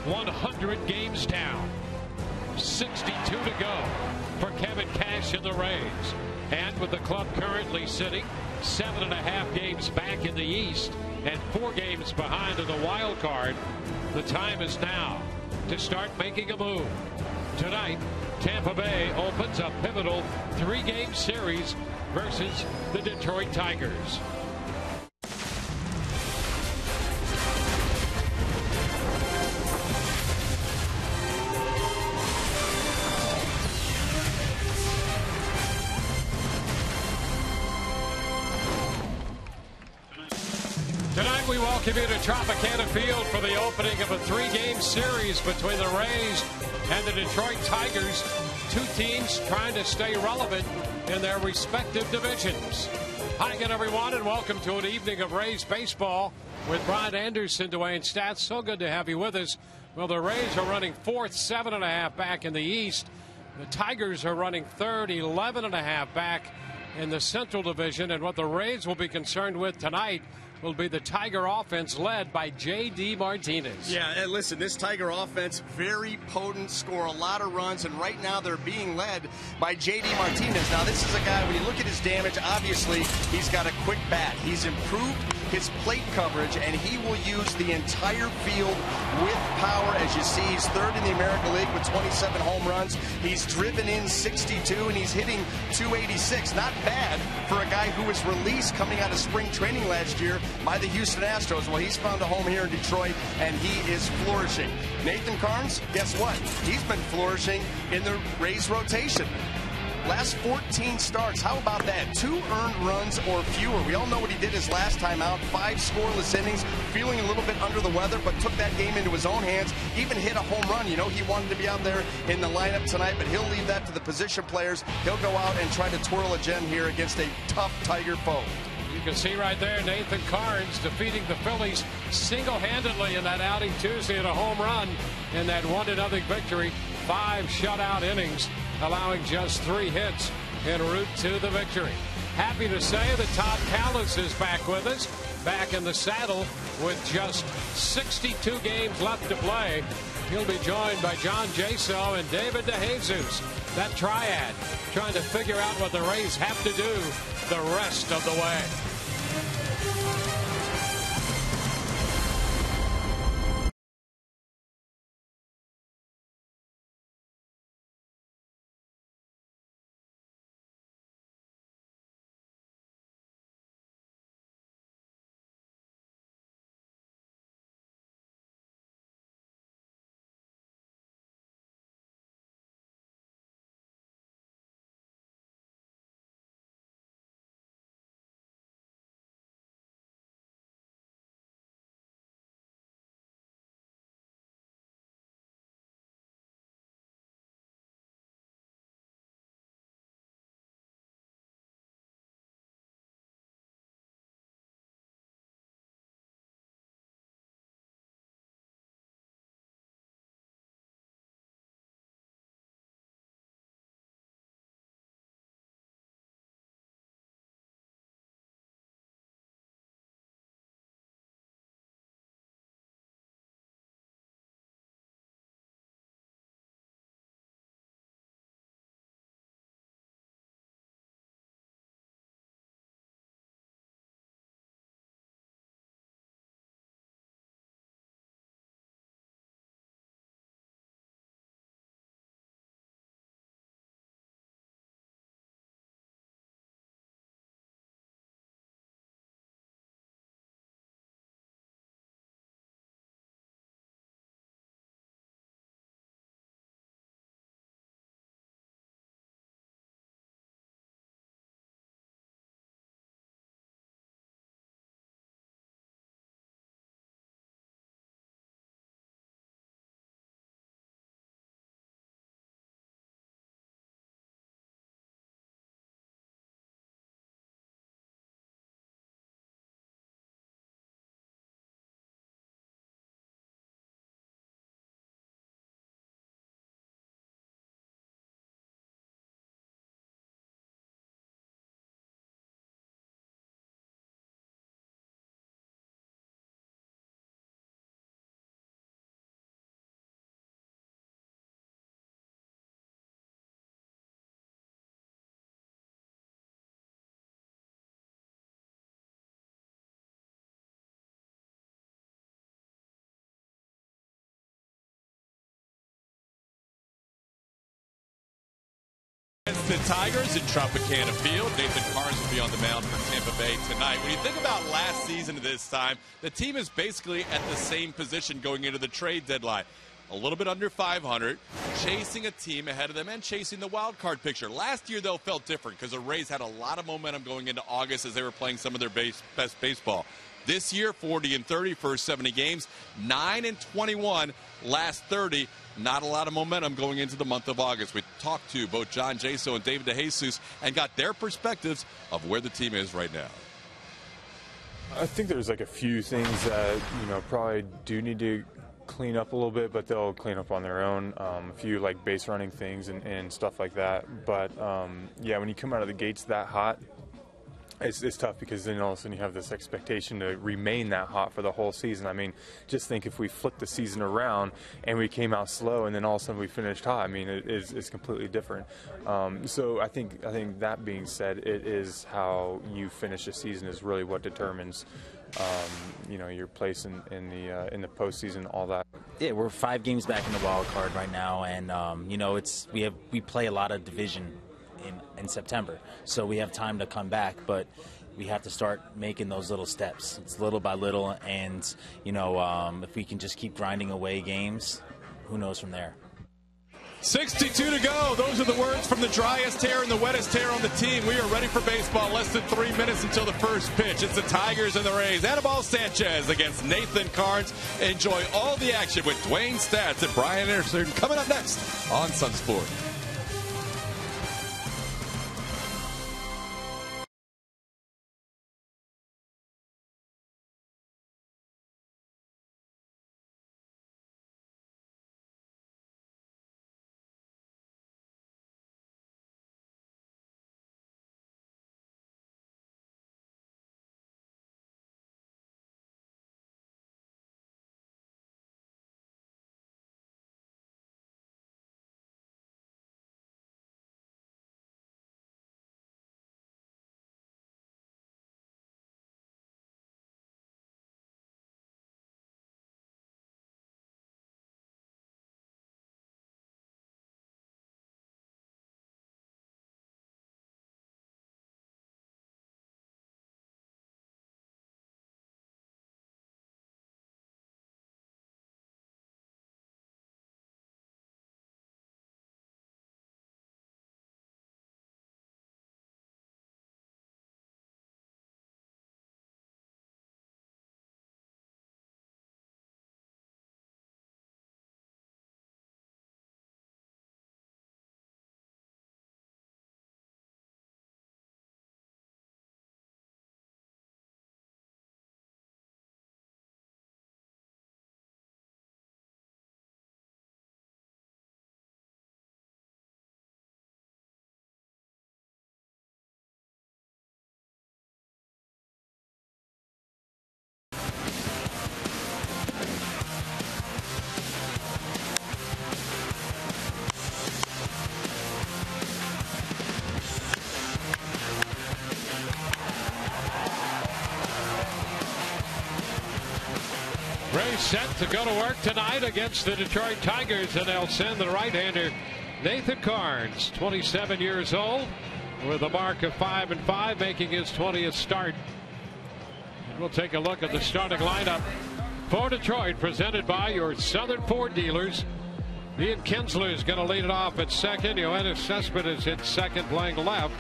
100 games down. 62 to go for Kevin Cash and the Rays. And with the club currently sitting 7.5 games back in the East and 4 games behind in the wild card, the time is now to start making a move. Tonight, Tampa Bay opens a pivotal 3-game series versus the Detroit Tigers. Tonight we welcome you to Tropicana Field for the opening of a 3-game series between the Rays and the Detroit Tigers. Two teams trying to stay relevant in their respective divisions. Hi again, everyone, and welcome to an evening of Rays baseball with Brian Anderson, Dwayne Stats. So good to have you with us. Well, the Rays are running fourth, 7.5 back in the East. The Tigers are running third, 11.5 back in the Central Division. And what the Rays will be concerned with tonight will be the Tiger offense led by J.D. Martinez. Yeah, and listen, this Tiger offense, very potent, score a lot of runs, and right now they're being led by J.D. Martinez. Now, this is a guy, when you look at his damage, obviously he's got a quick bat. He's improved his plate coverage, and he will use the entire field with power. As you see, he's third in the American League with 27 home runs. He's driven in 62, and he's hitting 286. Not bad for a guy who was released coming out of spring training last year by the Houston Astros. Well, he's found a home here in Detroit, and he is flourishing. Nathan Carnes, guess what? He's been flourishing in the Rays rotation. Last 14 starts, how about that? 2 earned runs or fewer. We all know what he did his last time out. 5 scoreless innings, feeling a little bit under the weather, but took that game into his own hands. Even hit a home run. You know, he wanted to be out there in the lineup tonight, but he'll leave that to the position players. He'll go out and try to twirl a gem here against a tough Tiger foe. You can see right there Nathan Carnes defeating the Phillies single-handedly in that outing Tuesday in a home run in that 1-0 victory. 5 shutout innings, allowing just 3 hits en route to the victory. Happy to say that Todd Callis is back with us, back in the saddle with just 62 games left to play. He'll be joined by John Jaso and David DeJesus. That triad trying to figure out what the Rays have to do the rest of the way. the Tigers in Tropicana Field. Nathan Carnes will be on the mound for Tampa Bay tonight. When you think about last season at this time, the team is basically at the same position going into the trade deadline. A little bit under 500, chasing a team ahead of them and chasing the wild card picture. Last year, though, felt different because the Rays had a lot of momentum going into August as they were playing some of their best baseball. This year, 40-30, first 70 games, 9-21, last 30. Not a lot of momentum going into the month of August. We talked to both John Jaso and David DeJesus and got their perspectives of where the team is right now. I think there's like a few things that, probably do need to clean up a little bit, but they'll clean up on their own. A few like base running things and stuff like that. But yeah, when you come out of the gates that hot, it's tough because then all of a sudden you have this expectation to remain that hot for the whole season. I mean, just think if we flipped the season around and we came out slow and then all of a sudden we finished hot. I mean, it's completely different. So I think that being said, it is how you finish a season is really what determines your place in the postseason, all that. Yeah, we're 5 games back in the wild card right now, and we play a lot of division in September, so we have time to come back, but we have to start making those little steps. It's little by little, and if we can just keep grinding away games, who knows from there. 62 to go. Those are the words from the driest hair and the wettest hair on the team. We are ready for baseball. Less than 3 minutes until the first pitch. It's the Tigers and the Rays. Anibal Sanchez against Nathan Carnes. Enjoy all the action with Dwayne Stats and Brian Anderson coming up next on Sun Sport. Rays set to go to work tonight against the Detroit Tigers, and they'll send the right-hander Nathan Carnes, 27 years old, with a mark of 5-5, making his 20th start. And we'll take a look at the starting lineup for Detroit, presented by your Southern Ford dealers. Ian Kinsler is going to lead it off at second. Yoenis Cespedes hits second, playing left.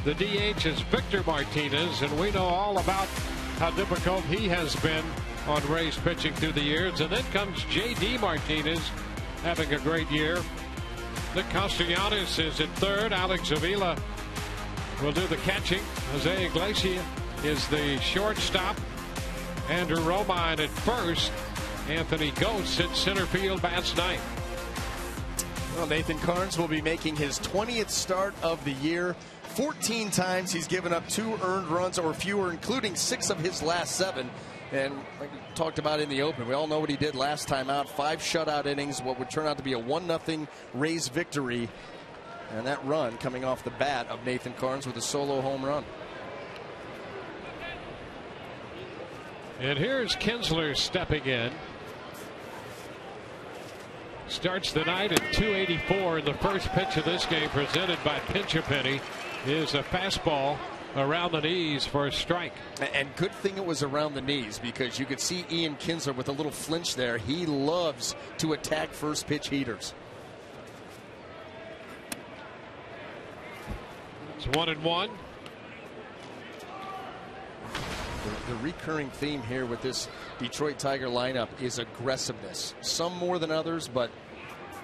The DH is Victor Martinez, and we know all about how difficult he has been on Rays pitching through the years. And then comes J.D. Martinez, having a great year. Nick Castellanos is at third. Alex Avila will do the catching. Jose Iglesias is the shortstop. Andrew Romine at first. Anthony Ghost at center field, bats ninth. Well, Nathan Carnes will be making his 20th start of the year. 14 times he's given up 2 earned runs or fewer, including 6 of his last 7. And like we talked about in the open, we all know what he did last time out. 5 shutout innings, what would turn out to be a 1-0 Rays victory. And that run coming off the bat of Nathan Carnes with a solo home run. And here's Kinsler stepping in. Starts the night at 284, and the first pitch of this game, presented by Pinch a Penny, is a fastball around the knees for a strike. And good thing it was around the knees, because you could see Ian Kinsler with a little flinch there. He loves to attack first pitch heaters. It's 1-1. The recurring theme here with this Detroit Tiger lineup is aggressiveness. Some more than others, but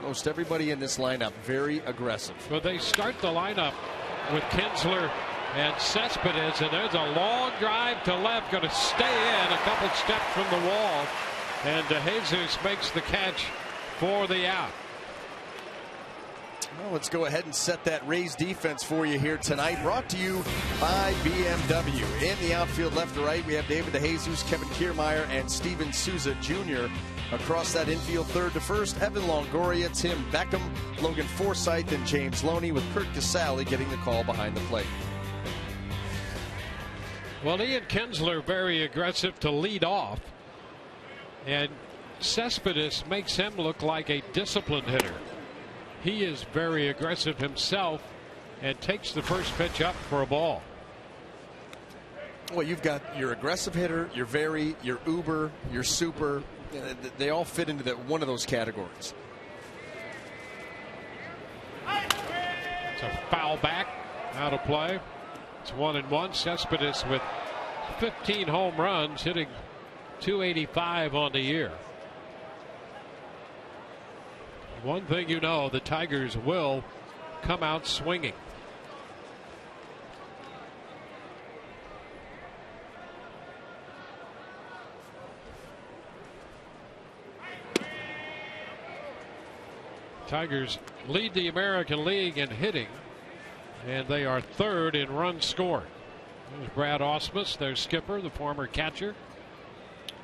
most everybody in this lineup very aggressive. Well, they start the lineup with Kinsler and Cespedes, and there's a long drive to left, going to stay in a couple steps from the wall, and DeJesus makes the catch for the out. Well, let's go ahead and set that Rays defense for you here tonight. Brought to you by BMW. In the outfield, left to right, we have David DeJesus, Kevin Kiermaier, and Steven Souza Jr. Across that infield, third to first, Evan Longoria, Tim Beckham, Logan Forsythe, and James Loney, with Kurt Casale getting the call behind the plate. Well, Ian Kinsler very aggressive to lead off, and Cespedes makes him look like a disciplined hitter. He is very aggressive himself and takes the first pitch up for a ball. Well, you've got your aggressive hitter, your very, your uber, your super. They all fit into one of those categories. It's a foul back, out of play. It's 1-1. Cespedes with 15 home runs, hitting .285 on the year. One thing you know, the Tigers will come out swinging. Tigers lead the American League in hitting, and they are third in runs scored. There's Brad Ausmus, their skipper, the former catcher.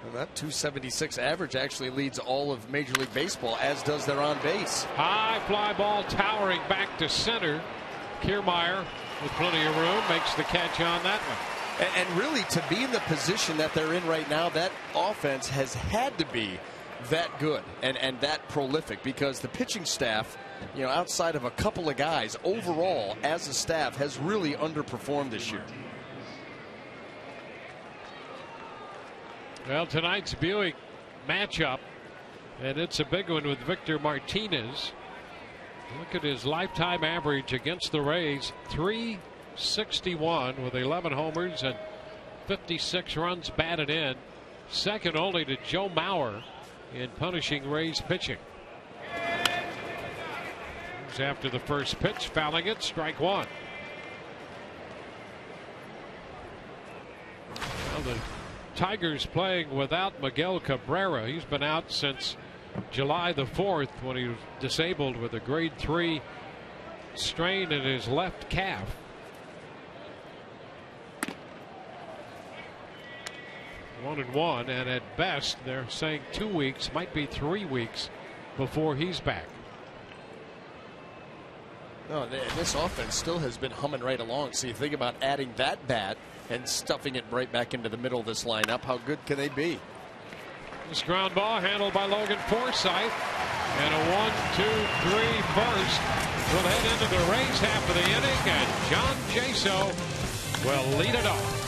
Well, that .276 average actually leads all of Major League Baseball, as does their on base. High fly ball towering back to center. Kiermaier, with plenty of room, makes the catch on that one. And really, to be in the position that they're in right now, that offense has had to be that good and that prolific, because the pitching staff, you know, outside of a couple of guys, overall as a staff has really underperformed this year. Well, tonight's Buick matchup, and it's a big one with Victor Martinez. Look at his lifetime average against the Rays, .361 with 11 homers and 56 runs batted in, second only to Joe Mauer in punishing Rays pitching. He's after the first pitch, fouling it, strike one. Well, the Tigers playing without Miguel Cabrera. He's been out since July the 4th, when he was disabled with a grade 3 strain in his left calf. 1-1, and at best they're saying 2 weeks, might be 3 weeks before he's back. No, this offense still has been humming right along. So you think about adding that bat and stuffing it right back into the middle of this lineup. How good can they be? This ground ball handled by Logan Forsythe, and a 1-2-3 first will head into the Rays half of the inning, and John Jaso will lead it off.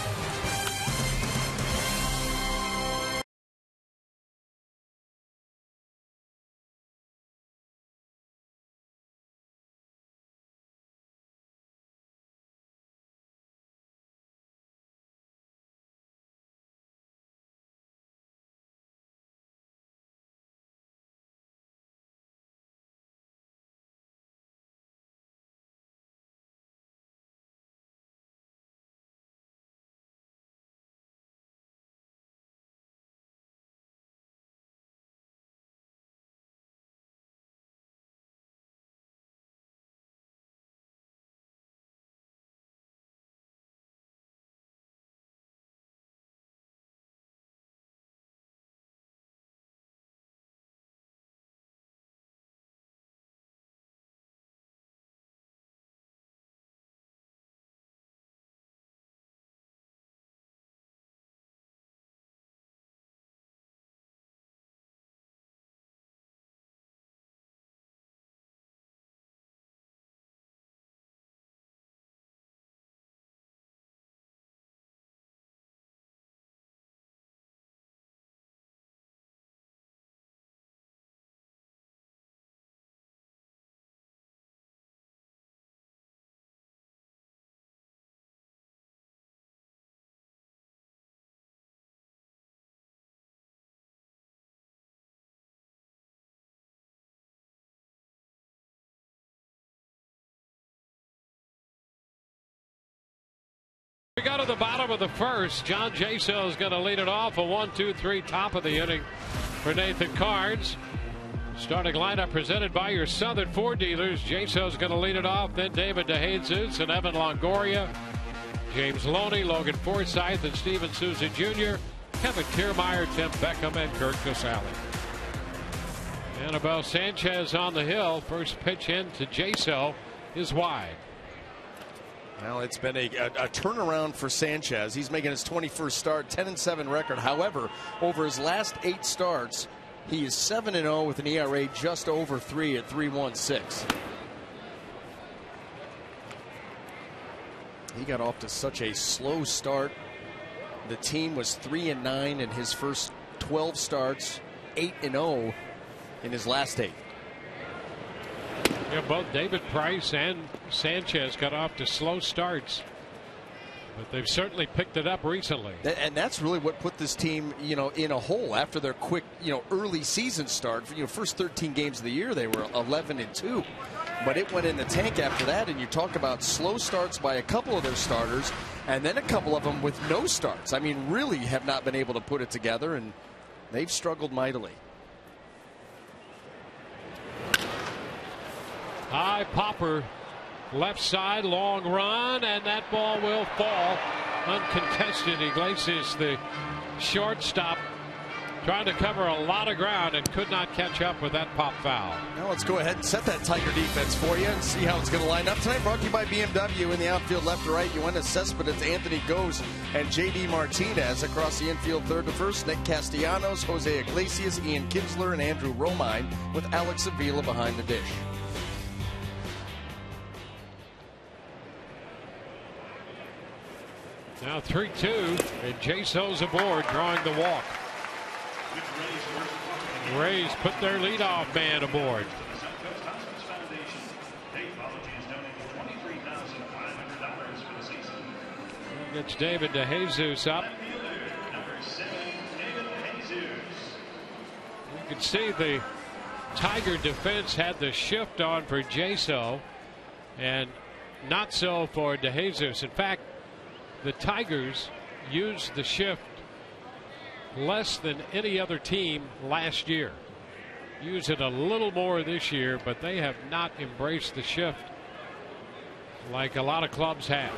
of the bottom of the first. John Jaso is going to lead it off. A 1-2-3 top of the inning for Nathan Carnes. Starting lineup presented by your Southern Ford dealers. Jaso is going to lead it off. Then David DeJesus and Evan Longoria. James Loney, Logan Forsythe, and Steven Souza Jr. Kevin Kiermaier, Tim Beckham, and Kirk Casale. Anibal Sanchez on the hill. First pitch in to Jaso is wide. Well, it's been a turnaround for Sanchez. He's making his 21st start, 10-7 record. However, over his last 8 starts, he is 7-0 with an ERA just over 3 at 3.16. He got off to such a slow start. The team was 3-9 in his first 12 starts, 8-0 in his last 8. Yeah, both David Price and Sanchez got off to slow starts, but they've certainly picked it up recently. And that's really what put this team, in a hole after their quick, early season start. First 13 games of the year, they were 11-2. But it went in the tank after that, and you talk about slow starts by a couple of their starters, and then a couple of them with no starts. I mean, really have not been able to put it together, and they've struggled mightily. High popper, left side, long run, and that ball will fall uncontested. Iglesias, the shortstop, trying to cover a lot of ground and could not catch up with that pop foul. Now let's go ahead and set that Tiger defense for you and see how it's going to line up tonight. Brought to you by BMW in the outfield, left to right. Yoenis Cespedes, Anthony Gose, and J.D. Martinez. Across the infield, third to first, Nick Castellanos, Jose Iglesias, Ian Kinsler, and Andrew Romine, with Alex Avila behind the dish. Now 3-2, and Jaso's aboard, drawing the walk. Rays put their leadoff man aboard. Gets David DeJesus up. You can see the Tiger defense had the shift on for Jaso and not so for DeJesus. In fact, the Tigers used the shift less than any other team last year. Use it a little more this year, but they have not embraced the shift like a lot of clubs have.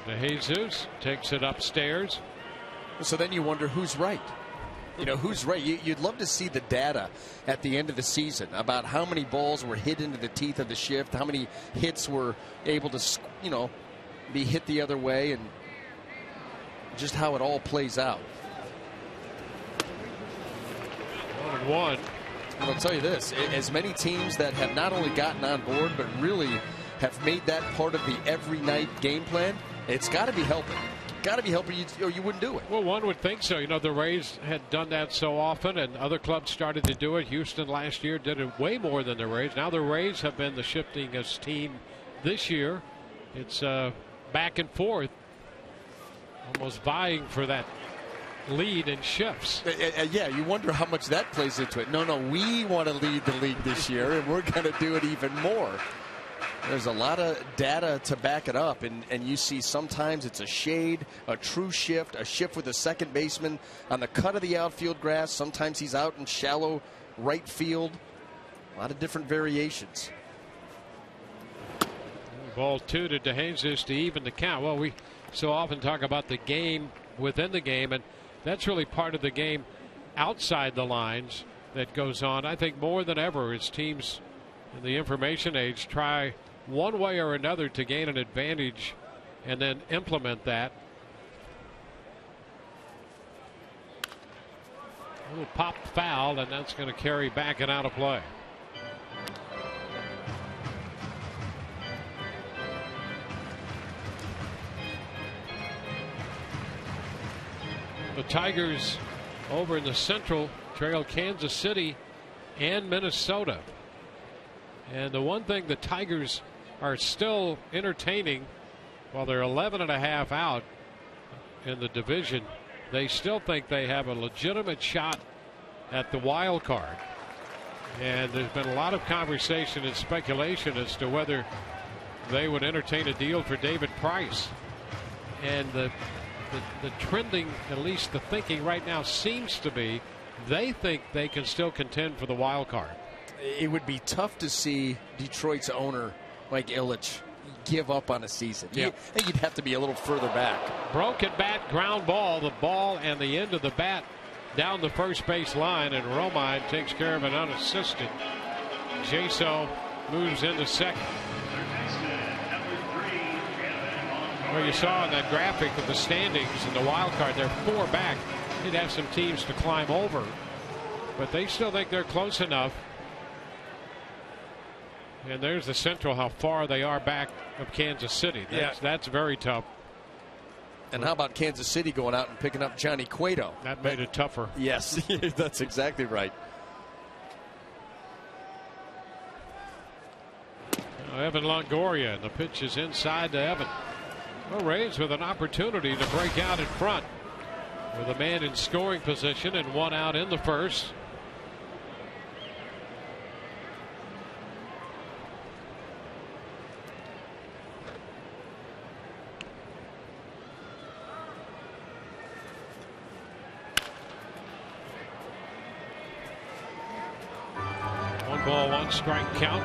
DeJesus takes it upstairs. So then you wonder who's right. Who's right? You'd love to see the data at the end of the season about how many balls were hit into the teeth of the shift, how many hits were able to, be hit the other way, and just how it all plays out. 1-1. I'll tell you this, as many teams that have not only gotten on board but really have made that part of the every night game plan, it's got to be helping. Got to be helping, or you wouldn't do it. Well, one would think so. The Rays had done that so often, and other clubs started to do it. Houston last year did it way more than the Rays. Now the Rays have been the shiftingest team this year. It's back and forth, almost vying for that lead in shifts. Yeah, you wonder how much that plays into it. No, we want to lead the league this year, and we're going to do it even more. There's a lot of data to back it up, and you see sometimes it's a shade, a true shift, a shift with a second baseman on the cut of the outfield grass. Sometimes he's out in shallow right field. A lot of different variations. Ball 2 to DeJesus to even the count. Well, we so often talk about the game within the game, and that's really part of the game outside the lines that goes on. I think more than ever as teams in the information age try one way or another to gain an advantage and then implement that. A little pop foul, and that's going to carry back and out of play. The Tigers over in the Central trail Kansas City and Minnesota. And the one thing the Tigers are still entertaining, while they're 11.5 out in the division, they still think they have a legitimate shot at the wild card. And there's been a lot of conversation and speculation as to whether they would entertain a deal for David Price. And the trending, at least the thinking right now, seems to be they think they can still contend for the wild card. It would be tough to see Detroit's owner, Mike Ilitch, give up on a season. Yeah. I think you'd have to be a little further back. Broken bat, ground ball, the ball and the end of the bat down the first base line, and Romine takes care of an unassisted. Jaso moves into second. Well, you saw in that graphic of the standings in the wild card, they're 4 back. They'd have some teams to climb over, but they still think they're close enough. And there's the Central, how far they are back of Kansas City. That's very tough. And how about Kansas City going out and picking up Johnny Cueto? That made it tougher. Yes, that's exactly right. Evan Longoria, and the pitch is inside to Evan. Well, Rays with an opportunity to break out in front with a man in scoring position and 1 out in the first. Ball, 1 strike count.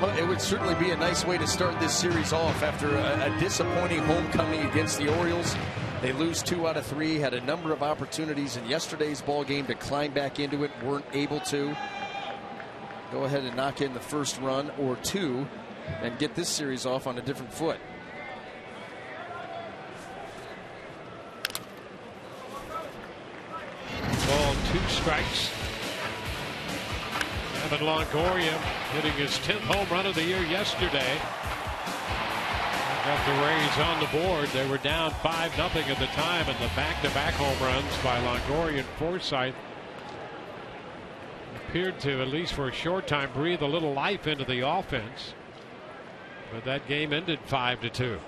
Well, it would certainly be a nice way to start this series off after a disappointing homecoming against the Orioles. They lose 2 out of 3, had a number of opportunities in yesterday's ball game to climb back into it, weren't able to. Go ahead and knock in the first run or 2 and get this series off on a different foot. Ball, 2 strikes. Evan Longoria hitting his 10th home run of the year yesterday. Got the Rays on the board. They were down 5-0 at the time, and the back-to-back home runs by Longoria and Forsythe appeared to, at least for a short time, breathe a little life into the offense. But that game ended 5-2.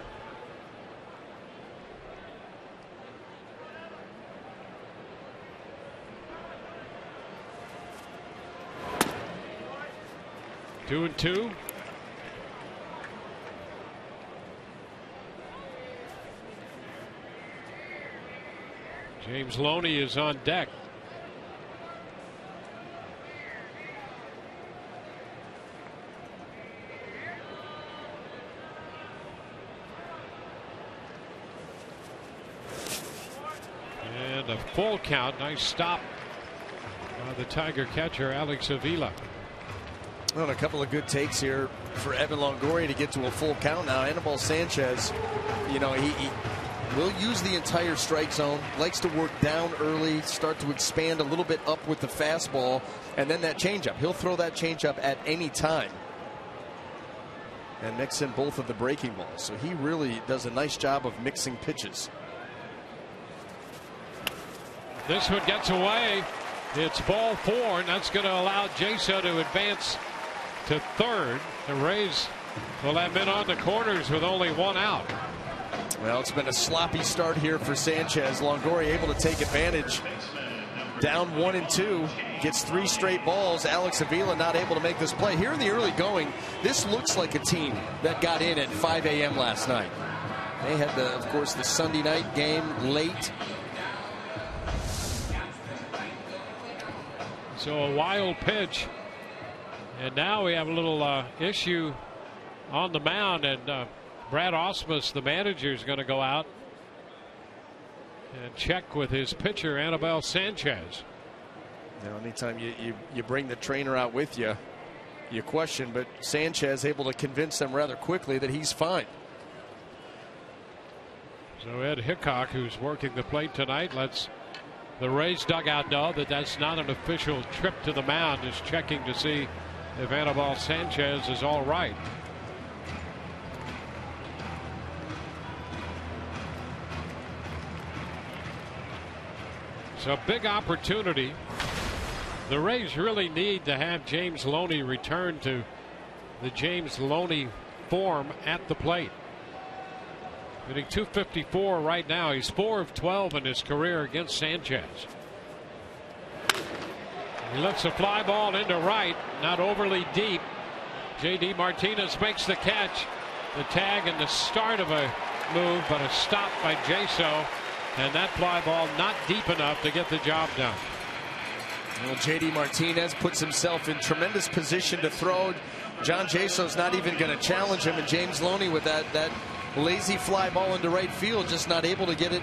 Two and 2. James Loney is on deck. And a full count. Nice stop by the Tiger catcher, Alex Avila. Well, a couple of good takes here for Evan Longoria to get to a full count now. Anibal Sanchez, you know, he will use the entire strike zone, likes to work down early, start to expand a little bit up with the fastball, and then that changeup. He'll throw that changeup at any time and mix in both of the breaking balls. So he really does a nice job of mixing pitches. This one gets away. It's ball 4, and that's going to allow Jaso to advance to third. The Rays will have been on the corners with only 1 out. Well, it's been a sloppy start here for Sanchez. Longoria able to take advantage. Down 1 and 2, gets 3 straight balls. Alex Avila not able to make this play. Here in the early going, this looks like a team that got in at 5 a.m. last night. They had, of course, the Sunday night game late. So a wild pitch. And now we have a little issue on the mound, and Brad Ausmus, the manager, is going to go out and check with his pitcher, Anibal Sanchez. You know, anytime you bring the trainer out with you, you question, but Sanchez able to convince them rather quickly that he's fine. So Ed Hickok, who's working the plate tonight, lets the Rays dugout know that that's not an official trip to the mound, is checking to see if Anibal Sanchez is all right. So big opportunity. The Rays really need to have James Loney return to the James Loney form at the plate. Hitting .254 right now. He's 4 of 12 in his career against Sanchez. He lets a fly ball into right, not overly deep. J.D. Martinez makes the catch. The tag and the start of a move, but a stop by Jaso. And that fly ball not deep enough to get the job done. Well, J.D. Martinez puts himself in tremendous position to throw. John Jaso's not even going to challenge him, and James Loney with that lazy fly ball into right field, just not able to get it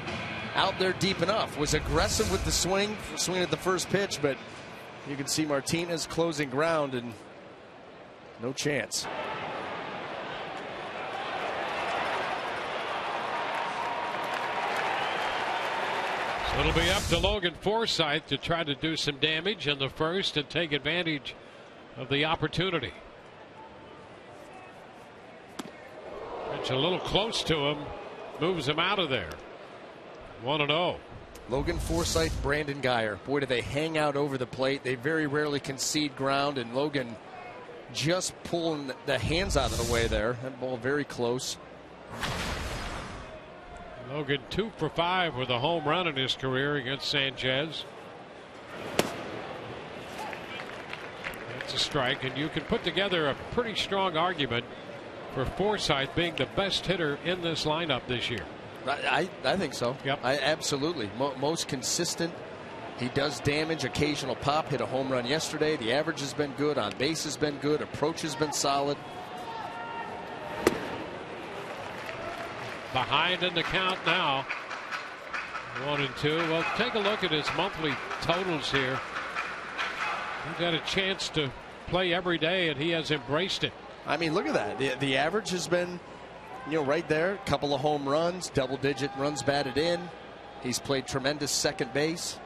out there deep enough. Was aggressive with the swing at the first pitch, but you can see Martinez closing ground and no chance. So it'll be up to Logan Forsythe to try to do some damage in the first and take advantage of the opportunity. It's a little close to him, moves him out of there. 1-0. Logan Forsythe, Brandon Guyer. Boy, do they hang out over the plate. They very rarely concede ground, and Logan just pulling the hands out of the way there. That ball very close. Logan 2 for 5 with a home run in his career against Sanchez. That's a strike, and you can put together a pretty strong argument for Forsythe being the best hitter in this lineup this year. I think so. Yep. Absolutely. Most consistent. He does damage, occasional pop, hit a home run yesterday. The average has been good, on base has been good, approach has been solid. Behind in the count now. 1-2. Well, take a look at his monthly totals here. He's got a chance to play every day, and he has embraced it. I mean, look at that. The average has been, right there. A couple of home runs, double-digit runs batted in. He's played tremendous second base.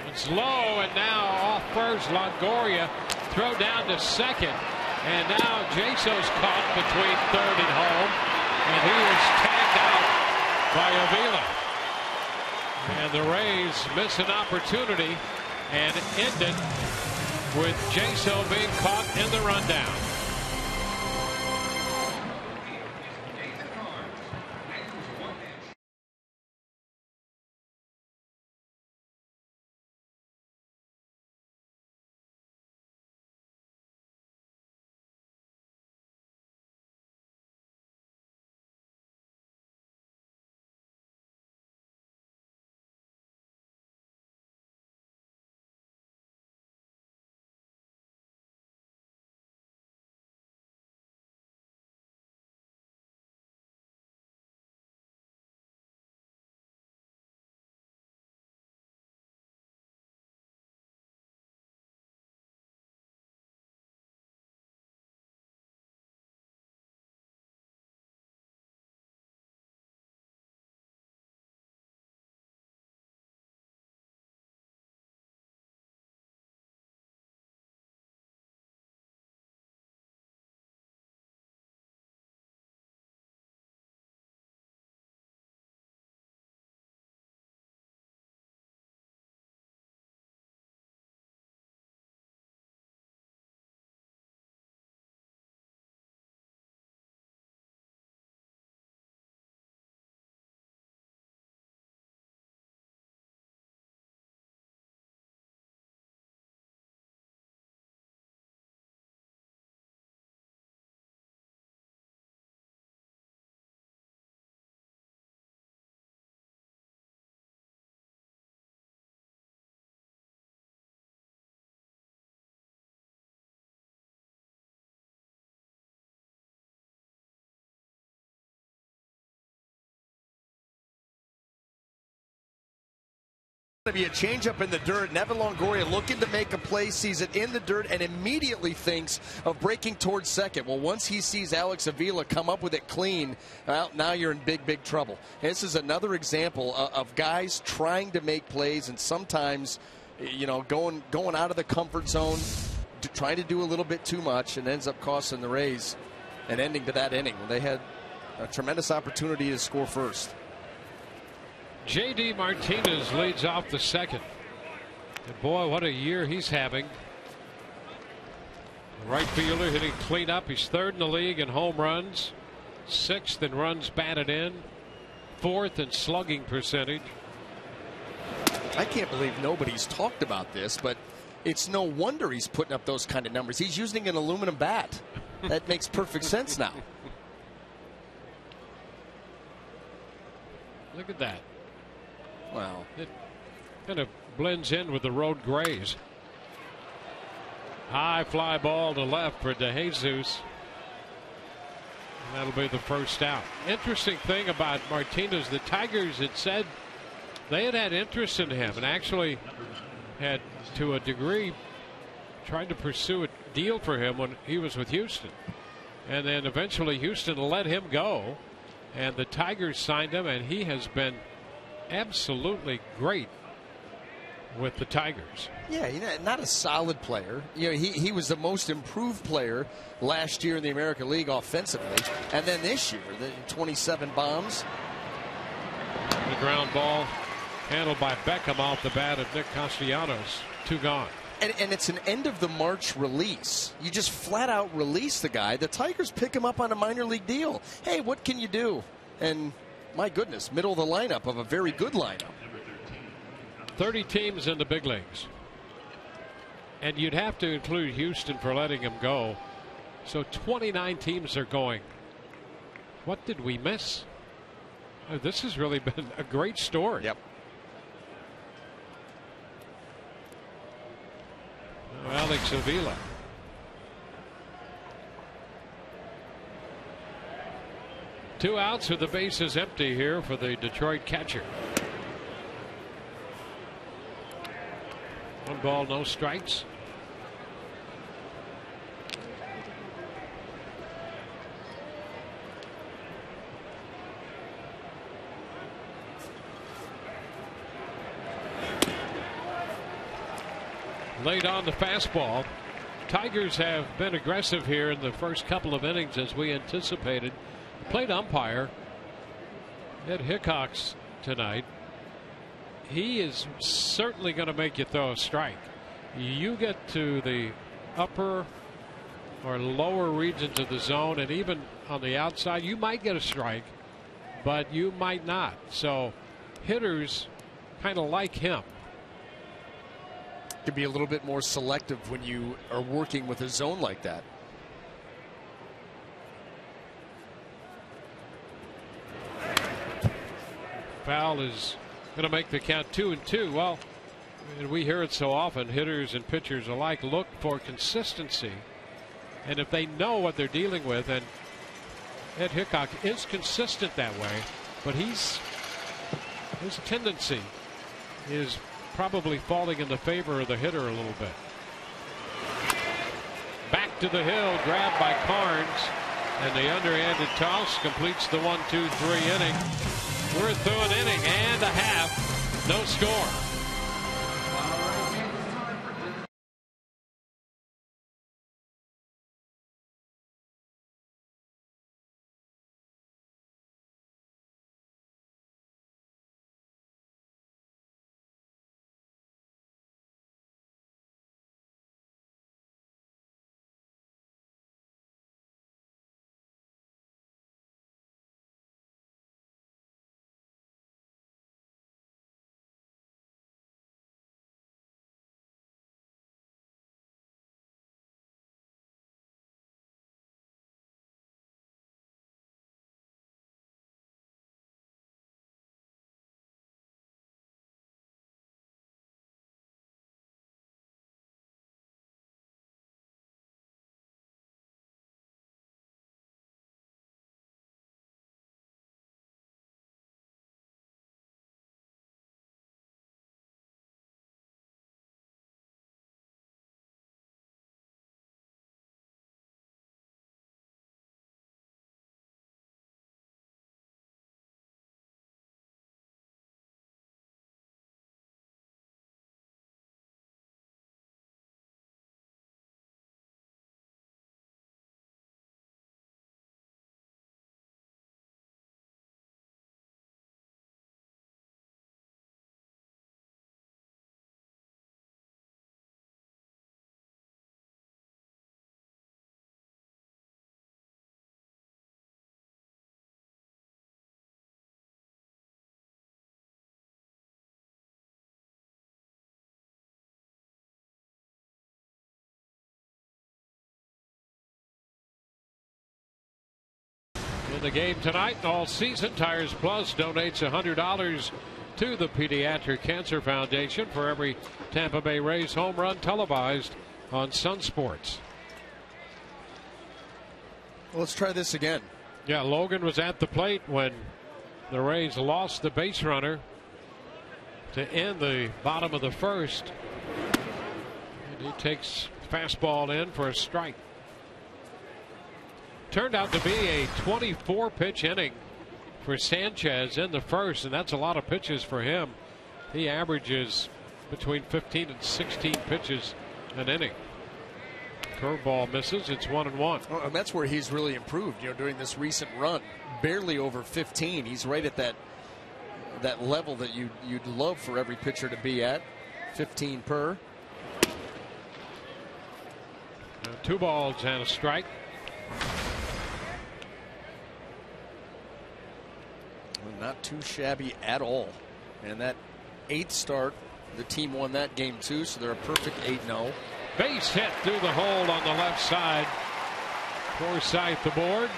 It's low, and now off first. Longoria throw down to second. And now Jaso's caught between third and home, and he is tagged out by Avila. And the Rays miss an opportunity and end it with Jaso being caught in the rundown. Going to be a changeup in the dirt. Nevin Longoria looking to make a play, sees it in the dirt, and immediately thinks of breaking towards second. Well, once he sees Alex Avila come up with it clean, well, now you're in big trouble. And this is another example of guys trying to make plays, and sometimes, going out of the comfort zone, trying to do a little bit too much, and ends up costing the Rays an ending to that inning. They had a tremendous opportunity to score first. J.D. Martinez leads off the second. And boy, what a year he's having. The right fielder hitting cleanup. He's third in the league in home runs, sixth in runs batted in, fourth in slugging percentage. I can't believe nobody's talked about this, but It's no wonder he's putting up those kind of numbers. He's using an aluminum bat. That makes perfect sense now. Look at that. Wow. It kind of blends in with the road grays. High fly ball to left for DeJesus. And that'll be the first out. Interesting thing about Martinez, the Tigers had said they had interest in him and actually had, to a degree, tried to pursue a deal for him when he was with Houston. And then eventually Houston let him go, and the Tigers signed him, and he has been absolutely great with the Tigers. Yeah, not a solid player. He was the most improved player last year in the American League offensively, and then this year, the 27 bombs. The ground ball handled by Beckham off the bat of Nick Castellanos. 2 gone. And it's an end of the March release. You just flat out release the guy. The Tigers pick him up on a minor league deal. Hey, what can you do? And my goodness, middle of the lineup of a very good lineup. 30 teams in the big leagues. And you'd have to include Houston for letting him go. So 29 teams are going. What did we miss? This has really been a great story. Yep. Alex Avila. Two outs with the bases empty here for the Detroit catcher. 1 ball, no strikes. Laid on the fastball. Tigers have been aggressive here in the first couple of innings as we anticipated. Plate umpire Ed Hickox tonight. He is certainly going to make you throw a strike. You get to the upper or lower regions of the zone, and even on the outside, you might get a strike, but you might not. So hitters kind of like him. To be a little bit more selective when you are working with a zone like that. Foul is going to make the count 2-2. Well, and we hear it so often, hitters and pitchers alike look for consistency. And if they know what they're dealing with, and Ed Hickok is consistent that way, but his tendency is probably falling in the favor of the hitter a little bit. Back to the hill, grabbed by Carnes, and the underhanded toss completes the 1-2-3 inning. We're through an inning and a half, no score. the game tonight and all season, Tires Plus donates $100 to the Pediatric Cancer Foundation for every Tampa Bay Rays home run televised on Sun Sports. Well, let's try this again. Yeah, Logan was at the plate when the Rays lost the base runner to end the bottom of the first. And he takes fastball in for a strike. Turned out to be a 24-pitch inning for Sanchez in the first, and that's a lot of pitches for him. He averages between 15 and 16 pitches an inning. Curveball misses. It's 1-1. Well, and that's where he's really improved. During this recent run, barely over 15. He's right at that level that you'd love for every pitcher to be at. 15 per. 2 balls and a strike. Not too shabby at all. And that 8th start, the team won that game too, so they're a perfect 8-0. Base hit through the hole on the left side. Forsythe aboard.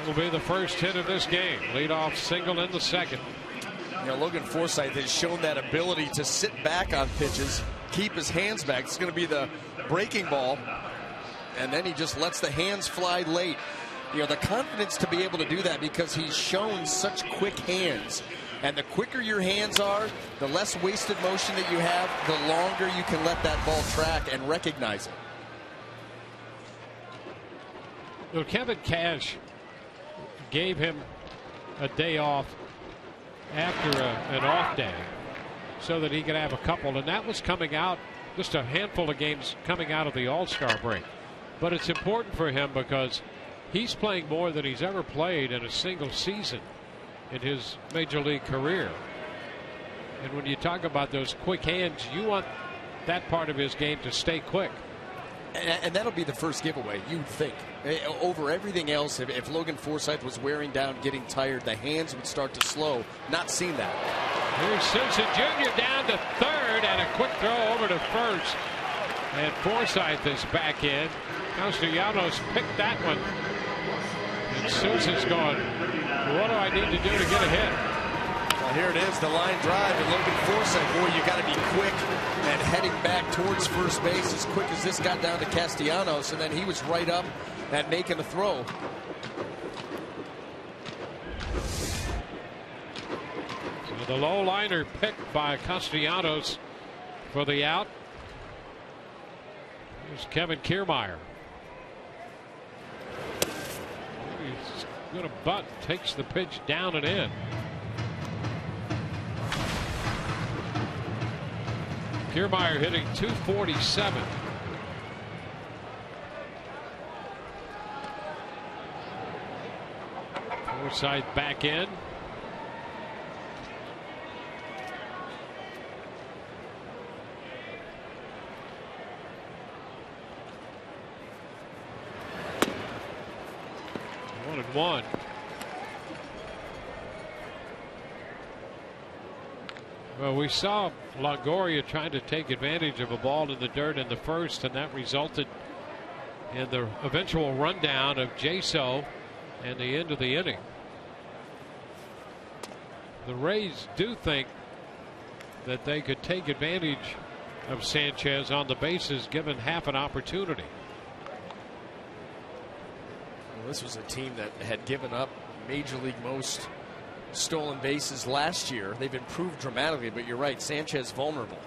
It'll be the first hit of this game. Leadoff single in the second. Logan Forsythe has shown that ability to sit back on pitches, keep his hands back. It's going to be the breaking ball, and then he just lets the hands fly late. The confidence to be able to do that because he's shown such quick hands. And the quicker your hands are, the less wasted motion that you have, the longer you can let that ball track and recognize it. Kevin Cash gave him a day off after an off day so that he could have a couple, and that was coming out, just a handful of games coming out of the All-Star break. But it's important for him because he's playing more than he's ever played in a single season in his major league career. And when you talk about those quick hands, you want that part of his game to stay quick. And that'll be the first giveaway, you'd think. Over everything else, if Logan Forsythe was wearing down, getting tired, the hands would start to slow. Not seen that. Here's Simpson Jr. down to third, and a quick throw over to first. And Forsythe is back in. Castellanos picked that one. And Sousa's going, what do I need to do to get a hit? Well, here it is, the line drive, and Logan Forsythe, boy, you got to be quick and heading back towards first base as quick as this got down to Castellanos, and then he was right up and making a throw. So the low liner picked by Castellanos for the out. Here's Kevin Kiermaier. He's going to bunt, takes the pitch down and in. Kiermaier hitting .247. Forsythe back in. One. Well, we saw Longoria trying to take advantage of a ball in the dirt in the first, and that resulted in the eventual rundown of Jaso and the end of the inning. The Rays do think that they could take advantage of Sanchez on the bases given half an opportunity. This was a team that had given up major league most stolen bases last year. They've improved dramatically, but you're right, Sanchez vulnerable.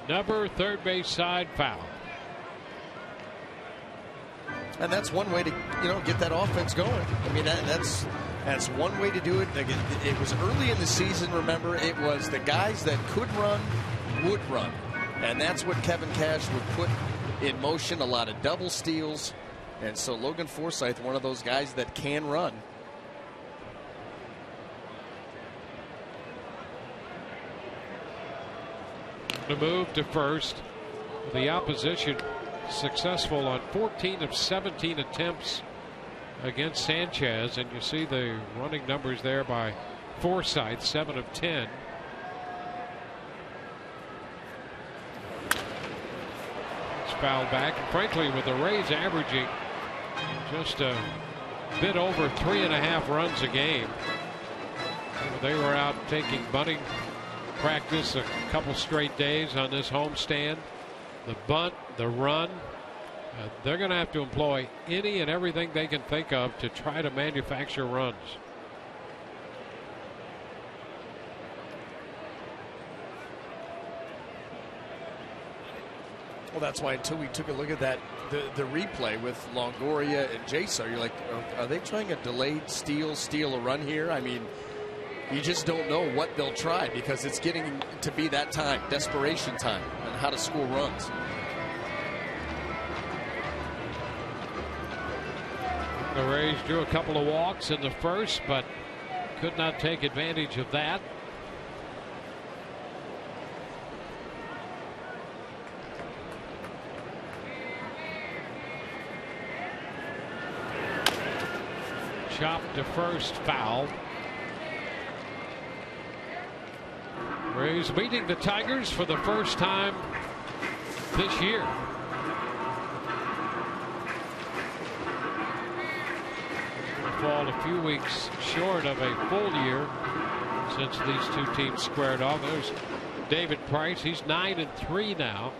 Number third base side foul. And that's one way to get that offense going. I mean that's one way to do it. It was early in the season, remember, it was the guys that could run would run, and that's what Kevin Cash would put in motion. A lot of double steals. And so Logan Forsythe, one of those guys that can run. The move to first. The opposition successful on 14 of 17 attempts against Sanchez. And you see the running numbers there by Forsythe, 7 of 10. It's fouled back. And frankly, with the Rays averaging just bit over 3.5 runs a game. They were out taking bunting practice a couple straight days on this homestand. The bunt, the run. They're going to have to employ any and everything they can think of to try to manufacture runs. Well, that's why until we took a look at that, the replay with Longoria and Jason, you're like, are they trying a delayed steal a run here? I mean, you just don't know what they'll try because it's getting to be that time, desperation time, and how to score runs. The Rays drew a couple of walks in the first, but could not take advantage of that. Chopped to first, foul. Rays beating the Tigers for the first time this year. Fall a few weeks short of a full year since these two teams squared off. There's David Price. He's 9-3 now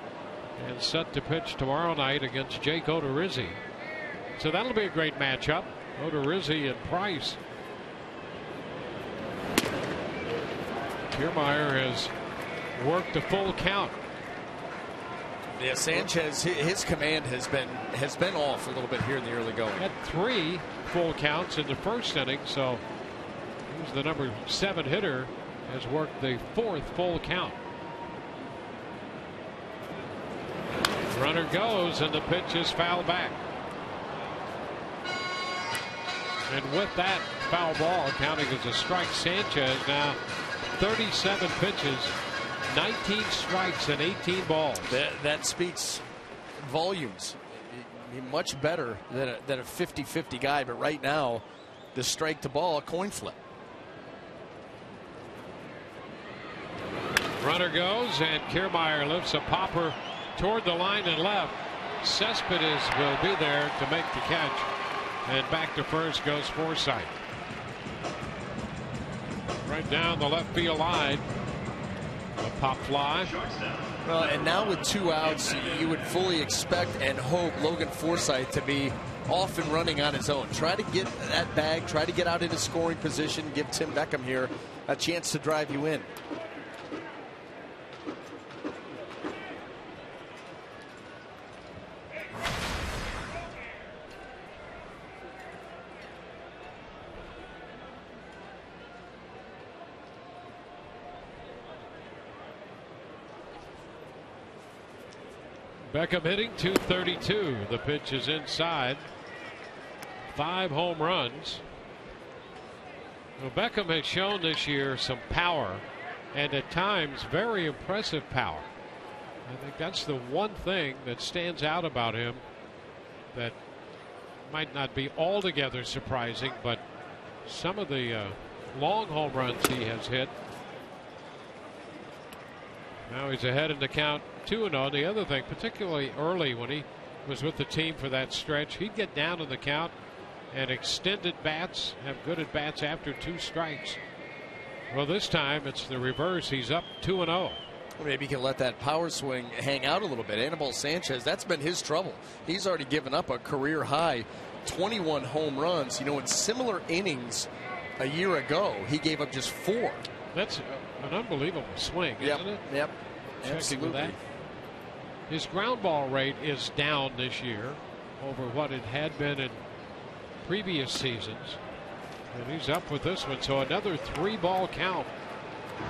and set to pitch tomorrow night against Jake Odorizzi. So that'll be a great matchup. Odorizzi and Price. Kiermaier has worked a full count. Yeah, Sanchez, his command has been off a little bit here in the early going. Had 3 full counts in the first inning, so he's the number 7 hitter, has worked the 4th full count. Runner goes and the pitch is foul back. And with that foul ball counting as a strike, Sanchez now 37 pitches, 19 strikes and 18 balls. That speaks volumes. He's much better than a 50-50 guy, but right now the strike to ball, a coin flip. Runner goes and Kiermaier lifts a popper toward the line and left. Cespedes will be there to make the catch, and back to first goes Forsythe. Right down the left field line. A pop fly. Well, and now with 2 outs, you would fully expect and hope Logan Forsythe to be off and running on his own. Try to get that bag, try to get out into scoring position, give Tim Beckham here a chance to drive you in. Beckham hitting .232. The pitch is inside. 5 home runs. Well, Beckham has shown this year some power, and at times very impressive power. I think that's the one thing that stands out about him that might not be altogether surprising, but some of the long home runs he has hit. Now he's ahead in the count 2-0. The other thing, particularly early when he was with the team for that stretch, he'd get down in the count and extend at bats, have good at bats after 2 strikes. Well, this time it's the reverse. He's up 2-0. Well, maybe he can let that power swing hang out a little bit. Anibal Sanchez, that's been his trouble. He's already given up a career high 21 home runs. You know, in similar innings a year ago, he gave up just 4. That's an unbelievable swing, isn't it? Yep. Checking Absolutely. with that. His ground ball rate is down this year over what it had been in previous seasons. And he's up with this one. So another 3-ball count.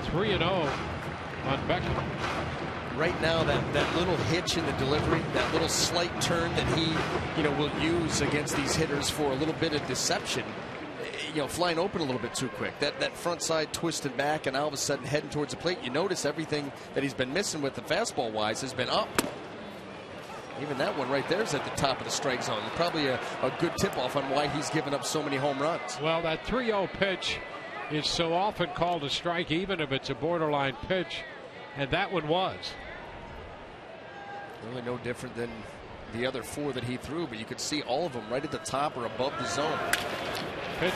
3-0 on Beckham. Right now, that little hitch in the delivery, that little slight turn that he, will use against these hitters for a little bit of deception, flying open a little bit too quick. That front side twisted back and all of a sudden heading towards the plate. You notice everything that he's been missing with the fastball wise has been up. Even that one right there is at the top of the strike zone. Probably a good tip-off on why he's given up so many home runs. Well, that 3-0 pitch is so often called a strike, even if it's a borderline pitch, and that one was. Really no different than the other 4 that he threw, but you could see all of them right at the top or above the zone. Pitch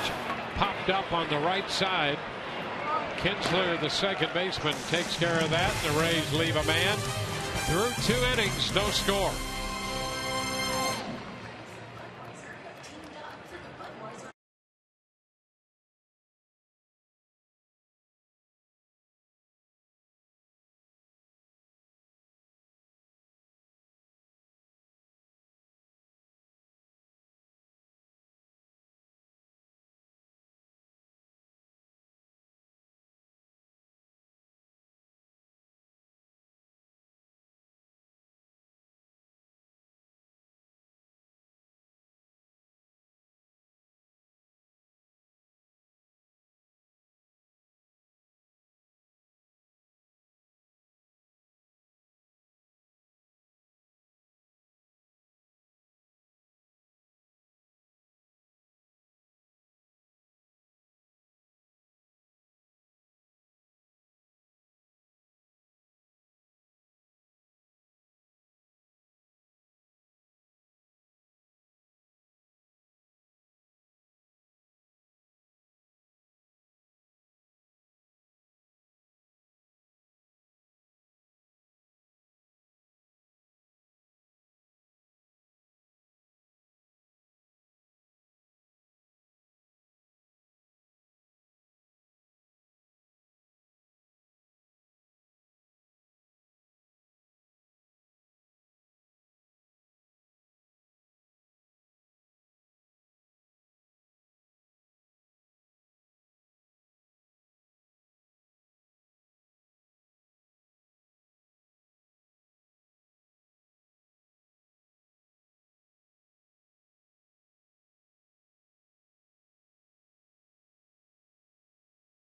popped up on the right side. Kinsler, the second baseman, takes care of that. The Rays leave a man. Through 2 innings, no score.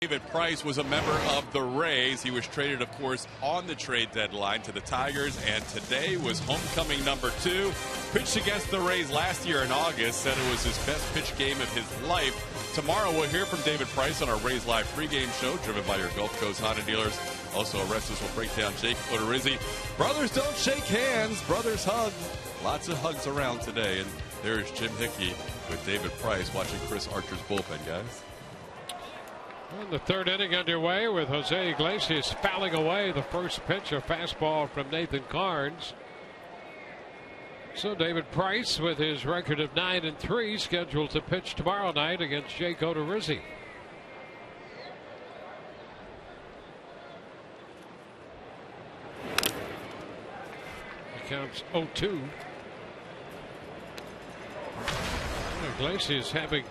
David Price was a member of the Rays. He was traded, of course, on the trade deadline to the Tigers, and today was homecoming number 2. Pitched against the Rays last year in August, said it was his best pitch game of his life. Tomorrow we'll hear from David Price on our Rays Live pregame show, driven by your Gulf Coast Honda dealers. Also, Orestes will break down Jake Odorizzi. Brothers don't shake hands, brothers hug. Lots of hugs around today, and there's Jim Hickey with David Price watching Chris Archer's bullpen, guys. And the 3rd inning underway with Jose Iglesias fouling away the first pitch, a fastball from Nathan Carnes. So David Price, with his record of 9-3, scheduled to pitch tomorrow night against Jake Odorizzi. He counts 0-2. Iglesias having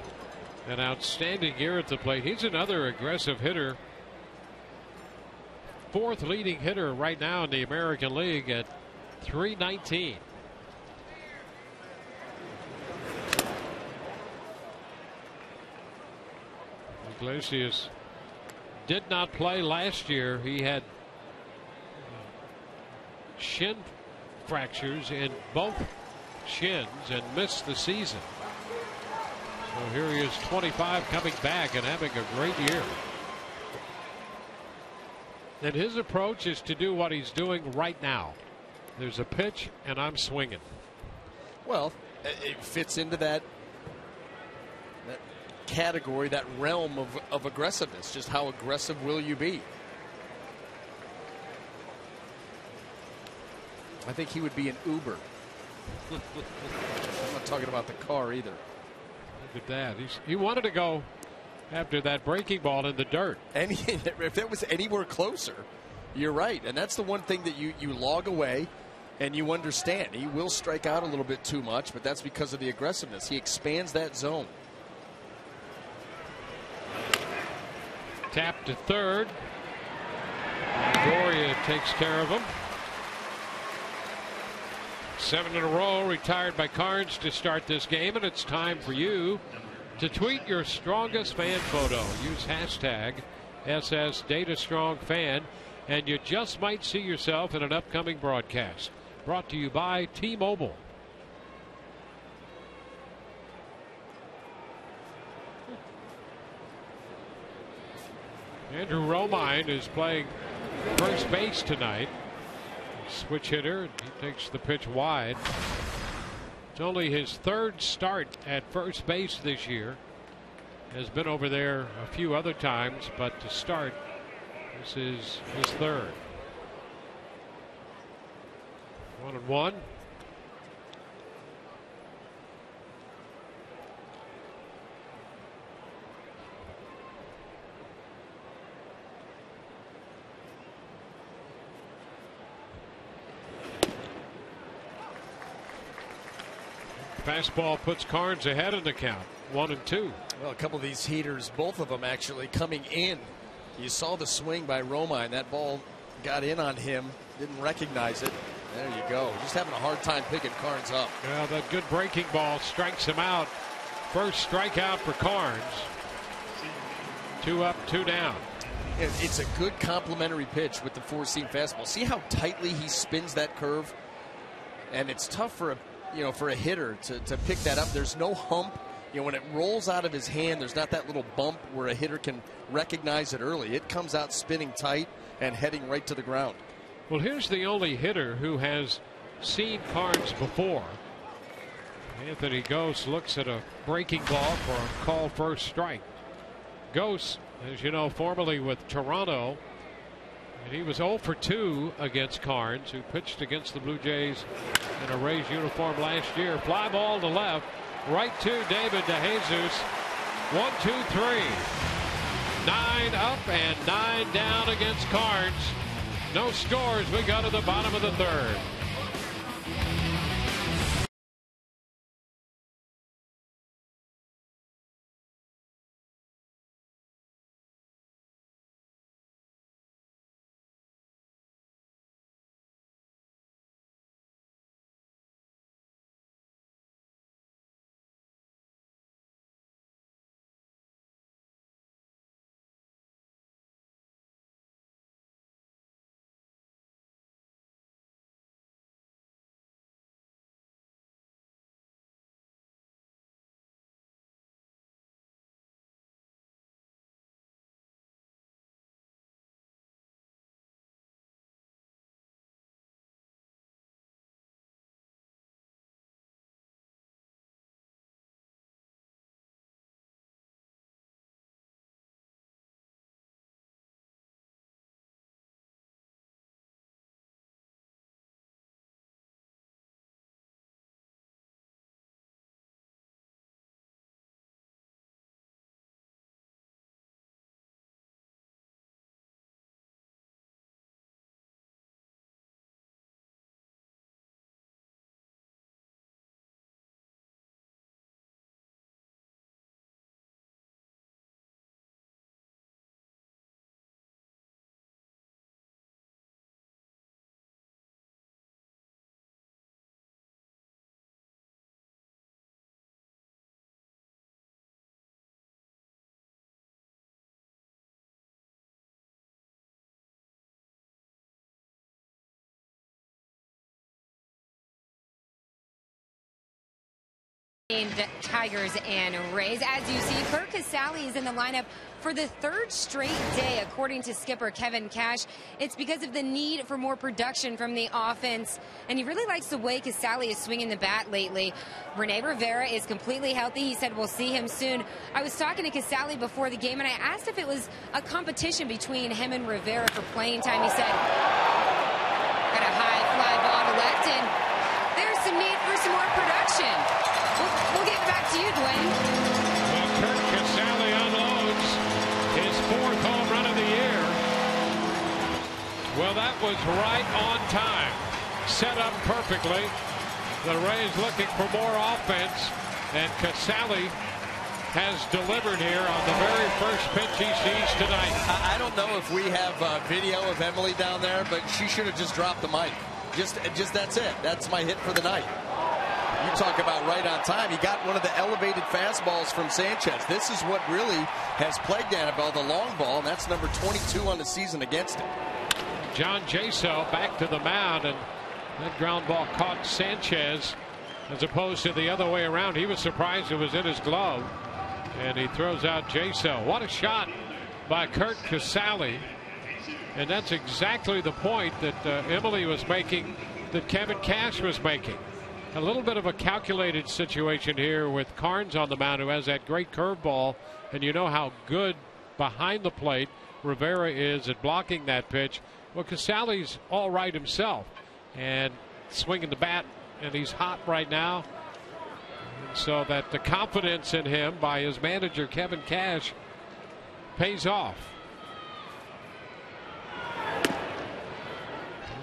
an outstanding year at the plate. He's another aggressive hitter. 4th leading hitter right now in the American League at .319. Iglesias did not play last year. He had shin fractures in both shins and missed the season. So here he is, 25, coming back and having a great year. And his approach is to do what he's doing right now. There's a pitch and I'm swinging. Well, it fits into that category, that realm of aggressiveness. Just how aggressive will you be? I think he would be an Uber. I'm not talking about the car either. Look at that. He wanted to go after that breaking ball in the dirt. And if that was anywhere closer, you're right. And that's the one thing that you log away and you understand. He will strike out a little bit too much, but that's because of the aggressiveness. He expands that zone. Tap to 3rd. Goria takes care of him. 7 in a row retired by Carnes to start this game, and it's time for you to tweet your strongest fan photo. Use hashtag #SSDataStrongFan, and you just might see yourself in an upcoming broadcast. Brought to you by T-Mobile. Andrew Romine is playing first base tonight. Switch hitter. He takes the pitch wide. It's only his third start at first base this year. Has been over there a few other times, but to start, this is his third. 1-1. Fastball puts Carnes ahead in the count. 1-2. Well, a couple of these heaters, both of them actually coming in. You saw the swing by Romine. That ball got in on him. Didn't recognize it. There you go. Just having a hard time picking Carnes up. Well, that good breaking ball strikes him out. First strikeout for Carnes. 2 up, 2 down. It's a good complementary pitch with the four-seam fastball. See how tightly he spins that curve? And it's tough for a hitter to pick that up. There's no hump. When it rolls out of his hand, there's not that little bump where a hitter can recognize it early. It comes out spinning tight and heading right to the ground. Well, here's the only hitter who has seen Carnes before. Anthony Gose looks at a breaking ball for a called first strike. Gose, as you know, formerly with Toronto, and he was 0 for 2 against Carnes, who pitched against the Blue Jays in a Rays uniform last year. Fly ball to left, right to David DeJesus. 1, 2, 3. 9 up and 9 down against Carnes. No scores. We go to the bottom of the third. Tigers and Rays. As you see, Curt Casali is in the lineup for the third straight day, according to skipper Kevin Cash. It's because of the need for more production from the offense, and he really likes the way Casali is swinging the bat lately. Rene Rivera is completely healthy. He said we'll see him soon. I was talking to Casali before the game, and I asked if it was a competition between him and Rivera for playing time. He said, got a high fly ball to left, and there's some need for some more production. We'll get back to you, Dwayne. Well, Curt Casali unloads his 4th home run of the year. Well, that was right on time. Set up perfectly. The Rays looking for more offense, and Casali has delivered here on the very first pitch he sees tonight. I don't know if we have video of Emily down there, but she should have just dropped the mic. Just that's it. That's my hit for the night. You talk about right on time. He got one of the elevated fastballs from Sanchez. This is what really has plagued Annabelle, the long ball, and that's number 22 on the season against him. John Jaso back to the mound, and that ground ball caught Sanchez as opposed to the other way around. He was surprised it was in his glove, and he throws out Jaso. What a shot by Curt Casali, and that's exactly the point that Emily was making, that Kevin Cash was making. A little bit of a calculated situation here with Carnes on the mound, who has that great curveball, and you know how good behind the plate Rivera is at blocking that pitch. Well, Casale's all right himself and swinging the bat, and he's hot right now. And so that the confidence in him by his manager Kevin Cash pays off.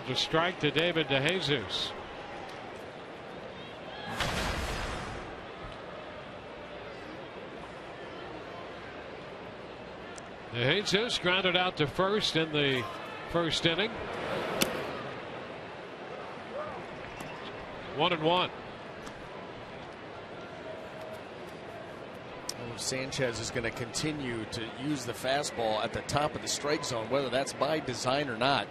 There's a strike to David DeJesus. DeJesus grounded out to first in the first inning. 1-1. Sanchez is going to continue to use the fastball at the top of the strike zone, whether that's by design or not.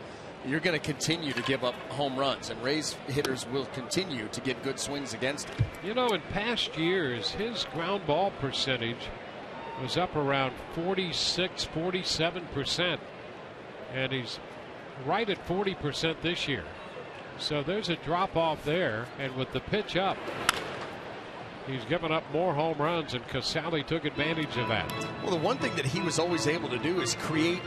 You're going to continue to give up home runs, and Rays hitters will continue to get good swings against him. You know, in past years, his ground ball percentage was up around 46, 47%, and he's right at 40% this year. So there's a drop off there, and with the pitch up, he's given up more home runs, and Casale took advantage of that. Well, the one thing that he was always able to do is create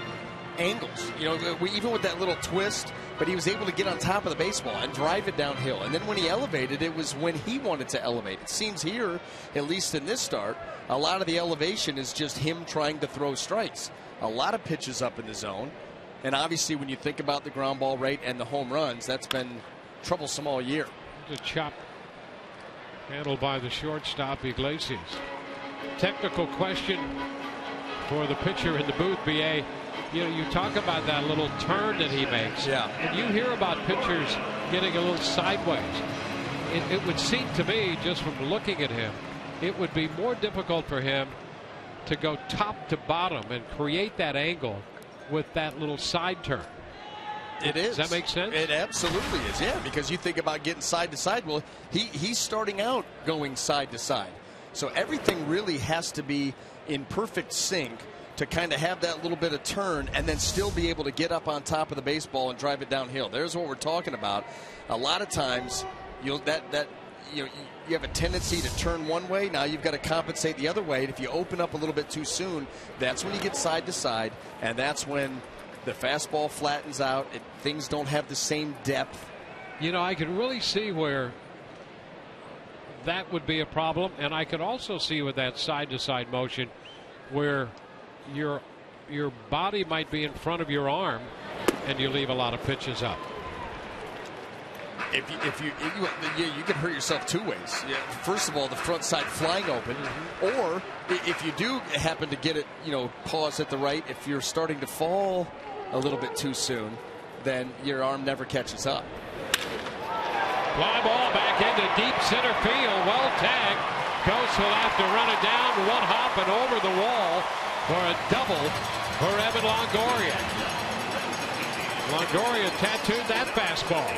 angles, you know, even with that little twist, but he was able to get on top of the baseball and drive it downhill. And then when he elevated, it was when he wanted to elevate. It seems here, at least in this start, a lot of the elevation is just him trying to throw strikes. A lot of pitches up in the zone. And obviously, when you think about the ground ball rate and the home runs, that's been troublesome all year. The chop handled by the shortstop Iglesias. Technical question for the pitcher in the booth, BA. You know, you talk about that little turn that he makes. Yeah. And you hear about pitchers getting a little sideways. It would seem to me, just from looking at him, it would be more difficult for him to go top to bottom and create that angle with that little side turn. It is. Does that make sense? It absolutely is, yeah, because you think about getting side to side. Well, he's starting out going side to side. So everything really has to be in perfect sync to kind of have that little bit of turn and then still be able to get up on top of the baseball and drive it downhill. There's what we're talking about. A lot of times, you have a tendency to turn one way. Now you've got to compensate the other way. And if you open up a little bit too soon, that's when you get side to side, and that's when the fastball flattens out. Things don't have the same depth. You know, I could really see where that would be a problem, and I could also see with that side-to-side motion where your body might be in front of your arm, and you leave a lot of pitches up. You can hurt yourself two ways. Yeah, first of all, the front side flying open, or if you do happen to get it, pause at the right, if you're starting to fall a little bit too soon, then your arm never catches up. Fly ball back into deep center field. Well tagged. Ghost will have to run it down one hop and over the wall for a double for Evan Longoria. Longoria tattooed that fastball.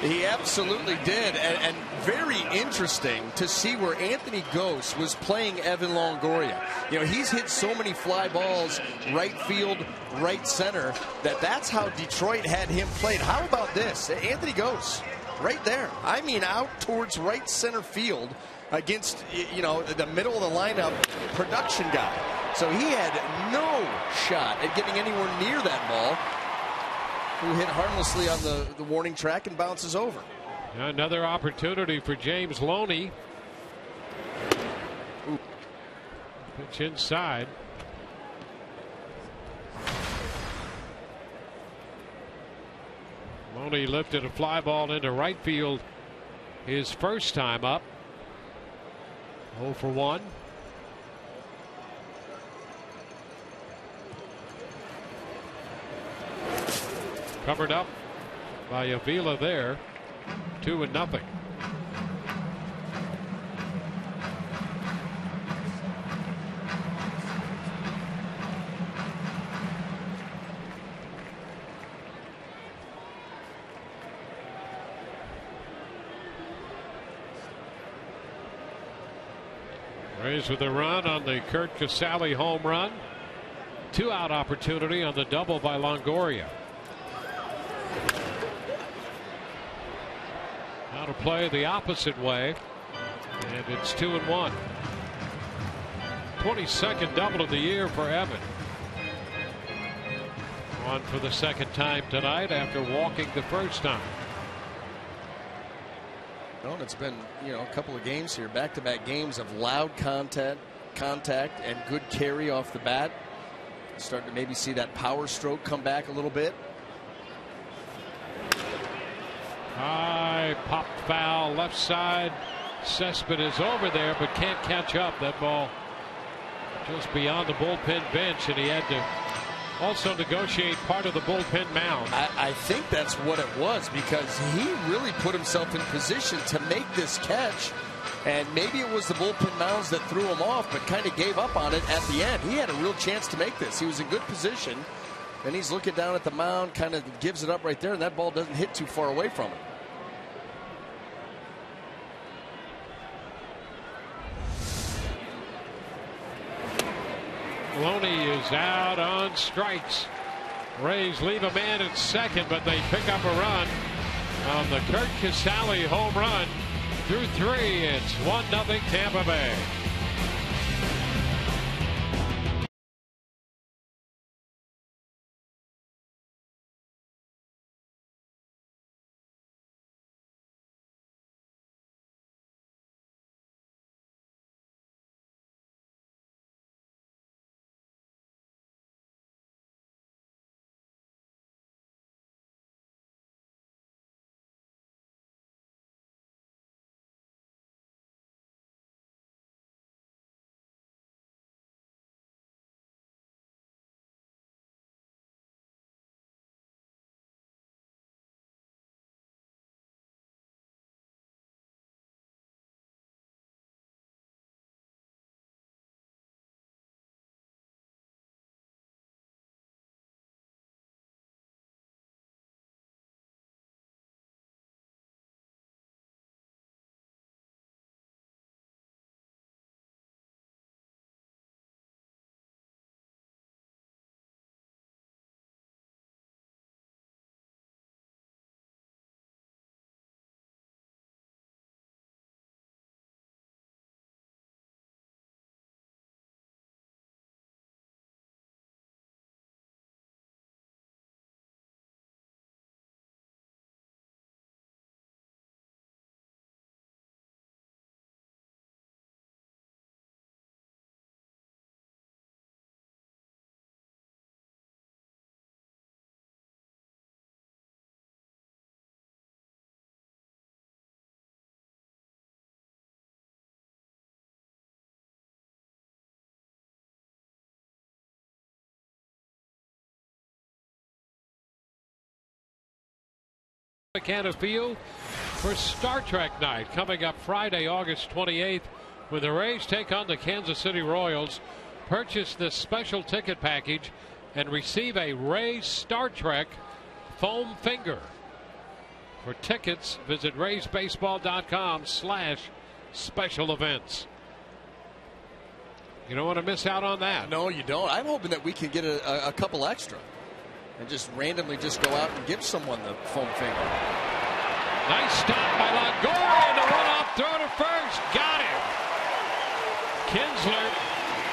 He absolutely did, and very interesting to see where Anthony Ghost was playing Evan Longoria. He's hit so many fly balls right field, right center, that's how Detroit had him played. How about this? Anthony Ghost, right there. I mean, out towards right center field against, the middle of the lineup production guy. So he had no shot at getting anywhere near that ball, who hit harmlessly on the warning track and bounces over. Another opportunity for James Loney. Pitch inside. Loney lifted a fly ball into right field his first time up. 0 for 1. Covered up by Avila there. 2-0. Rays with a run on the Kurt Casale home run. 2-out opportunity on the double by Longoria. Now to play the opposite way, and it's 2-1. 22nd double of the year for Evan. On for the second time tonight after walking the first time. Well, it's been, a couple of games here, back-to-back games of loud contact and good carry off the bat. Starting to maybe see that power stroke come back a little bit. High pop foul left side. Cespedes over there but can't catch up. That ball just beyond the bullpen bench, and he had to also negotiate part of the bullpen mound. I think that's what it was, because he really put himself in position to make this catch, and maybe it was the bullpen mounds that threw him off, but kind of gave up on it at the end. He had a real chance to make this. He was in good position, and he's looking down at the mound, kind of gives it up right there, and that ball doesn't hit too far away from him. Loney is out on strikes. Rays leave a man at second, but they pick up a run on the Kurt Casale home run. Through 3, it's 1-0 Tampa Bay. Canada Field for Star Trek night coming up Friday, August 28th, when the Rays take on the Kansas City Royals. Purchase this special ticket package and receive a Rays Star Trek foam finger. For tickets, visit raysbaseball.com/special events. You don't want to miss out on that. No, you don't. I'm hoping that we can get a couple extra and just randomly just go out and give someone the foam finger. Nice stop by Longoria, and the run-off throw to first. Got him. Kinsler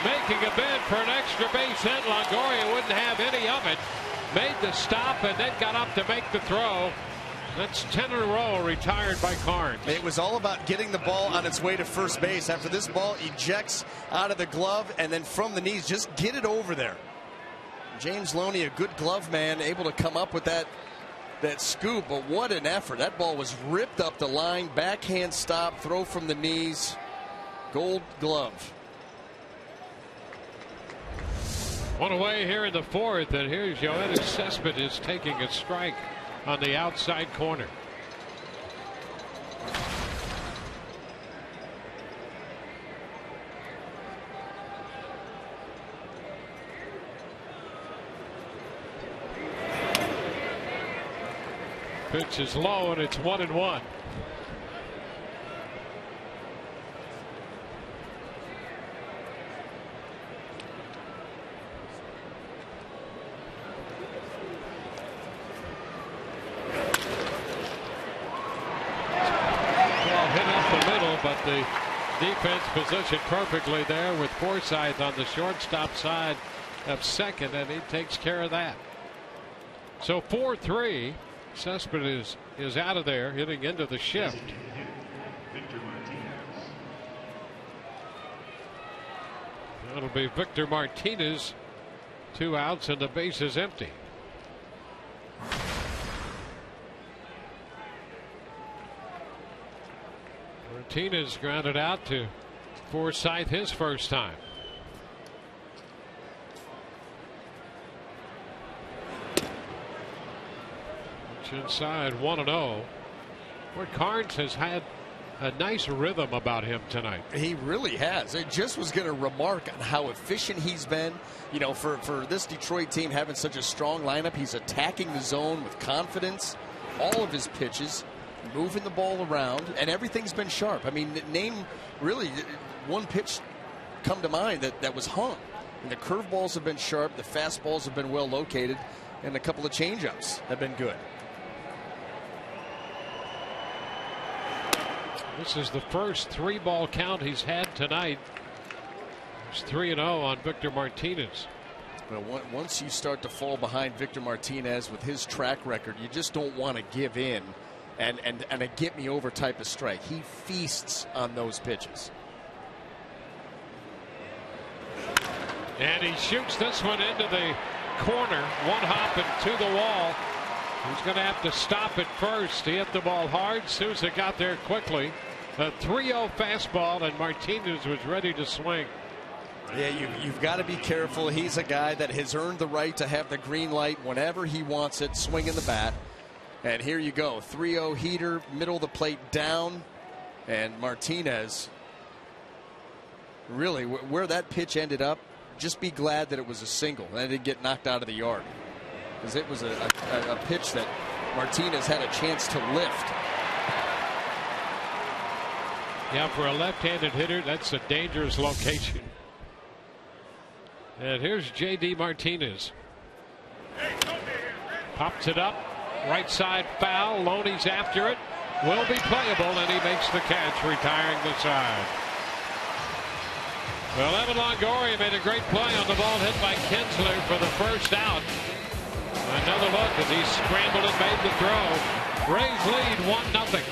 making a bid for an extra base hit. Longoria wouldn't have any of it. Made the stop and then got up to make the throw. That's 10 in a row retired by Carnes. It was all about getting the ball on its way to first base. After this ball ejects out of the glove and then from the knees, just get it over there. James Loney, a good glove man, able to come up with that scoop, but what an effort. That ball was ripped up the line, backhand stop, throw from the knees, Gold Glove. One away here in the fourth, and here's Yoenis Cespedes taking a strike on the outside corner. Pitch is low, and it's 1-1. hit up the middle, but the defense positioned perfectly there with Forsythe on the shortstop side of second, and he takes care of that. So 4-3. Cespedes is out of there, hitting into the shift. That'll be Victor Martinez. 2 outs and the base is empty. Martinez grounded out to Forsythe his first time. Pitch inside, 1-0. Boy, Carnes has had a nice rhythm about him tonight. He really has. I just was going to remark on how efficient he's been. You know, for this Detroit team having such a strong lineup, he's attacking the zone with confidence. All of his pitches, moving the ball around, and everything's been sharp. I mean, name really one pitch come to mind that was hung. And the curveballs have been sharp, the fastballs have been well located, and a couple of changeups have been good. This is the first 3-ball count he's had tonight. It's 3-0 on Victor Martinez. Well, once you start to fall behind Victor Martinez with his track record, you just don't want to give in and a get-me-over type of strike. He feasts on those pitches. And he shoots this one into the corner. One hop and to the wall. He's going to have to stop it first. He hit the ball hard. Souza got there quickly. A 3-0 fastball, and Martinez was ready to swing. Yeah, you've got to be careful. He's a guy that has earned the right to have the green light whenever he wants it, swinging the bat. And here you go, 3-0 heater, middle of the plate down, and Martinez, really, where that pitch ended up, just be glad that it was a single and it didn't get knocked out of the yard, because it was a pitch that Martinez had a chance to lift. Yeah, for a left-handed hitter, that's a dangerous location. And here's J.D. Martinez. Pops it up. Right side foul. Loney's after it. Will be playable, and he makes the catch, retiring the side. Well, Evan Longoria made a great play on the ball hit by Kinsler for the first out. Another look as he scrambled and made the throw. Rays lead 1-0.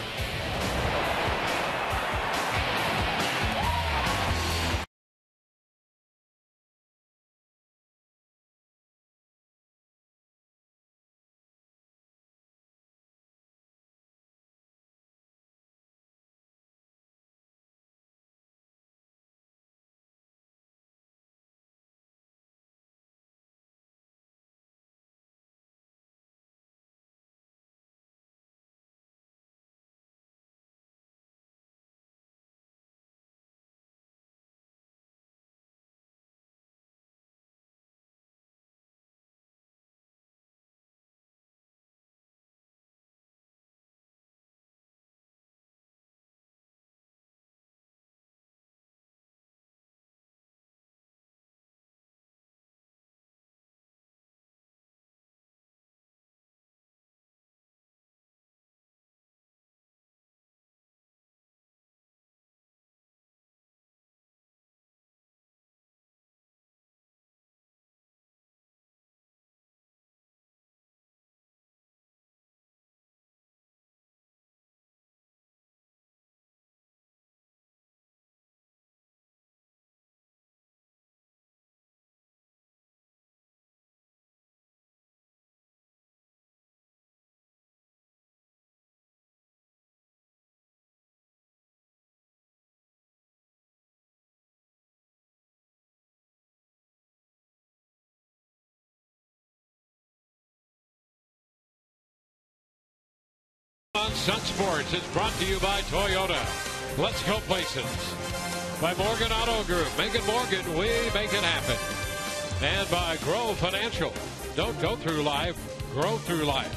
On Sun Sports is brought to you by Toyota. Let's go places. By Morgan Auto Group. Make it Morgan, we make it happen. And by Grow Financial. Don't go through life, grow through life.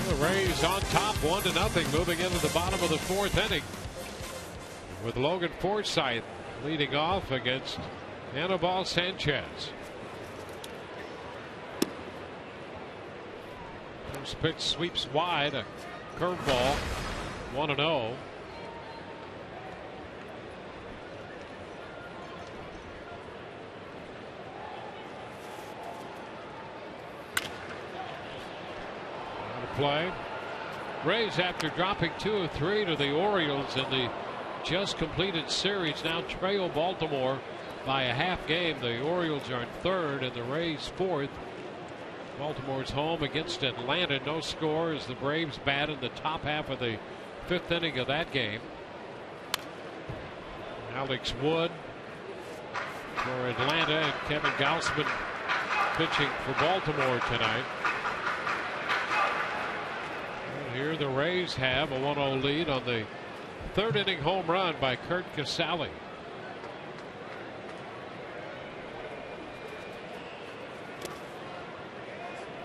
The Rays on top 1-0, moving into the bottom of the 4th inning. With Logan Forsythe leading off against Anibal Sanchez. First pitch sweeps wide, a curveball, 1-0. Play. Rays, after dropping 2 of 3 to the Orioles in the just completed series, now trail Baltimore by a half game. The Orioles are in third and the Rays fourth. Baltimore's home against Atlanta. No score as the Braves bat in the top half of the 5th inning of that game. Alex Wood for Atlanta and Kevin Gausman pitching for Baltimore tonight. Here the Rays have a 1-0 lead on the 3rd inning home run by Curt Casali.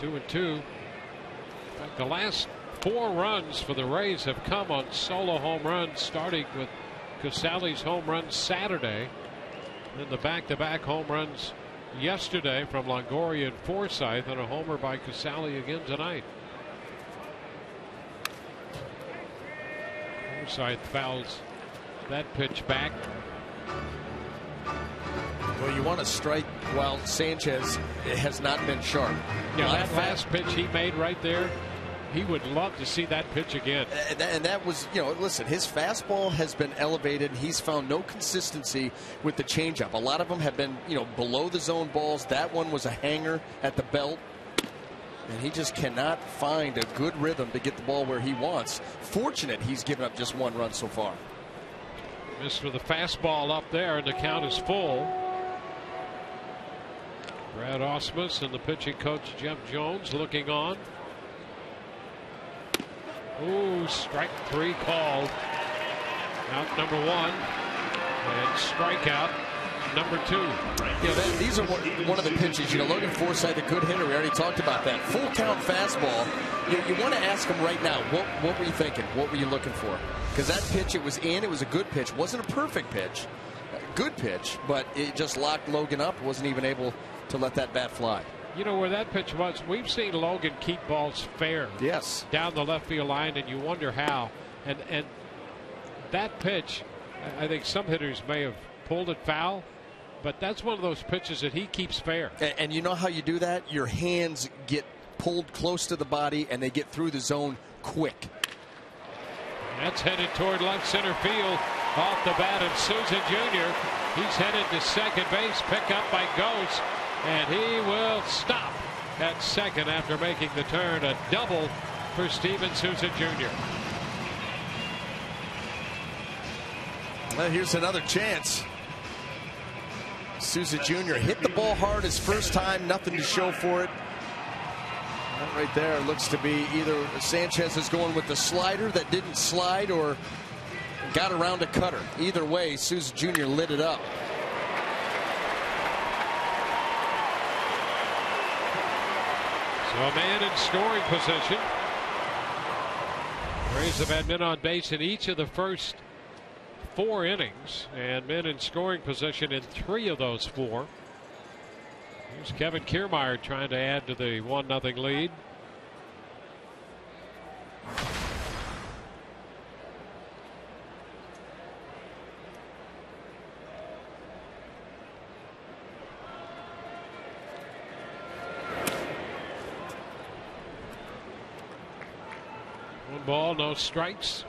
Two and two. In fact, the last 4 runs for the Rays have come on solo home runs, starting with Casali's home run Saturday. Then the back-to-back home runs yesterday from Longoria and Forsythe, and a homer by Casali again tonight. Forsythe fouls that pitch back. Well, you want to strike while Sanchez has not been sharp. Yeah, that last pitch he made right there, he would love to see that pitch again. And that was, you know, listen, his fastball has been elevated. He's found no consistency with the changeup. A lot of them have been, you know, below the zone balls. That one was a hanger at the belt. And he just cannot find a good rhythm to get the ball where he wants. Fortunate he's given up just 1 run so far. Missed with the fastball up there, and the count is full. Brad Ausmus and the pitching coach Jeff Jones looking on. Ooh, strike 3 called. Out number 1. And strikeout number 2. Yeah, these are one of the pitches. You know, Logan Forsythe, a good hitter. We already talked about that. Full count fastball. You want to ask him right now, what were you thinking? What were you looking for? Because that pitch, it was in. It was a good pitch. Wasn't a perfect pitch. Good pitch, but it just locked Logan up. Wasn't even able to let that bat fly. You know where that pitch was? We've seen Logan keep balls fair. Yes. Down the left field line, and you wonder how. And that pitch, I think some hitters may have pulled it foul. But that's one of those pitches that he keeps fair. And you know how you do that? Your hands get pulled close to the body and they get through the zone quick. That's headed toward left center field off the bat of Souza Jr. He's headed to second base. Pick up by Ghost. And he will stop at second after making the turn. A double for Steven Souza Jr. Well, here's another chance. Souza Jr. hit the ball hard his first time, nothing to show for it. That right there looks to be either Sanchez is going with the slider that didn't slide or got around a cutter. Either way, Souza Jr. lit it up. So a man in scoring position. Rays have had men on base in each of the first 4 innings, and men in scoring position in 3 of those 4. Here's Kevin Kiermaier trying to add to the 1-0 lead. One ball, no strikes.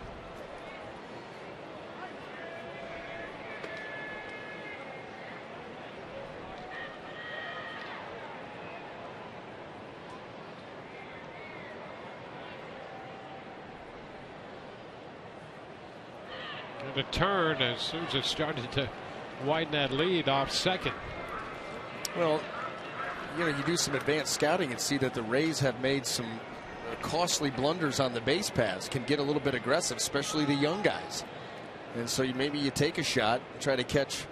The turn as Souza started to widen that lead off second. Well, you know, you do some advanced scouting and see that the Rays have made some costly blunders on the base paths, can get a little bit aggressive, especially the young guys. And so maybe you take a shot and try to catch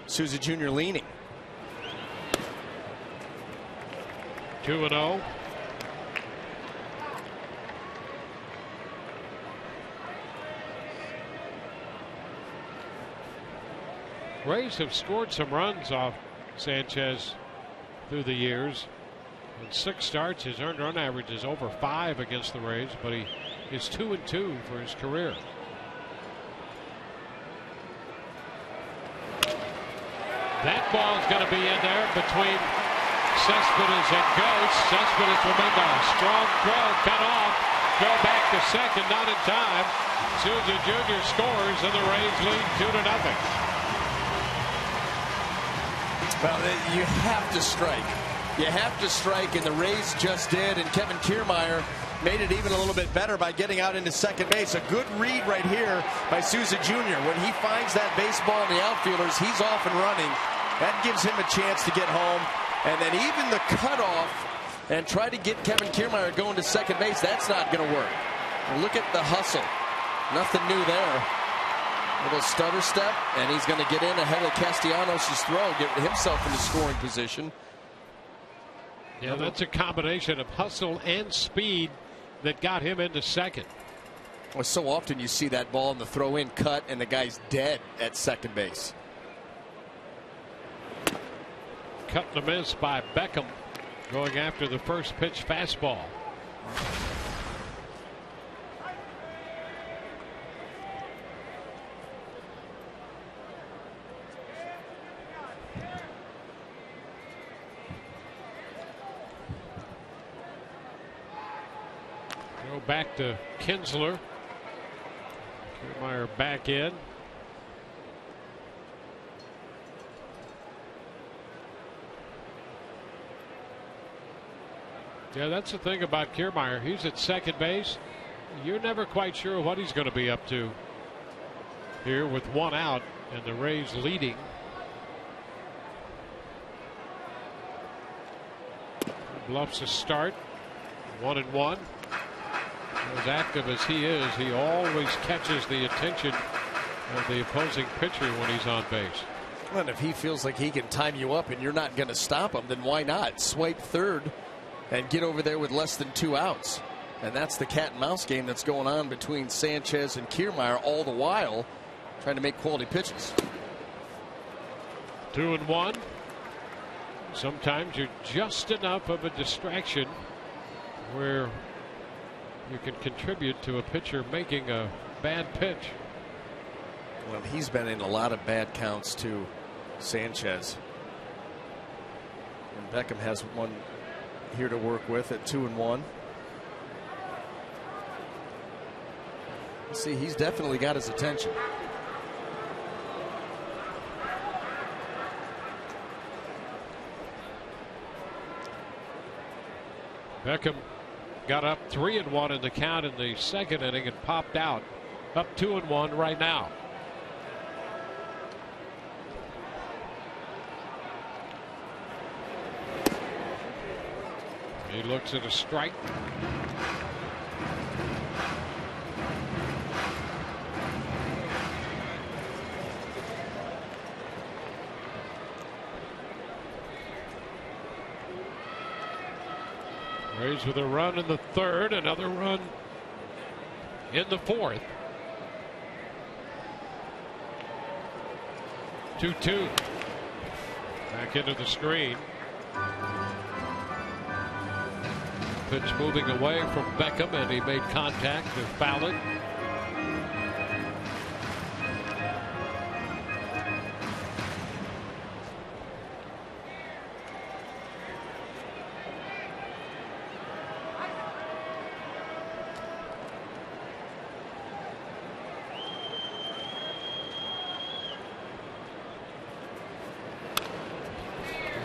Souza Jr. leaning. 2-0. Rays have scored some runs off Sanchez through the years. In 6 starts, his earned run average is over 5 against the Rays, but he is 2-2 for his career. That ball's going to be in there between Cespedes and Ghost. Cespedes will make a strong throw, cut off, go back to second, not in time. Souza Jr. scores, and the Rays lead 2-0. Well, you have to strike. You have to strike, and the Rays just did, and Kevin Kiermaier made it even a little bit better by getting out into second base. A good read right here by Souza Jr. When he finds that baseball in the outfielders, he's off and running. That gives him a chance to get home. And then even the cutoff and try to get Kevin Kiermaier going to second base, that's not going to work. Look at the hustle. Nothing new there. Little stutter step, and he's going to get in ahead of Castellanos' throw, get himself into scoring position. Yeah, that's a combination of hustle and speed that got him into second. Well, so often you see that ball in the throw-in cut, and the guy's dead at second base. Cut and a miss by Beckham, going after the first pitch fastball. Go back to Kinsler. Kiermaier back in. Yeah, that's the thing about Kiermaier. He's at second base. You're never quite sure what he's going to be up to here with 1 out and the Rays leading. Bluffs a start. 1-1. As active as he is, he always catches the attention of the opposing pitcher when he's on base. Well, and if he feels like he can time you up and you're not going to stop him, then why not swipe third and get over there with less than 2 outs? And that's the cat and mouse game that's going on between Sanchez and Kiermaier all the while trying to make quality pitches. 2-1. Sometimes you're just enough of a distraction where you can contribute to a pitcher making a bad pitch. Well, he's been in a lot of bad counts too, Sanchez. And Beckham has one here to work with at 2-1. See, he's definitely got his attention. Beckham got up 3-1 in the count in the second inning and popped out. Up 2-1 right now. He looks at a strike. Rays with a run in the third, another run in the fourth. 2-2. Back into the screen. Pitch moving away from Beckham, and he made contact to foul it.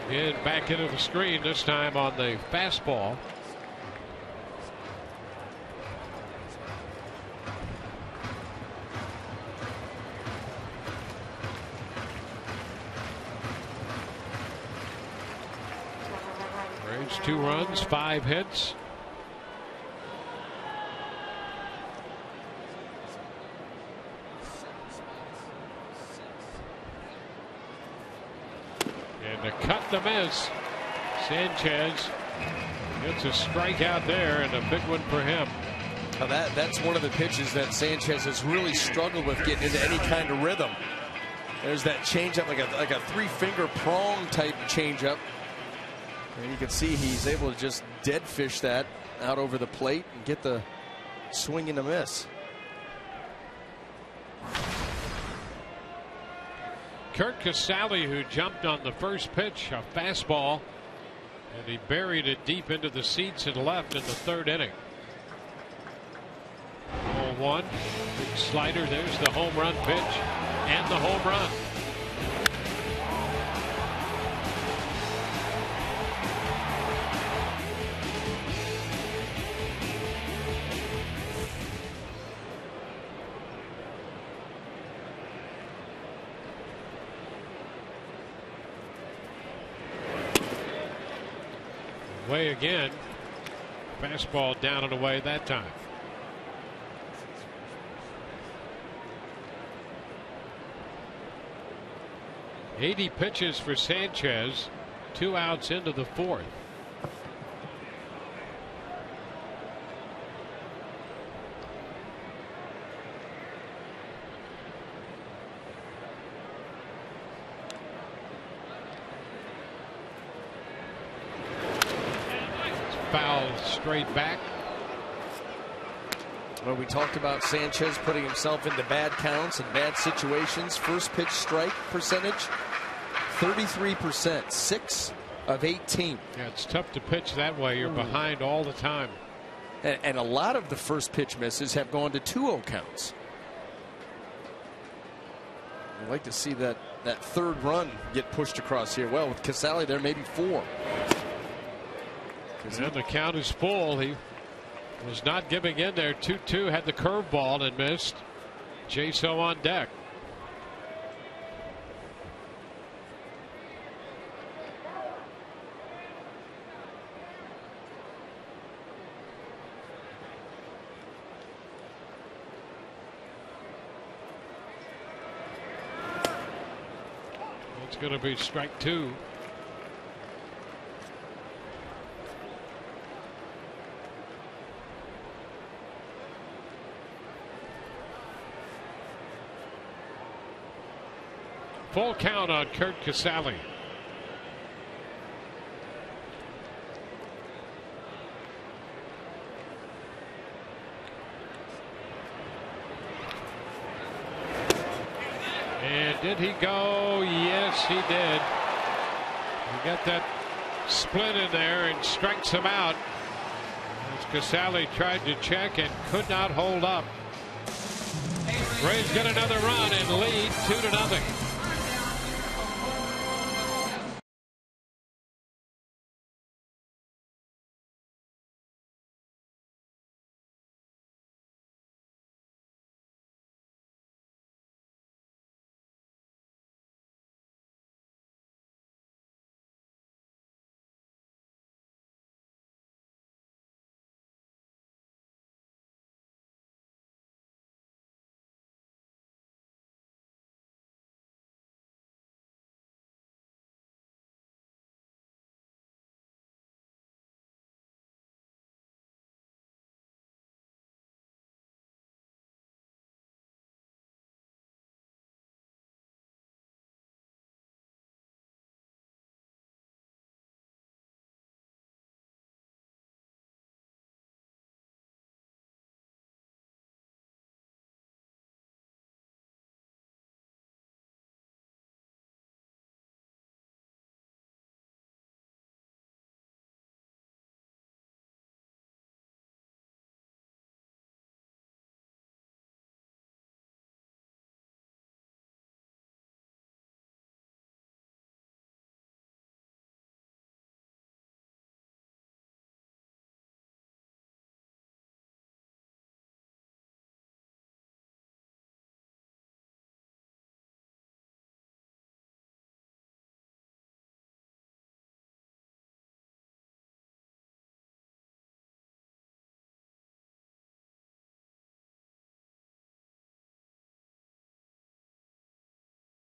Again, back into the screen, this time on the fastball. Rays 2 runs, 5 hits. And a cut to miss. Sanchez gets a strikeout there, and a big one for him. Now that's one of the pitches that Sanchez has really struggled with getting into any kind of rhythm. There's that changeup, like a 3-finger prong type changeup. And you can see he's able to just dead fish that out over the plate and get the swing and a miss. Kurt Casale, who jumped on the first pitch, a fastball, and he buried it deep into the seats and left in the third inning. 0-1, big slider. There's the home run pitch and the home run. Way again. Fastball down and away that time. "80 pitches for Sanchez, 2 outs into the fourth. Foul straight back. Well, we talked about Sanchez putting himself into bad counts and bad situations. First pitch strike percentage, 33%, 6 of 18. Yeah, it's tough to pitch that way. You're behind all the time. And a lot of the first pitch misses have gone to 2-0 counts. I'd like to see that third run get pushed across here. Well, with Casale there, maybe 4. And the count is full. He was not giving in there. 2-2, had the curveball and missed. Jaso on deck. It's going to be strike 2. Full count on Kurt Casale. And did he go? Yes, he did. He got that split in there and strikes him out as Casale tried to check and could not hold up. Rays get another run and lead 2-0.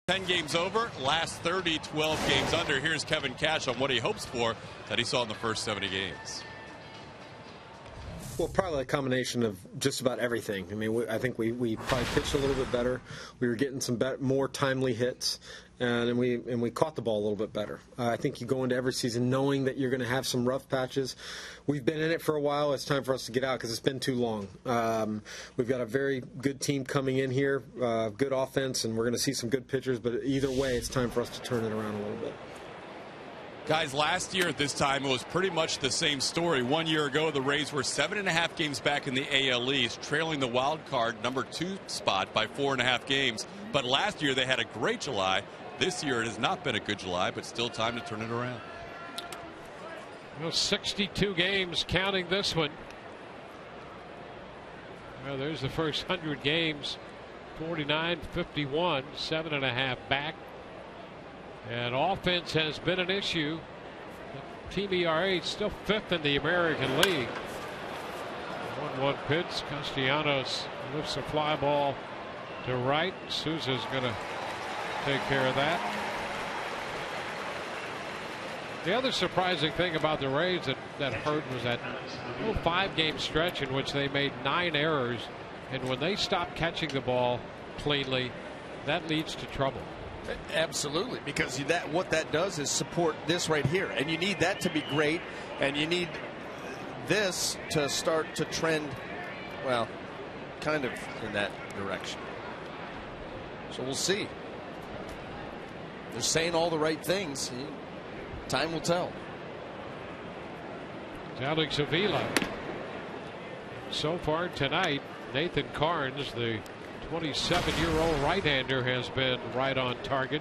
Ten games over, last 30, 12 games under. Here's Kevin Cash on what he hopes for that he saw in the first 70 games. Well, probably a combination of just about everything. I mean, I think we probably pitched a little bit better. We were getting some more timely hits, and we caught the ball a little bit better. I think you go into every season knowing that you're going to have some rough patches. We've been in it for a while. It's time for us to get out because it's been too long. We've got a very good team coming in here, good offense, and we're going to see some good pitchers. But either way, it's time for us to turn it around a little bit. Guys, last year at this time, it was pretty much the same story. 1 year ago, the Rays were 7.5 games back in the AL East, trailing the wild card #2 spot by 4.5 games. But last year, they had a great July. This year, it has not been a good July, but still time to turn it around. Well, 62 games counting this one. Well, there's the first 100 games. 49-51, 7.5 back. And offense has been an issue. The team ERA is still 5th in the American League. 1-1 pitch. Castellanos lifts a fly ball to right. Souza's going to take care of that. The other surprising thing about the Rays that hurt was that 5-game stretch in which they made 9 errors. And when they stop catching the ball cleanly, that leads to trouble. Absolutely, because what that does is support this right here, and you need that to be great, and you need this to start to trend, well, kind of in that direction. So we'll see. They're saying all the right things. Time will tell. Alex Avila. So far tonight, Nathan Carnes, the 27-year-old right-hander, has been right on target.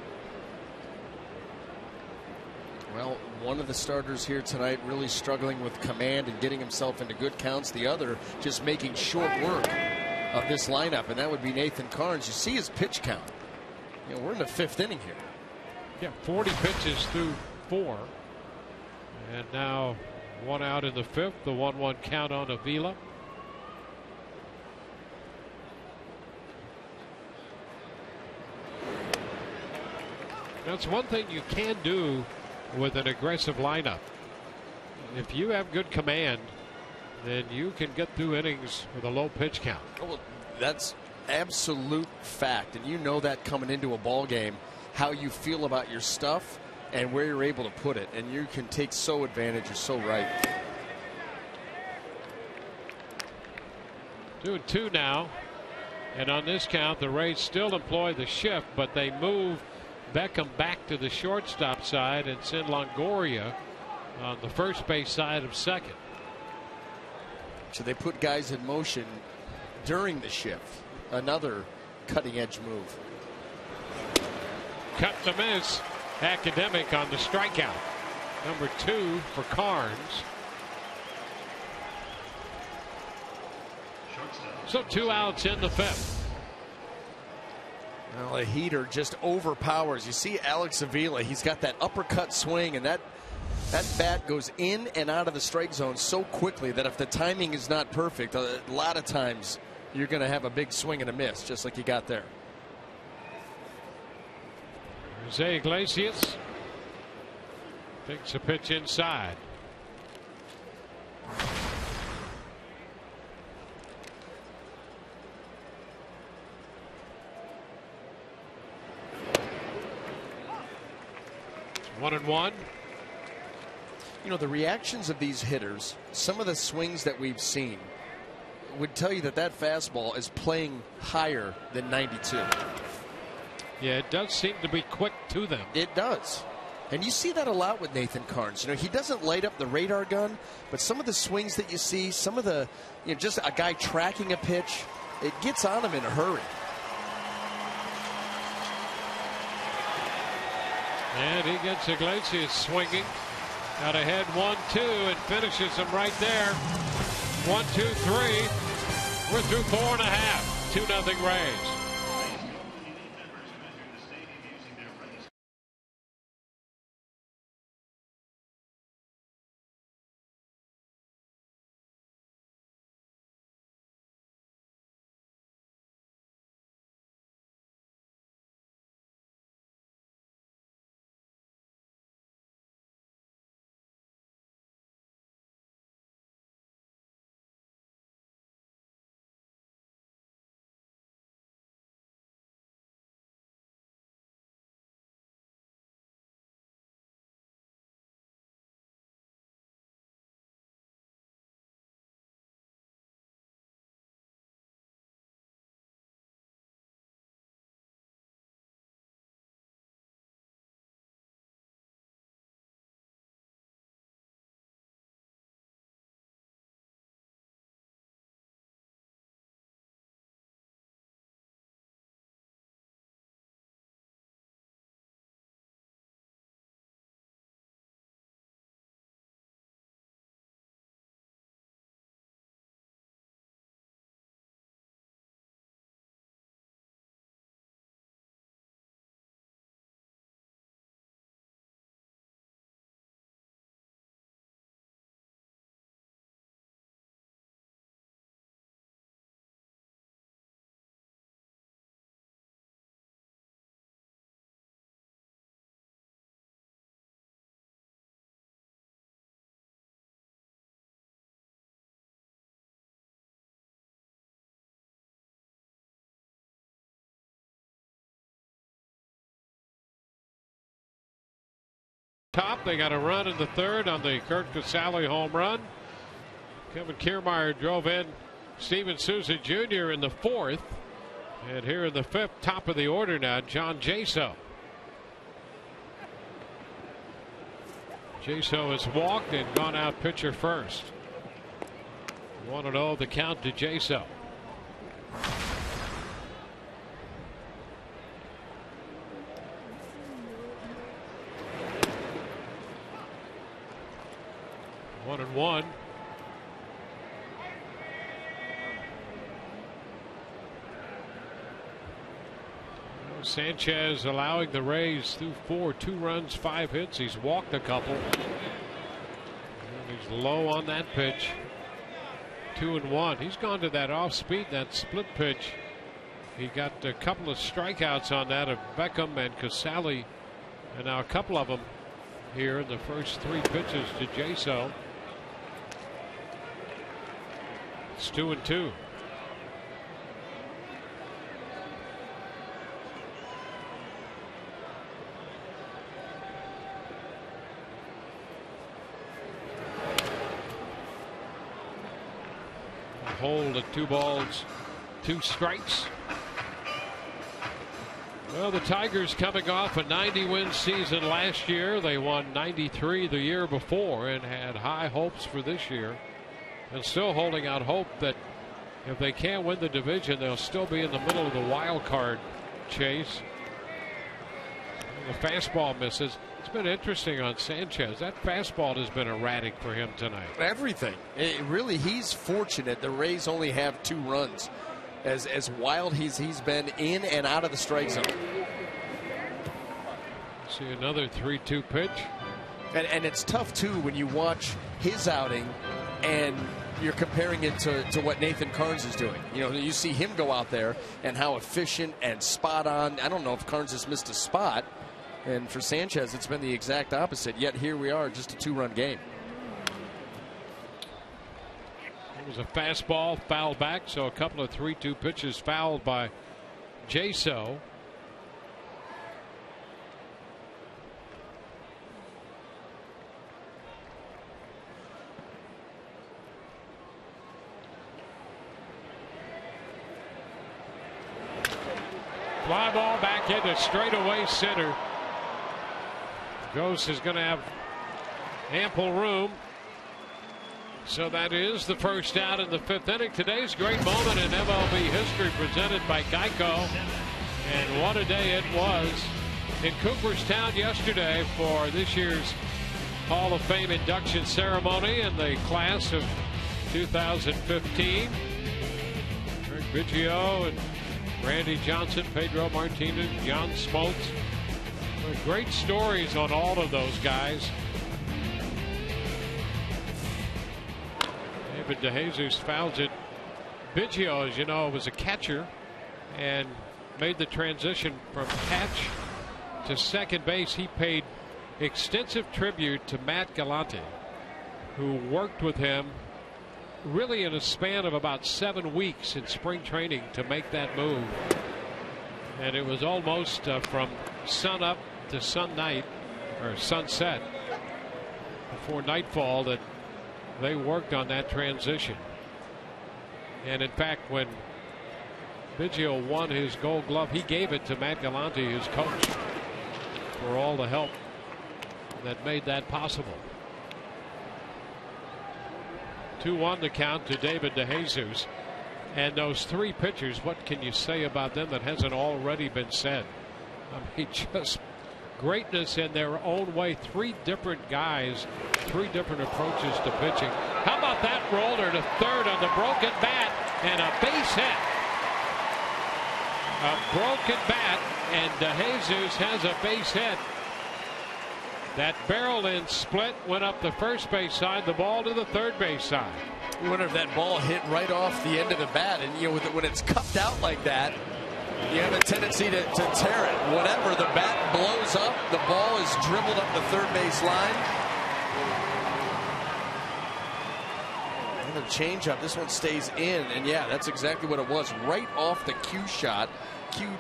Well, one of the starters here tonight really struggling with command and getting himself into good counts. The other just making short work of this lineup, and that would be Nathan Carnes. You see his pitch count. We're in the 5th inning here. Yeah, 40 pitches through 4. And now 1 out in the 5th. The 1-1 count on Avila. That's one thing you can do with an aggressive lineup. If you have good command, then you can get through innings with a low pitch count. Well, that's absolute fact, and you know that coming into a ball game, how you feel about your stuff and where you're able to put it, and you can take so advantage. You're so right. 2-2 now, and on this count, the Rays still employ the shift, but they move Beckham back to the shortstop side and send Longoria on the first base side of second. So they put guys in motion during the shift. Another cutting edge move. Cut to miss. Academic on the strikeout. Number 2 for Carnes. So 2 outs in the 5th. Well, a heater just overpowers. You see Alex Avila, he's got that uppercut swing, and that bat goes in and out of the strike zone so quickly that if the timing is not perfect, a lot of times you're going to have a big swing and a miss, just like you got there. Jose Iglesias takes a pitch inside. It's 1-1. The reactions of these hitters, some of the swings that we've seen would tell you that fastball is playing higher than 92. Yeah, it does seem to be quick to them. It does. And you see that a lot with Nathan Carnes. He doesn't light up the radar gun, but some of the swings that you see, some of the, just a guy tracking a pitch, it gets on him in a hurry. And he gets Iglesias swinging. Out ahead 1-2 and finishes him right there. 1-2-3. We're through 4.5. 2-0 Rays. Top, they got a run in the third on the Kurt Casale home run. Kevin Kiermaier drove in Steven Souza Jr. in the fourth. And here in the fifth, top of the order now, John Jaso. Jaso has walked and gone out pitcher first. 1-0 the count to Jaso. One and one. Sanchez allowing the Rays through 2 runs, 5 hits. He's walked a couple. And he's low on that pitch. 2-1. He's gone to that off speed, that split pitch. He got a couple of strikeouts on that of Beckham and Casale, and now a couple of them here in the first 3 pitches to Jaso. It's 2-2. Hold at 2 balls, 2 strikes. Well, the Tigers coming off a 90-win season last year. They won 93 the year before and had high hopes for this year, and still holding out hope that if they can't win the division, they'll still be in the middle of the wild card chase. And the fastball misses. It's been interesting on Sanchez. That fastball has been erratic for him tonight. Everything. Really, he's fortunate the Rays only have 2 runs. As wild he's been in and out of the strike zone. See another 3-2 pitch. And it's tough, too, when you watch his outing and you're comparing it to what Nathan Carnes is doing. You know, you see him go out there and how efficient and spot on. I don't know if Carnes has missed a spot. And for Sanchez, it's been the exact opposite. Yet here we are, just a 2-run game. It was a fastball fouled back, so a couple of 3-2 pitches fouled by Jaso. Fly ball back into straightaway center. Ghost is going to have ample room. So that is the first out in the 5th inning. Today's great moment in MLB history presented by Geico. And what a day it was in Cooperstown yesterday for this year's Hall of Fame induction ceremony in the class of 2015. Craig Biggio and Randy Johnson, Pedro Martinez, John Smoltz. Great stories on all of those guys. David DeJesus fouls it. Biggio, as you know, was a catcher and made the transition from catch to second base. He paid extensive tribute to Matt Galante, who worked with him really in a span of about 7 weeks in spring training to make that move. And it was almost from sun up to sunset before nightfall that they worked on that transition. And in fact, when Biggio won his Gold Glove, he gave it to Matt Galante, his coach, for all the help that made that possible. 2-1 the count to David DeJesus. And those 3 pitchers, what can you say about them that hasn't already been said? I mean, just greatness in their own way. 3 different guys, 3 different approaches to pitching. How about that roller to third on the broken bat and a base hit? A broken bat, and DeJesus has a base hit. That barrel in split went up the first base side, the ball to the third base side. I wonder if that ball hit right off the end of the bat, and you know, when it's cupped out like that, you have a tendency to tear it. Whatever, the bat blows up, the ball is dribbled up the third base line. And the changeup, this one stays in, and yeah, that's exactly what it was. Right off the cue shot, cue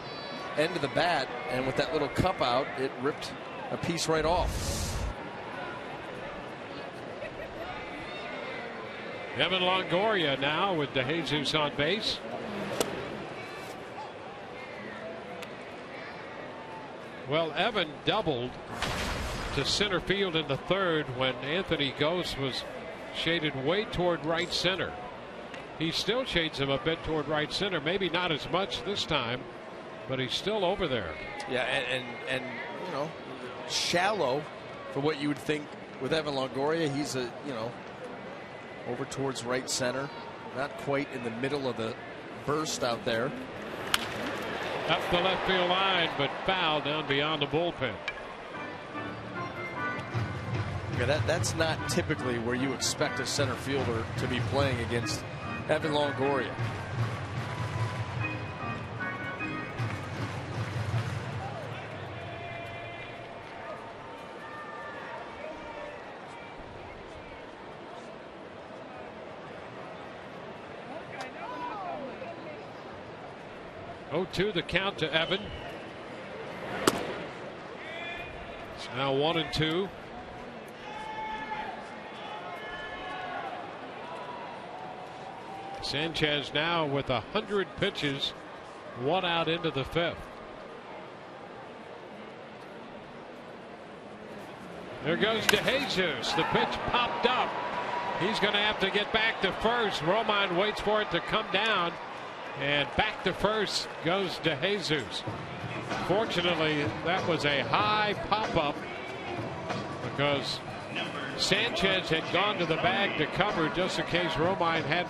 end of the bat, and with that little cup out, it ripped a piece right off. Evan Longoria now with DeJesus on base. Well, Evan doubled to center field in the third when Anthony Gose was shaded way toward right center. He still shades him a bit toward right center, maybe not as much this time, but he's still over there. Yeah, and you know, shallow for what you would think with Evan Longoria. He's over towards right center, not quite in the middle of the burst out there. Up the left field line, but foul down beyond the bullpen. Yeah, that's not typically where you expect a center fielder to be playing against Evan Longoria. Oh, 2 the count to Evan. It's now 1-2. Sanchez now with 100 pitches, 1 out into the 5th. There goes DeJesus. The pitch popped up. He's going to have to get back to first. Romine waits for it to come down, and back to first goes DeJesus. Fortunately, that was a high pop-up because Sanchez had gone to the bag to cover just in case Romine had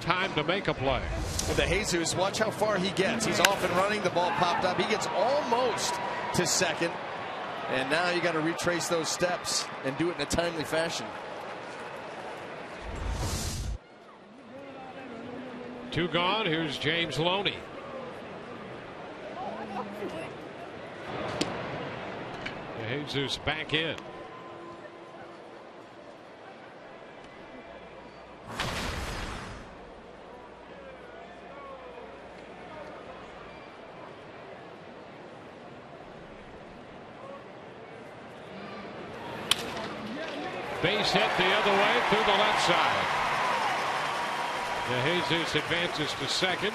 time to make a play. DeJesus, watch how far he gets. He's off and running. The ball popped up. He gets almost to second. And now you got to retrace those steps and do it in a timely fashion. 2 gone. Here's James Loney. DeJesus back in. Base hit the other way through the left side. DeJesus advances to second.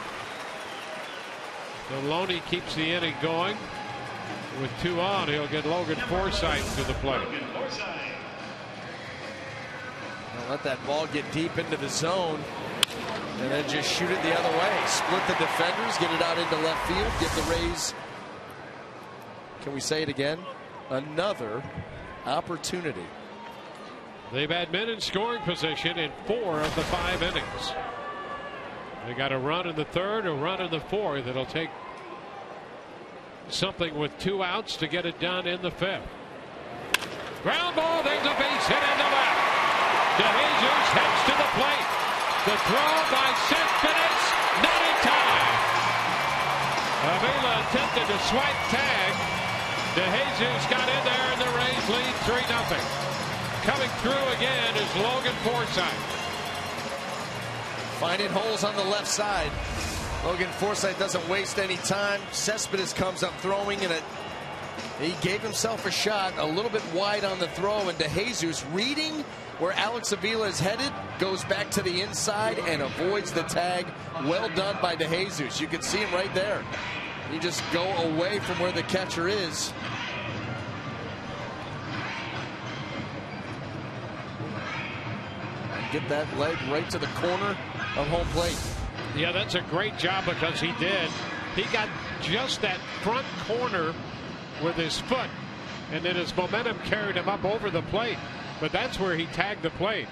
Loney keeps the inning going. With 2 on, he'll get Logan Forsythe to the plate. Don't let that ball get deep into the zone and then just shoot it the other way. Split the defenders, get it out into left field, give the Rays, can we say it again, another opportunity. They've had men in scoring position in 4 of the 5 innings. They got a run in the 3rd, a run in the 4th. It'll take something with 2 outs to get it done in the 5th. Ground ball, there's a base hit into left. DeJesus heads to the plate. The throw by Cespedes, not in time. Avila attempted to swipe tag. DeJesus got in there, and the Rays lead 3-0. Coming through again is Logan Forsythe. Finding holes on the left side. Logan Forsythe doesn't waste any time. Cespedes comes up throwing, and he gave himself a shot a little bit wide on the throw, and DeJesus, reading where Alex Avila is headed, goes back to the inside and avoids the tag. Well done by DeJesus. You can see him right there. You just go away from where the catcher is. Get that leg right to the corner of home plate. Yeah, that's a great job because he did. He got just that front corner with his foot, and then his momentum carried him up over the plate. But that's where he tagged the plate.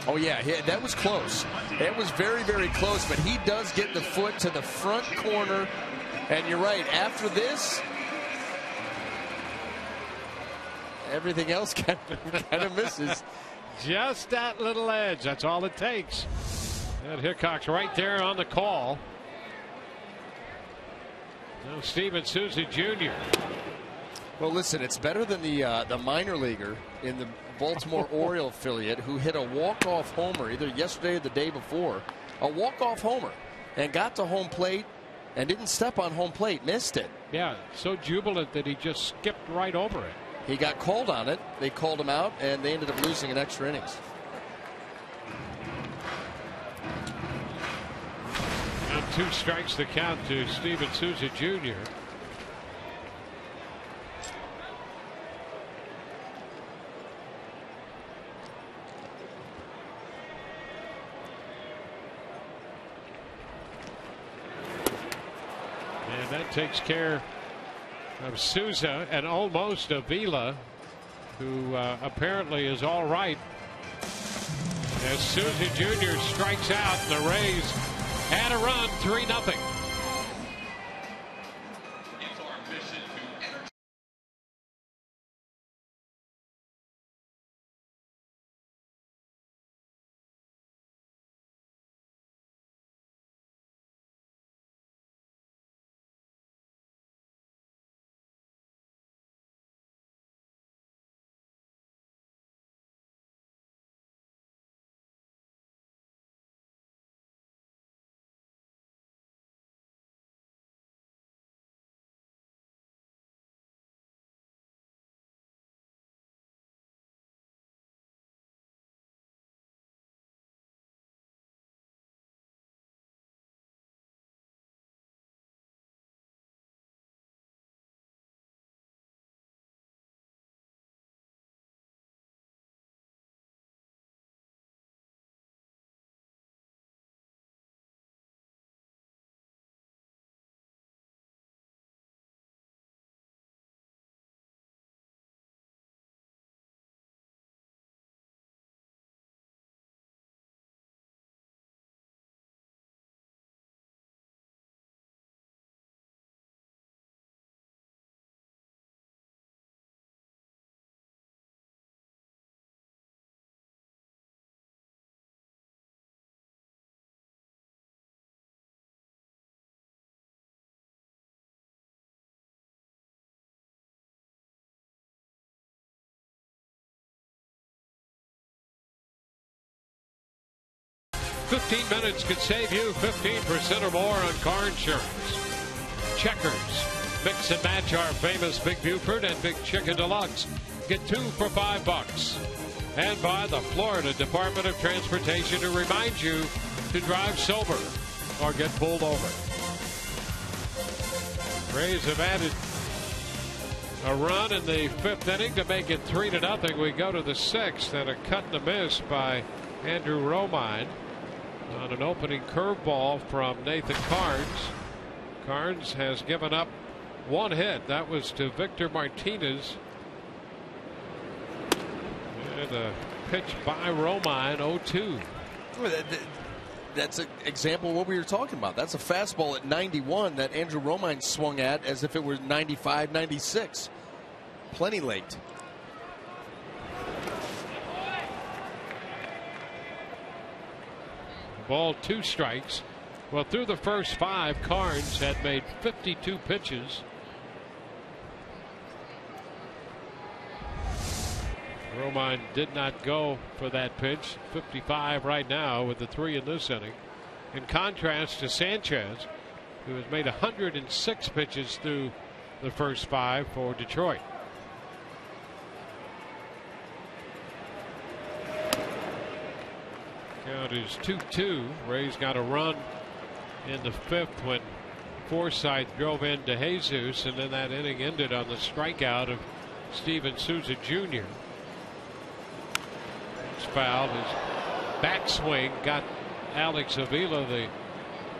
Oh, yeah, that was close. It was very, very close, but he does get the foot to the front corner. And you're right, after this, everything else kind of misses. Just that little edge. That's all it takes. And Hickok's right there on the call. Now Steven Souza Jr. Well, listen, it's better than the minor leaguer in the Baltimore Oriole affiliate who hit a walk-off homer either yesterday or the day before. A walk-off homer and got to home plate and didn't step on home plate. Missed it. Yeah, so jubilant that he just skipped right over it. He got called on it. They called him out, and they ended up losing in extra innings. 2 strikes to count to Steven Souza Jr. And that takes care of Souza and almost Avila, who apparently is all right. As Souza Jr. strikes out, and the Rays had a run, 3-0. $15 minutes could save you 15% or more on car insurance. Checkers. Mix and match our famous Big Buford and Big Chicken Deluxe. Get 2 for $5. And by the Florida Department of Transportation to remind you to drive sober or get pulled over. Rays have added a run in the 5th inning to make it 3-0. We go to the 6th, and a cut and a miss by Andrew Romine on an opening curveball from Nathan Carnes. Carnes has given up 1 hit. That was to Victor Martinez. And a pitch by Romine, 0-2. That's an example of what we were talking about. That's a fastball at 91 that Andrew Romine swung at as if it were 95, 96. Plenty late. Ball, 2 strikes. Well, through the first 5, Carnes had made 52 pitches. Romine did not go for that pitch. 55 right now with the 3 in this inning. In contrast to Sanchez, who has made 106 pitches through the first 5 for Detroit. Count is 2-2. Rays got a run in the 5th when Forsythe drove in to Jesus, and then that inning ended on the strikeout of Steven Souza Jr. It's fouled. His backswing got Alex Avila, the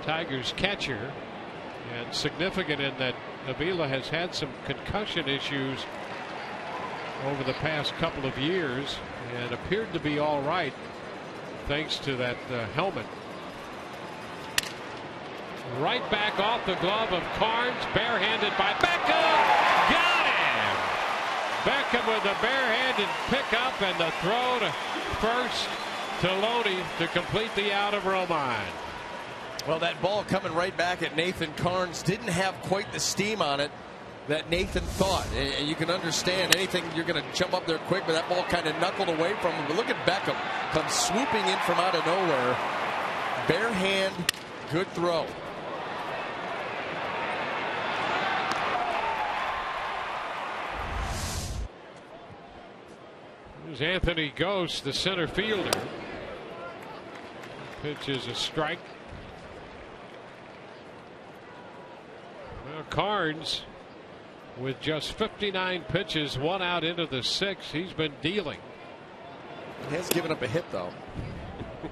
Tigers catcher, and significant in that Avila has had some concussion issues over the past couple of years and appeared to be all right thanks to that helmet. Right back off the glove of Carnes, barehanded by Beckham. Got him! Beckham with a barehanded pickup and the throw to first to Loney to complete the out of Romine. Well, that ball coming right back at Nathan Carnes didn't have quite the steam on it that Nathan thought. And you can understand anything, you're going to jump up there quick, but that ball kind of knuckled away from him. But look at Beckham come swooping in from out of nowhere. Bare hand, good throw. Here's Anthony Ghost, the center fielder. Pitch is a strike. Carnes, with just 59 pitches, 1 out into the 6th, he's been dealing. He has given up a hit, though.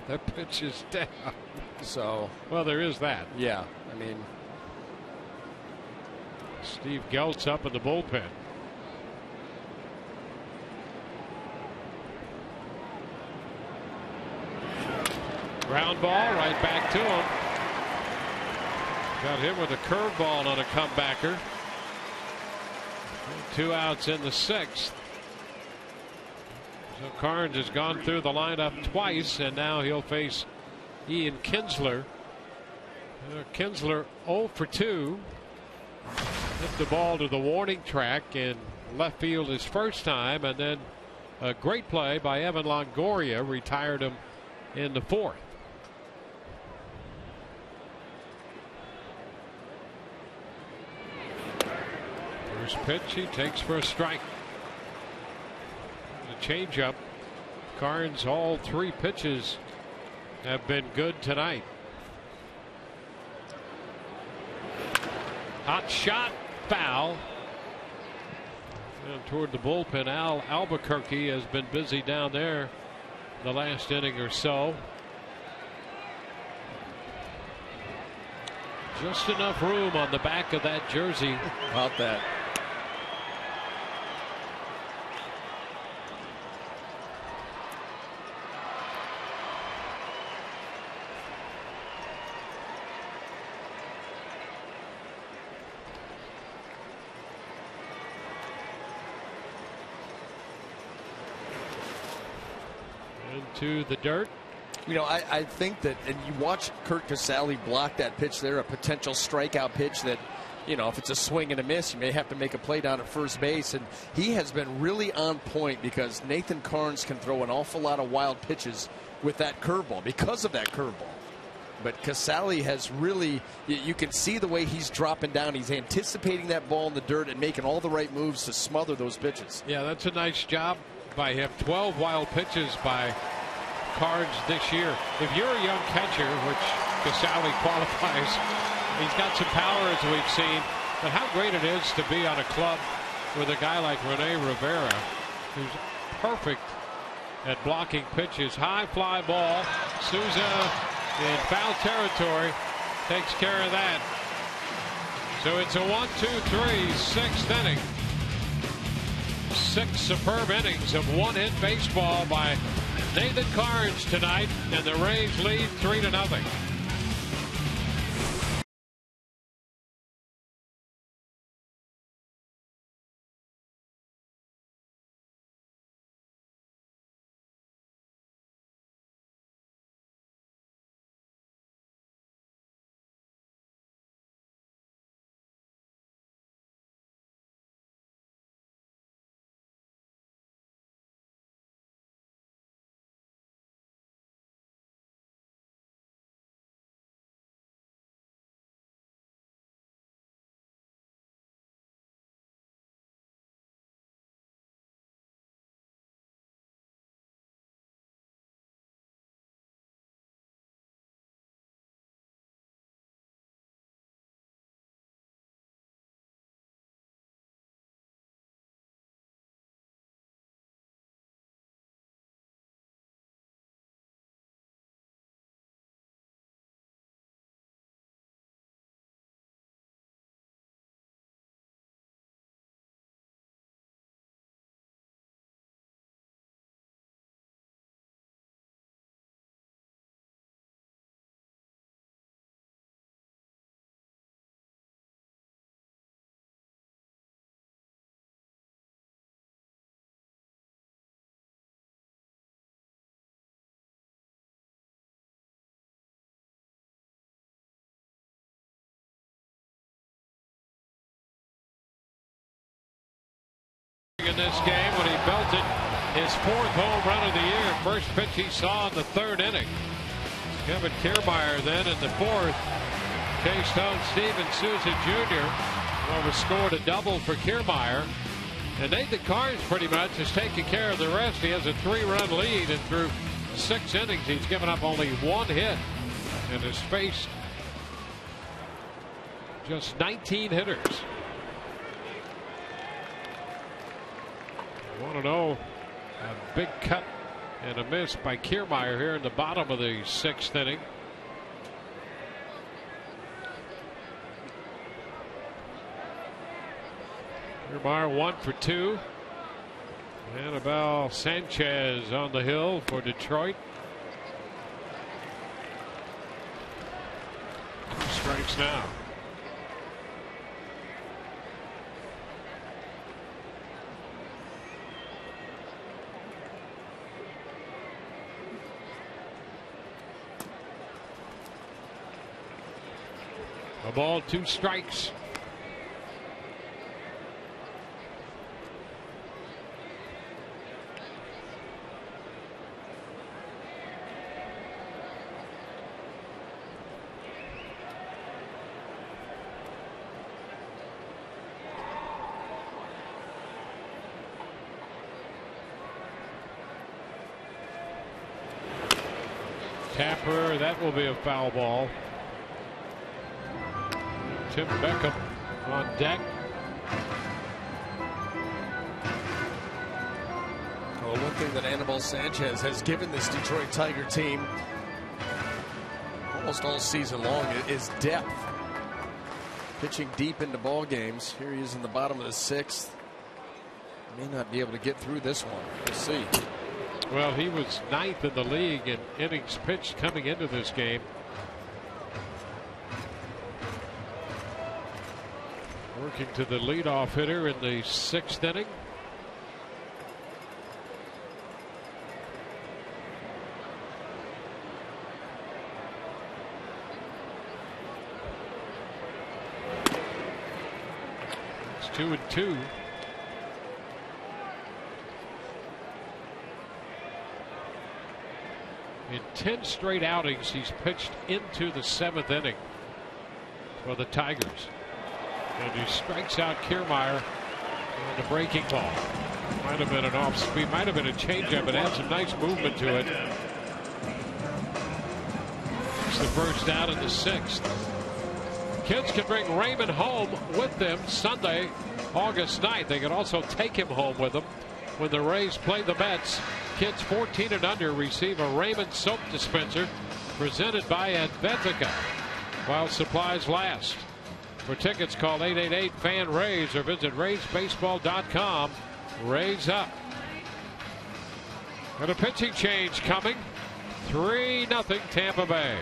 That pitch is down. So, well, there is that. Yeah, I mean, Steve Geltz up in the bullpen. Ground ball right back to him. Got hit with a curveball on a comebacker. 2 outs in the 6th. So Carnes has gone through the lineup twice, and now he'll face Ian Kinsler. Kinsler 0 for 2. Hit the ball to the warning track in left field his first time, and then a great play by Evan Longoria retired him in the 4th. First pitch he takes for a strike. The changeup. Carnes, all 3 pitches have been good tonight. Hot shot, foul. And toward the bullpen, Al Albuquerque has been busy down there the last inning or so. Just enough room on the back of that jersey. About that. Into the dirt. You know, I think that, and you watch Curt Casali block that pitch there, a potential strikeout pitch that, you know, if it's a swing and a miss, you may have to make a play down at first base. And he has been really on point because Nathan Carnes can throw an awful lot of wild pitches with that curveball because of that curveball. But Casali has really, you can see the way he's dropping down. He's anticipating that ball in the dirt and making all the right moves to smother those pitches. Yeah, that's a nice job by him. 12 wild pitches by Carnes this year. If you're a young catcher, which Casali qualifies, he's got some power as we've seen, but how great it is to be on a club with a guy like Rene Rivera, who's perfect at blocking pitches. High fly ball. Souza in foul territory takes care of that. So it's a 1-2-3 6th inning. 6 superb innings of one-hit baseball by Nathan Carnes tonight, and the Rays lead 3-0. In this game when he belted his 4th home run of the year. First pitch he saw in the 3rd inning. Kevin Kiermaier then in the 4th. K-Stone Steven Souza Jr. scored a double for Kiermaier. And Nathan Carnes pretty much has taken care of the rest. He has a 3-run lead, and through 6 innings he's given up only 1 hit and has faced just 19 hitters. 1-0. A big cut and a miss by Kiermaier here in the bottom of the 6th inning. Kiermaier 1 for 2. Anibal Sanchez on the hill for Detroit. 2 strikes now. A ball, 2 strikes. Tapper, that will be a foul ball. Tim Beckham on deck. Well, one thing that Anibal Sanchez has given this Detroit Tiger team almost all season long is depth. Pitching deep into ball games. Here he is in the bottom of the 6th. May not be able to get through this one. We'll see. Well, he was 9th in the league in innings pitched coming into this game. Working to the leadoff hitter in the 6th inning. It's 2-2. In 10 straight outings, he's pitched into the 7th inning for the Tigers. And he strikes out Kiermaier on the breaking ball. Might have been an off speed, might have been a changeup. It had some nice movement to it. It's the first out in the 6th. Kids can bring Raymond home with them Sunday, August 9th. They can also take him home with them when the Rays play the Mets. Kids 14 and under receive a Raymond soap dispenser presented by Adventica while supplies last. For tickets, call 888-FAN-RAYS or visit RaysBaseball.com. Rays up. And a pitching change coming. 3-0 Tampa Bay.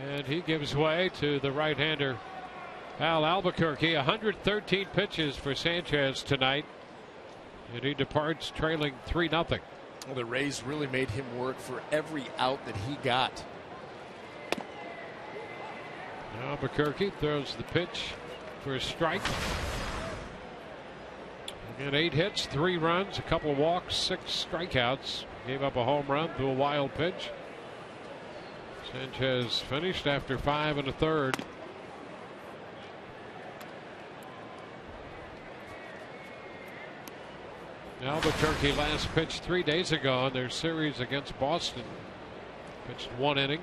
And he gives way to the right-hander Al Albuquerque. 113 pitches for Sanchez tonight, and he departs trailing 3-0. Well, the Rays really made him work for every out that he got. Albuquerque throws the pitch for a strike. Again, 8 hits, 3 runs, a couple of walks, 6 strikeouts. Gave up a home run to a wild pitch. Sanchez finished after 5 1/3. Albuquerque last pitched 3 days ago in their series against Boston. Pitched 1 inning.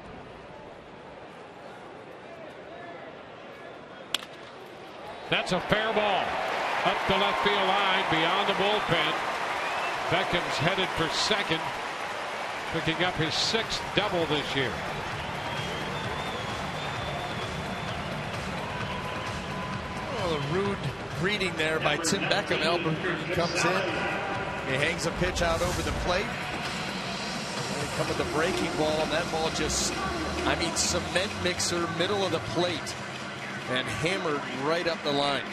That's a fair ball. Up the left field line beyond the bullpen. Beckham's headed for second, picking up his 6th double this year. Oh, a rude greeting there by Tim Beckham. Albuquerque comes in. He hangs a pitch out over the plate. And they come with the breaking ball, and that ball just, I mean, cement mixer, middle of the plate, and hammered right up the line.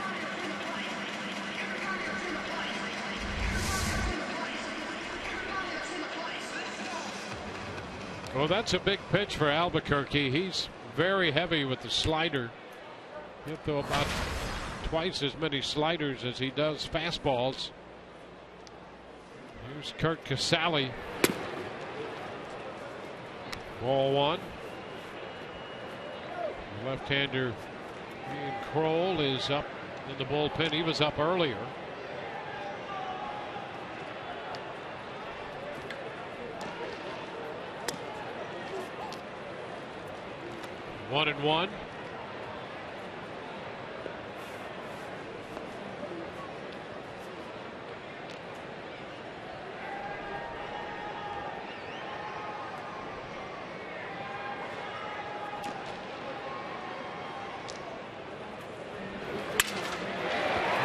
Well, that's a big pitch for Albuquerque. He's very heavy with the slider. He'll throw about twice as many sliders as he does fastballs. Here's Kurt Casale. Ball 1. Left-hander Ian Kroll is up in the bullpen. He was up earlier. One and one.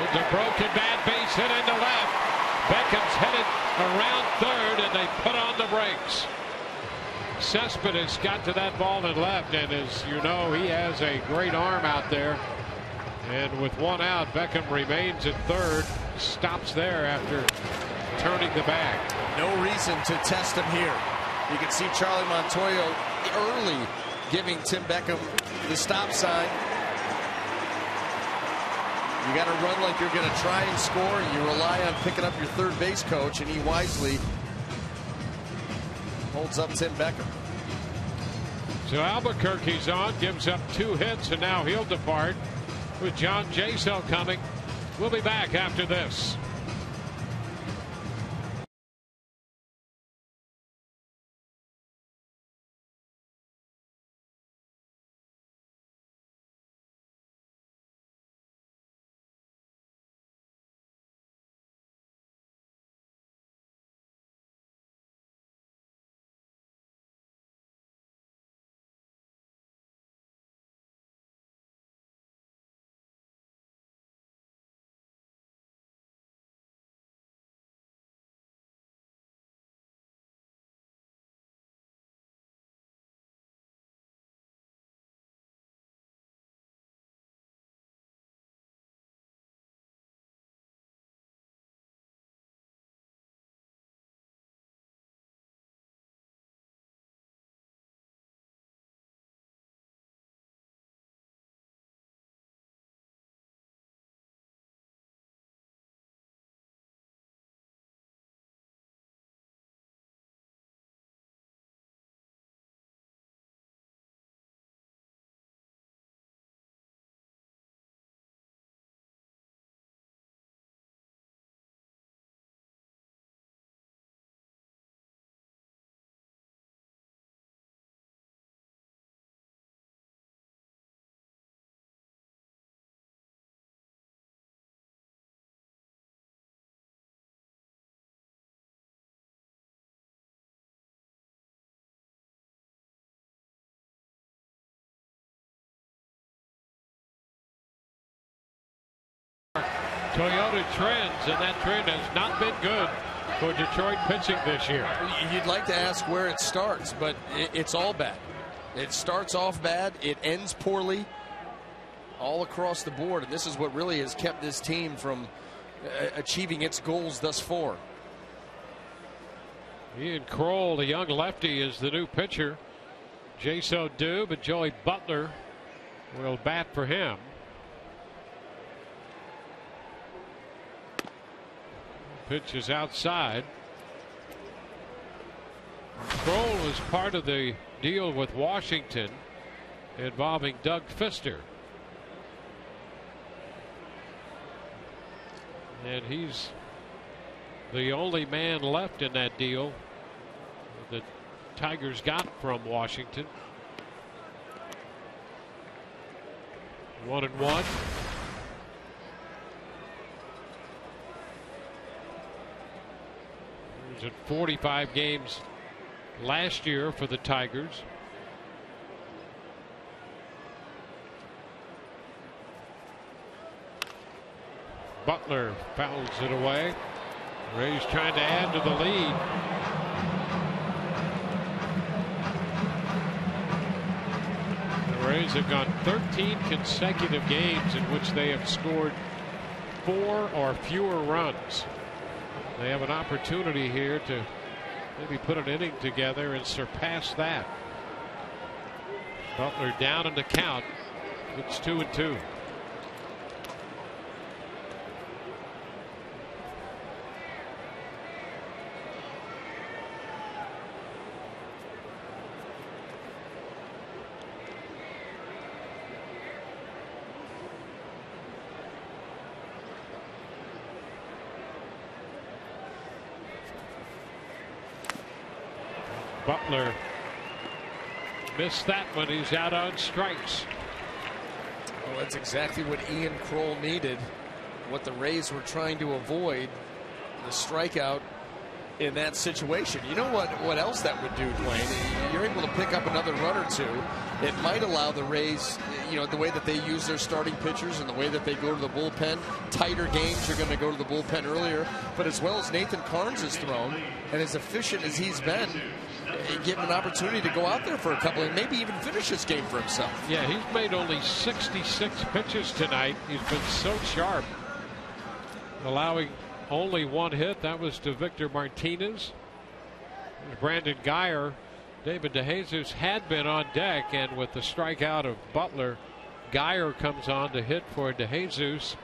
It's a broken bat, base hit into left. Beckham's headed around third, and they put on the brakes. Cespedes got to that ball and left, and as you know, he has a great arm out there. And with 1 out, Beckham remains at third, stops there after turning the bag. No reason to test him here. You can see Charlie Montoyo early giving Tim Beckham the stop sign. You got to run like you're going to try and score. You rely on picking up your third base coach, and he wisely holds up Tim Beckham. So Albuquerque's on, gives up 2 hits, and now he'll depart with John Jaso coming. We'll be back after this. Toyota trends, and that trend has not been good for Detroit pitching this year. You'd like to ask where it starts, but it's all bad. It starts off bad, it ends poorly, all across the board, and this is what really has kept this team from achieving its goals thus far. Ian Kroll, the young lefty, is the new pitcher. Jaso due, but Joey Butler will bat for him. Pitch is outside. Kroll was part of the deal with Washington involving Doug Fister. And he's the only man left in that deal that Tigers got from Washington. 1-1. He was in 45 games last year for the Tigers. Butler fouls it away. Rays trying to add to the lead. The Rays have gone 13 consecutive games in which they have scored 4 or fewer runs. They have an opportunity here to maybe put an inning together and surpass that. Butler down in the count. It's 2-2. Butler missed that one. He's out on strikes. Well, that's exactly what Ian Kroll needed. What the Rays were trying to avoid, the strikeout in that situation. You know what else that would do, Dwayne? You're able to pick up another run or two. It might allow the Rays, the way that they use their starting pitchers and the way that they go to the bullpen. Tighter games, you're going to go to the bullpen earlier. But as well as Nathan Carnes has thrown, and as efficient as he's been, give him an opportunity to go out there for a couple and maybe even finish this game for himself. Yeah, he's made only 66 pitches tonight. He's been so sharp, allowing only 1 hit. That was to Victor Martinez. Brandon Guyer. David DeJesus had been on deck, and with the strikeout of Butler, Guyer comes on to hit for DeJesus.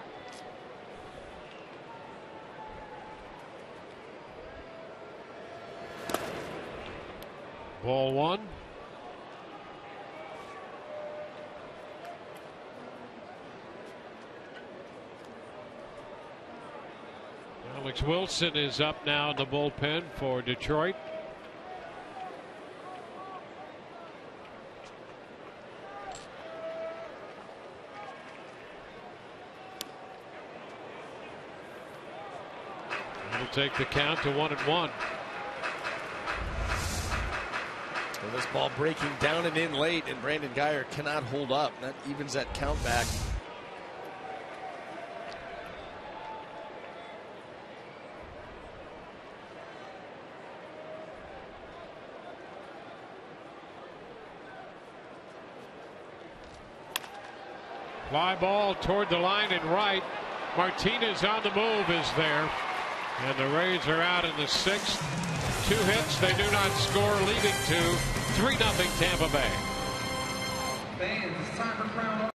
Ball 1. Alex Wilson is up now in the bullpen for Detroit. It'll take the count to 1-1. Well, this ball breaking down and in late, and Brandon Guyer cannot hold up. That evens that count back. Fly ball toward the line and right. Martinez on the move is there. And the Rays are out in the 6th. 2 hits, they do not score, leading to 3-0 Tampa Bay. Fans, it's time for Crown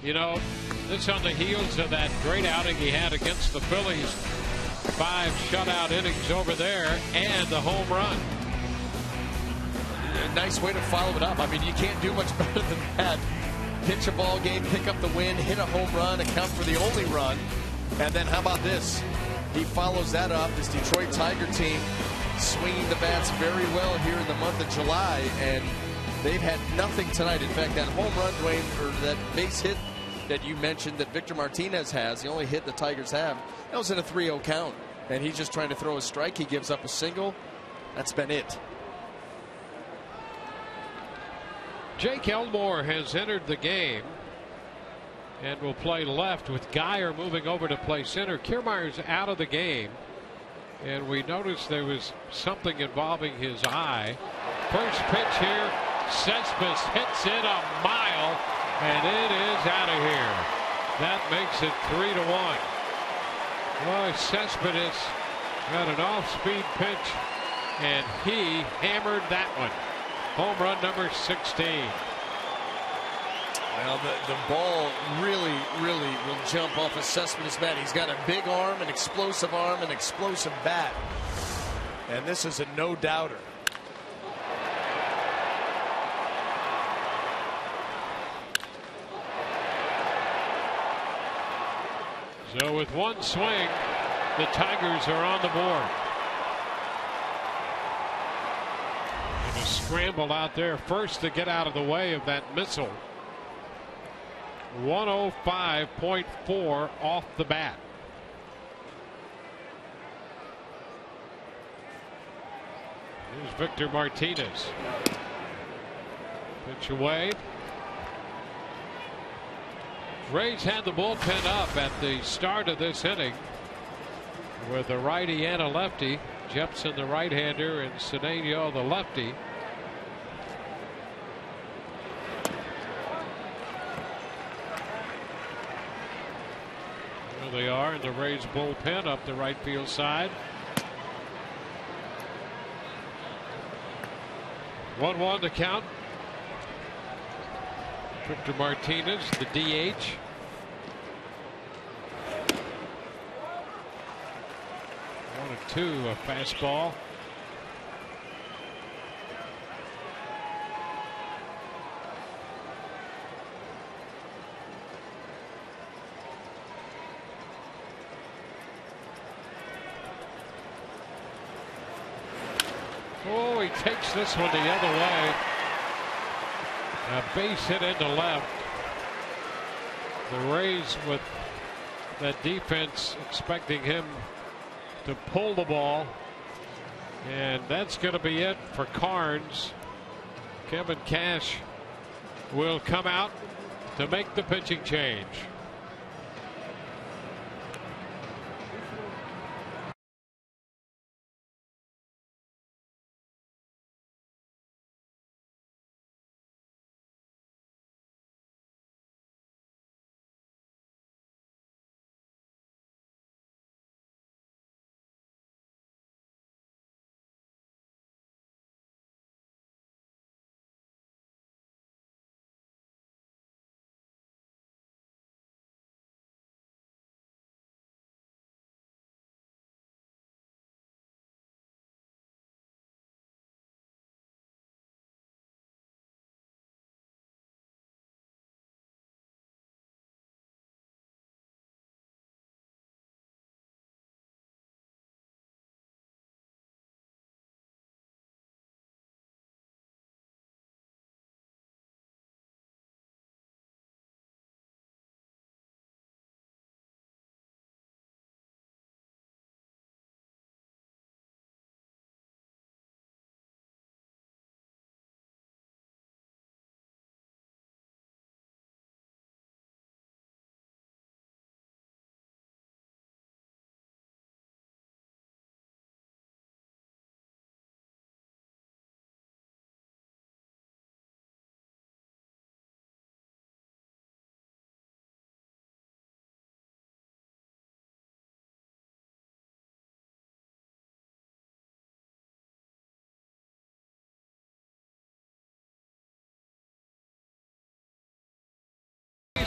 You know, this on the heels of that great outing he had against the Phillies. 5 shutout innings over there and the home run. A nice way to follow it up. I mean, you can't do much better than that. Pitch a ball game, pick up the win, hit a home run, account for the only run. And then how about this? He follows that up. This Detroit Tiger team swinging the bats very well here in the month of July. And they've had nothing tonight. In fact, that home run, Dwayne, or that base hit that you mentioned that Victor Martinez has, the only hit the Tigers have, that was in a 3-0 count. And he's just trying to throw a strike. He gives up a single. That's been it. Jake Elmore has entered the game and will play left with Geyer moving over to play center. Kiermaier's out of the game, and we noticed there was something involving his eye. First pitch here, Cespedes hits it a mile, and it is out of here. That makes it 3-1. Boy, Cespedes got an off-speed pitch, and he hammered that one. Home run number 16. Well, the ball really will jump off of Cespedes' bat. He's got a big arm, an explosive bat. And this is a no-doubter. So with one swing, the Tigers are on the board. And a scramble out there first to get out of the way of that missile. 105.4 off the bat. Here's Victor Martinez. Pitch away. Rays had the bullpen up at the start of this inning with a righty and a lefty. Jepson the right-hander and Cedeno the lefty. There they are in the Rays bullpen up the right field side. 1-1 to count. Victor Martinez, the DH. 1-2, a fastball. Oh, he takes this one the other way. A base hit into left. The Rays with that defense expecting him to pull the ball. And that's going to be it for Carnes. Kevin Cash will come out to make the pitching change.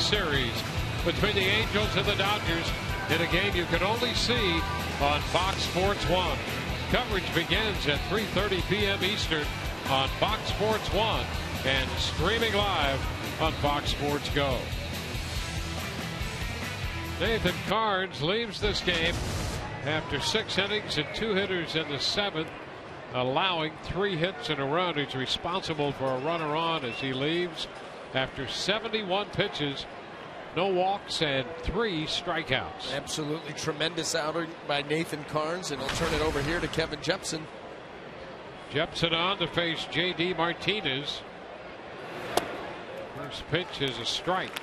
series between the Angels and the Dodgers in a game you can only see on Fox Sports 1. Coverage begins at 3:30 p.m. Eastern on Fox Sports 1 and streaming live on Fox Sports Go. Nathan Carnes leaves this game after 6 innings and 2 hitters in the 7th, allowing 3 hits and a run. He's responsible for a runner on as he leaves after 71 pitches, no walks, and 3 strikeouts. Absolutely tremendous outing by Nathan Carnes, and he'll turn it over here to Kevin Jepsen. Jepsen on to face J.D. Martinez. First pitch is a strike.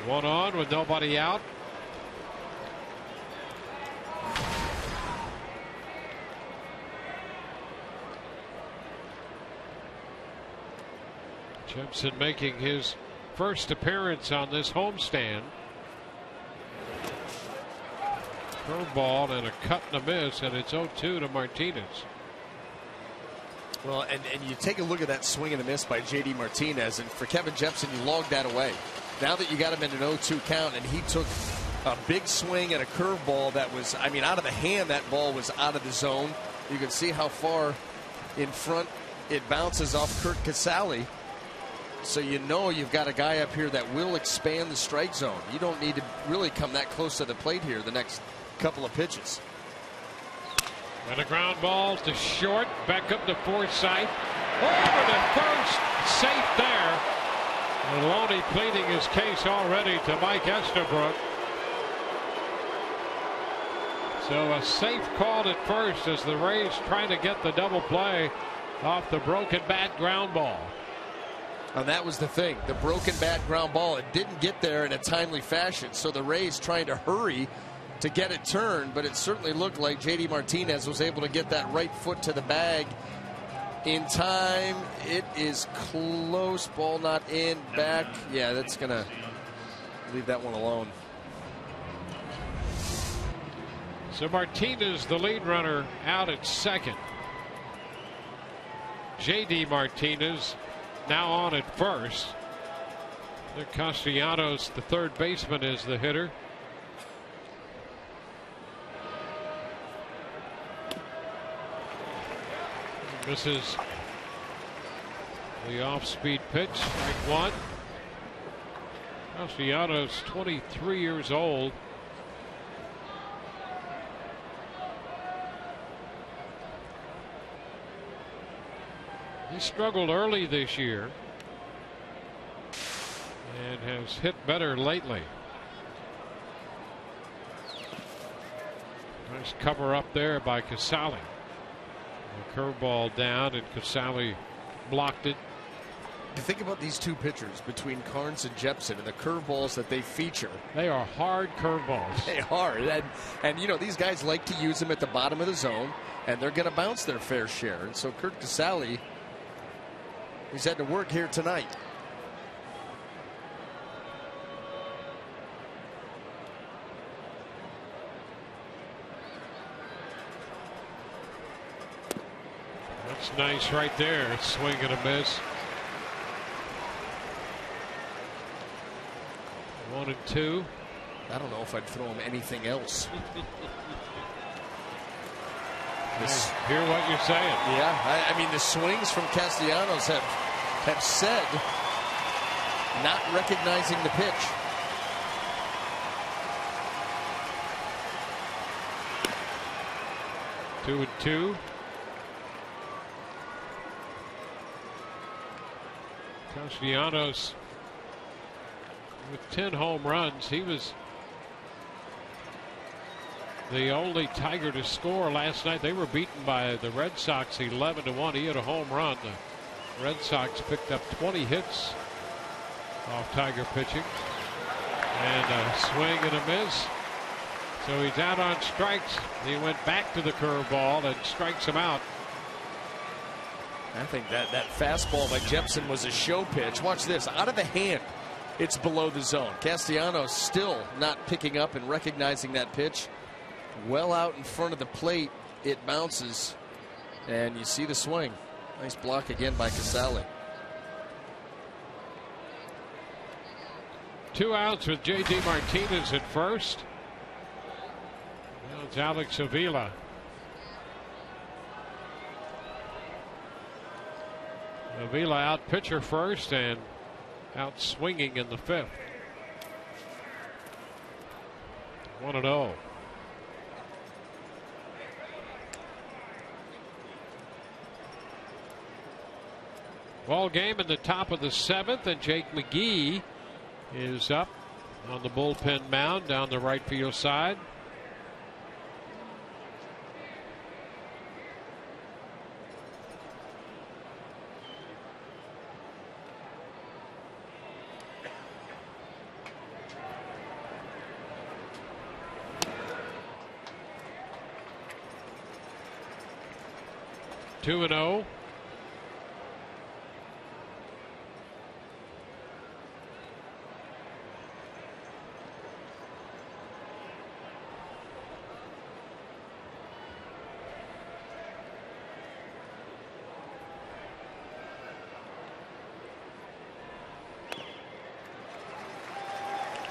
1 on with nobody out. Jepsen making his first appearance on this homestand. Curveball and a cut and a miss, and it's 0-2 to Martinez. Well, and you take a look at that swing and a miss by J.D. Martinez, and for Kevin Jepsen, you log that away. Now that you got him in an 0-2 count, and he took a big swing at a curveball that was, I mean, out of the hand, that ball was out of the zone. You can see how far in front it bounces off Kurt Casale. So you know you've got a guy up here that will expand the strike zone. You don't need to really come that close to the plate here the next couple of pitches. And a ground ball to short. Beckham to Forsythe. Over to first. Safe there. Maloney pleading his case already to Mike Estabrook. So a safe call at first as the Rays trying to get the double play off the broken bat ground ball. And that was the thing, the broken bat ground ball. It didn't get there in a timely fashion, so the Rays trying to hurry to get it turned, but it certainly looked like J.D. Martinez was able to get that right foot to the bag in time. It is close, ball not in, back. Yeah, that's going to leave that one alone. So Martinez, the lead runner, out at second. J.D. Martinez now on at first. Nick Castellanos, the third baseman, is the hitter. Misses the off-speed pitch. Strike 1. Castellanos, 23 years old. He struggled early this year and has hit better lately. Nice cover up there by Casale. A curveball down, and Casale blocked it. You think about these two pitchers between Carnes and Jepsen and the curveballs that they feature. They are hard curveballs. They are. And you know, these guys like to use them at the bottom of the zone, and they're going to bounce their fair share. And so Kurt Casale, he's had to work here tonight. That's nice right there. Swing and a miss. 1 and 2. I don't know if I'd throw him anything else. I hear what you're saying. Yeah, I mean, the swings from Castellanos have said not recognizing the pitch. Two and 2. Castellanos with 10 home runs. He was the only Tiger to score last night. They were beaten by the Red Sox 11-1. He had a home run. The Red Sox picked up 20 hits off Tiger pitching. And a swing and a miss. So he's out on strikes. He went back to the curveball and strikes him out. I think that fastball by Jepsen was a show pitch. Watch this. Out of the hand, it's below the zone. Castellanos still not picking up and recognizing that pitch. Well out in front of the plate, it bounces, and you see the swing. Nice block again by Casale. 2 outs with J.D. Martinez at first. Now it's Alex Avila. Avila out pitcher first and out swinging in the 5th. 1-0. Ball game in the top of the 7th, and Jake McGee is up on the bullpen mound down the right field side. Two and 0.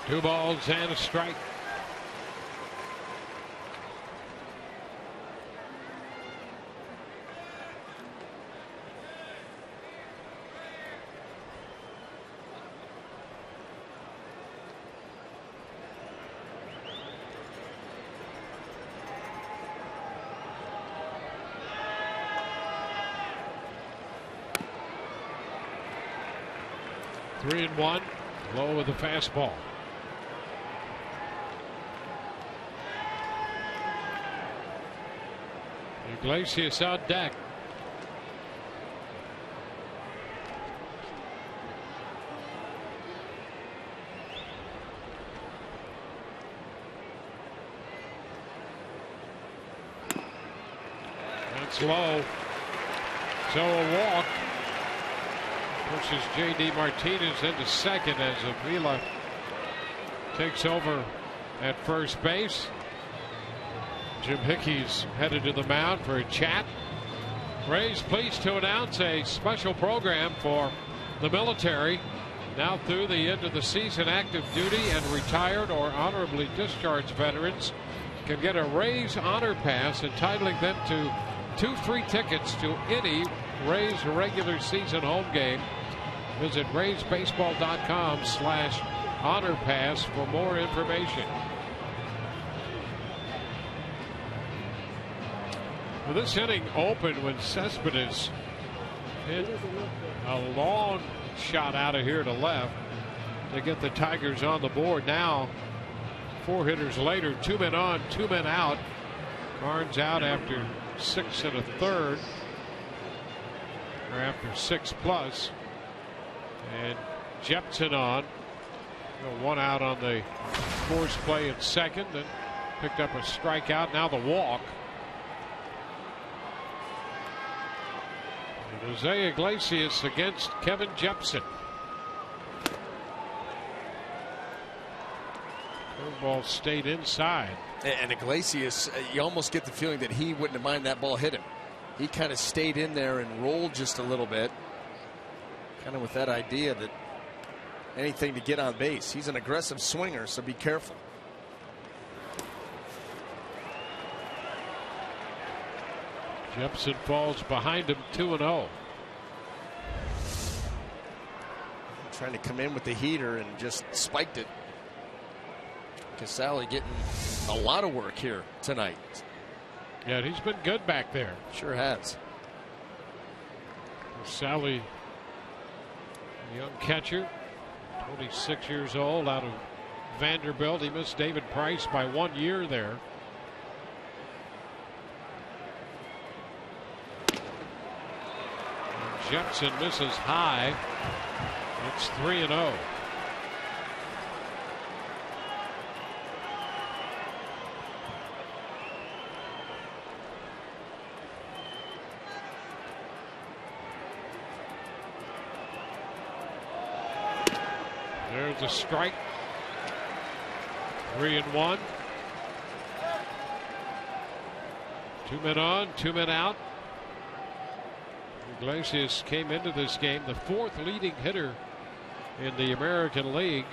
Two balls and a strike. Three and 1, low with the fastball. Iglesias on deck. That's low. So a walk pushes J.D. Martinez into second as Avila takes over at first base. Jim Hickey's headed to the mound for a chat. Rays pleased to announce a special program for the military. Now through the end of the season, active duty and retired or honorably discharged veterans can get a Rays Honor Pass, entitling them to 2 free tickets to any Rays regular season home game. Visit RaysBaseball.com/Honor Pass for more information. Well, this inning opened when Cespedes hit a long shot out of here to left to get the Tigers on the board. Now, 4 hitters later, 2 men on, 2 men out. Barnes out after 6 1/3, or after 6+. And Jepson on. 1 out on the force play at second, and picked up a strikeout. Now the walk. Jose Iglesias against Kevin Jepson. Curveball stayed inside. And Iglesias, you almost get the feeling that he wouldn't have minded that ball hit him. He kind of stayed in there and rolled just a little bit. Kind of with that idea that anything to get on base. He's an aggressive swinger, so be careful. Jepson falls behind him 2-0. Trying to come in with the heater and just spiked it. Casale getting a lot of work here tonight. Yeah, he's been good back there. Sure has. Casale, young catcher, 26 years old, out of Vanderbilt. He missed David Price by 1 year there. Jepson misses high. It's 3-0. There's a strike. 3-1. 2 men on, 2 men out. Iglesias came into this game the 4th leading hitter in the American League.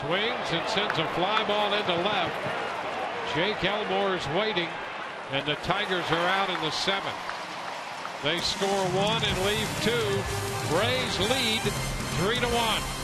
Swings and sends a fly ball into left. Jake Elmore's waiting, and the Tigers are out in the 7th. They score 1 and leave 2. Rays lead 3-1.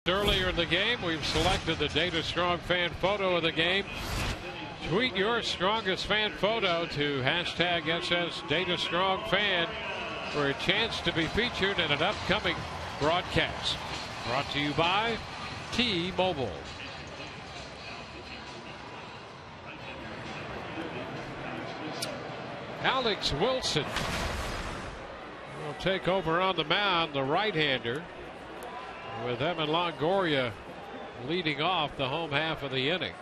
Earlier in the game, we've selected the Data Strong fan photo of the game. Tweet your strongest fan photo to hashtag #SSDataStrongFan for a chance to be featured in an upcoming broadcast. Brought to you by T-Mobile. Alex Wilson will take over on the mound, the right-hander, with Evan Longoria leading off the home half of the inning.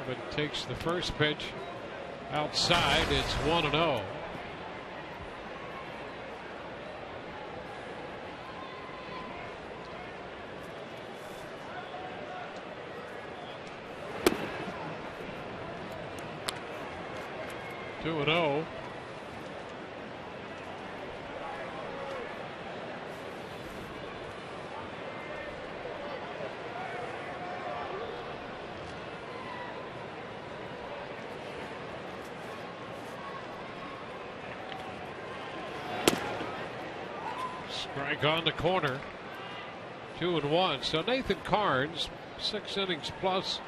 Evan takes the first pitch outside. It's 1-0. Two and 0. Strike on the corner. 2-1. So Nathan Carnes, 6 innings plus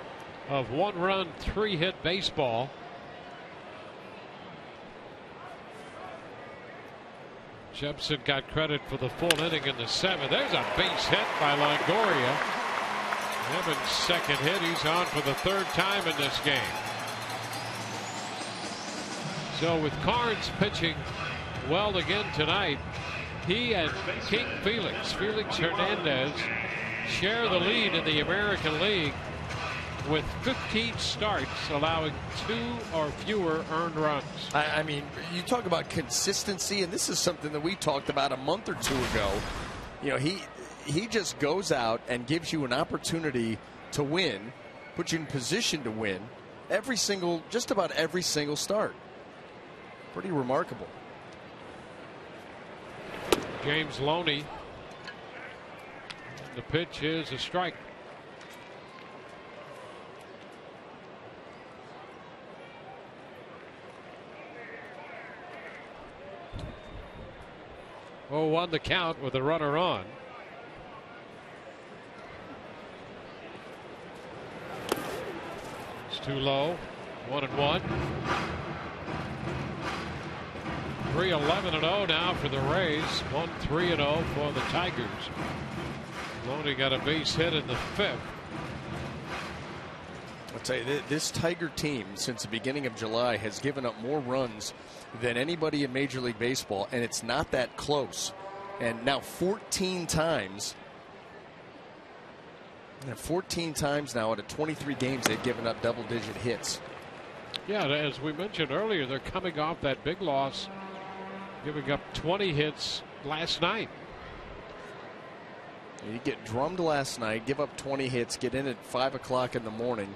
of 1-run, 3-hit baseball. Jepson got credit for the full inning in the 7th. There's a base hit by Longoria. Evans' second hit. He's on for the 3rd time in this game. So with Carnes pitching well again tonight, he and King Felix Hernandez share the lead in the American League with 15 starts, allowing 2 or fewer earned runs. I mean, you talk about consistency, and this is something that we talked about a month or 2 ago. You know, he just goes out and gives you an opportunity to win, puts you in position to win just about every single start. Pretty remarkable. James Loney. The pitch is a strike. Oh, 1 the count with a runner on. It's too low. 1-1. 3-11-0 now for the Rays. 1-3-0 for the Tigers. Loney got a base hit in the 5th. I'll tell you, this Tiger team since the beginning of July has given up more runs than anybody in Major League Baseball, and it's not that close. And now 14 times. And 14 times now out of 23 games they've given up double-digit hits. Yeah, as we mentioned earlier, they're coming off that big loss, giving up 20 hits last night. You get drummed last night, give up 20 hits, get in at 5 o'clock in the morning,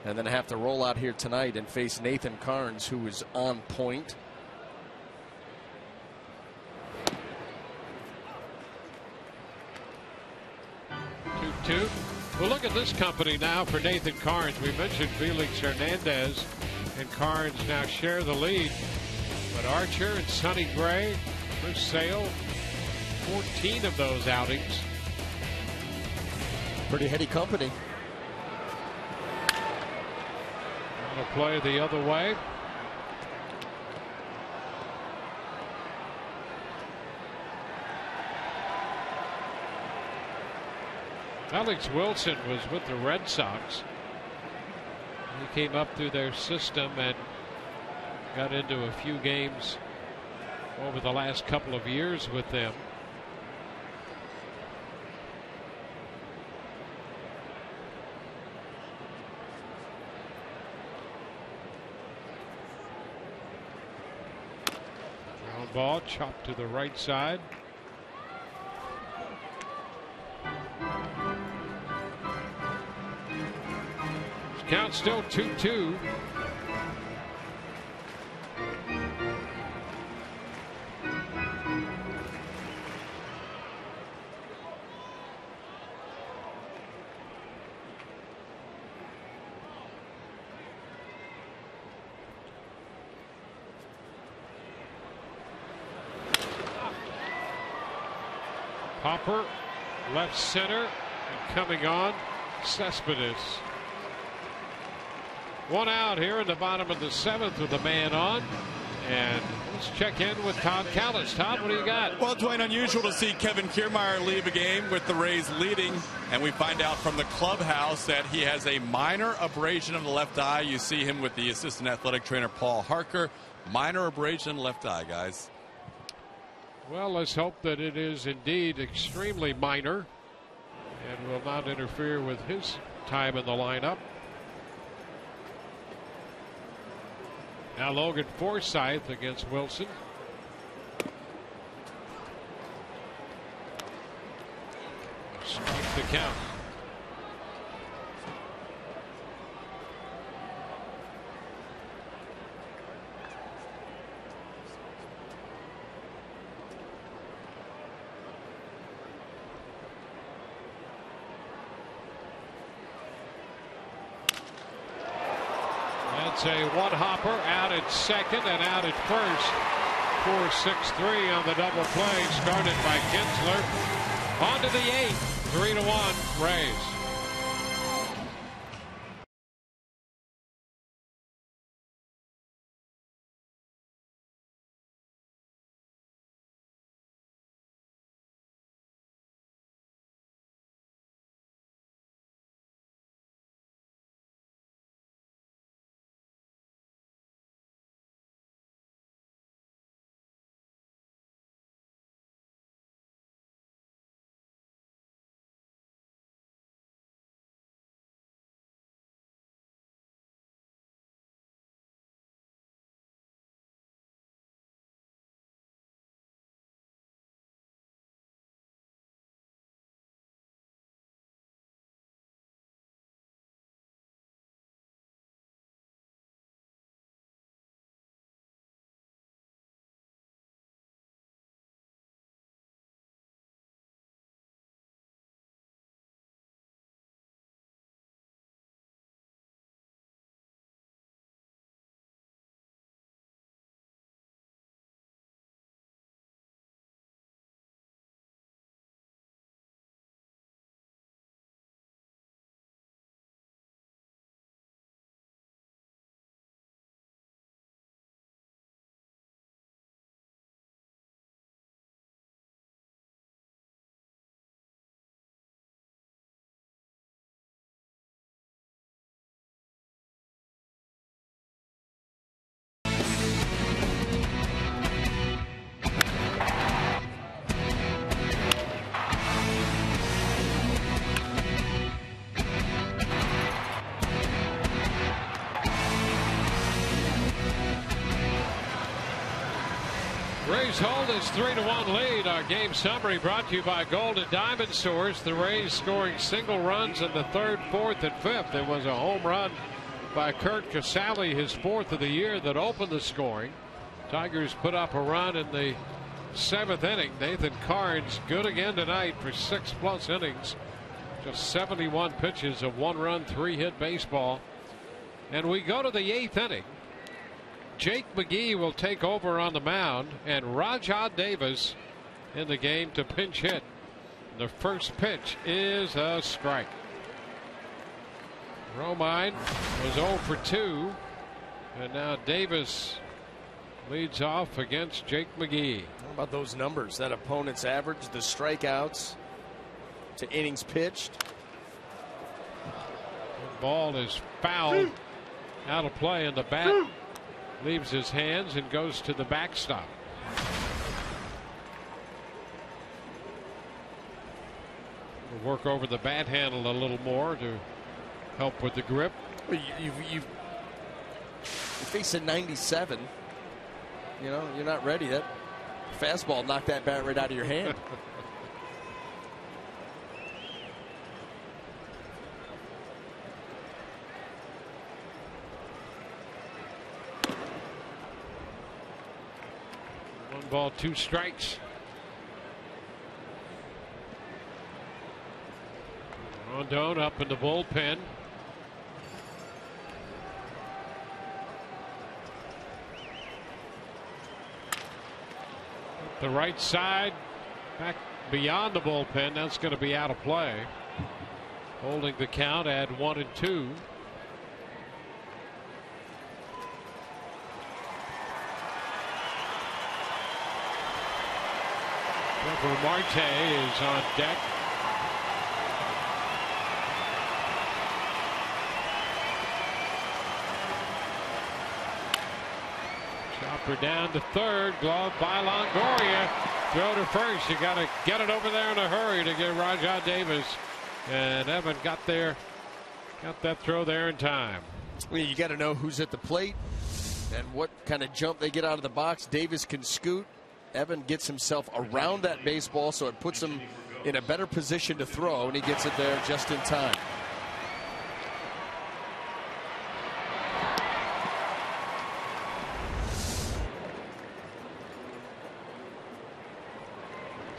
and then have to roll out here tonight and face Nathan Carnes, who is on point. Well, look at this company now for Nathan Carnes. We mentioned Felix Hernandez, and Carnes now share the lead. But Archer and Sonny Gray, Chris Sale, 14 of those outings. Pretty heady company. Want to play the other way. Alex Wilson was with the Red Sox. He came up through their system and got into a few games over the last couple of years with them. Ground ball chopped to the right side. Count still 2-2. Hopper, left center, and coming on, Cespedes. One out here in the bottom of the 7th with a man on. And let's check in with Todd Callis. Todd, what do you got? Well, Dwayne, unusual to see Kevin Kiermaier leave a game with the Rays leading. And we find out from the clubhouse that he has a minor abrasion of the left eye. You see him with the assistant athletic trainer, Paul Harker. Minor abrasion in the left eye, guys. Well, let's hope that it is indeed extremely minor and will not interfere with his time in the lineup. Now Logan Forsythe against Wilson. Strike the count. That's a one hopper out at second and out at first. 4-6-3 on the double play started by Kinsler. On to the 8th. 3-1 Rays. Rays hold this 3-1 lead. Our game summary brought to you by Golden Diamond Stores. The Rays scoring single runs in the 3rd, 4th, and 5th. There was a home run by Curt Casale, his 4th of the year, that opened the scoring. Tigers put up a run in the 7th inning. Nathan Carnes good again tonight for 6+ innings. Just 71 pitches of 1-run, 3-hit baseball. And we go to the 8th inning. Jake McGee will take over on the mound, and Rajah Davis in the game to pinch hit. The first pitch is a strike. Romine was 0 for 2, and now Davis leads off against Jake McGee. How about those numbers? That opponent's average, the strikeouts to innings pitched. The ball is fouled out of play, and the bat leaves his hands and goes to the backstop. We'll work over the bat handle a little more to help with the grip. Well, you face a 97. You know, you're not ready. That fastball knocked that bat right out of your hand. Ball, 2 strikes. Rondon up in the bullpen. The right side back beyond the bullpen. That's going to be out of play. Holding the count at 1-2. Marte is on deck. Chopper down to 3rd. Glove by Longoria. Throw to 1st. You got to get it over there in a hurry to get Rajah Davis. And Evan got there. Got that throw there in time. Well, you got to know who's at the plate and what kind of jump they get out of the box. Davis can scoot. Evan gets himself around that baseball, so it puts him in a better position to throw, and he gets it there just in time.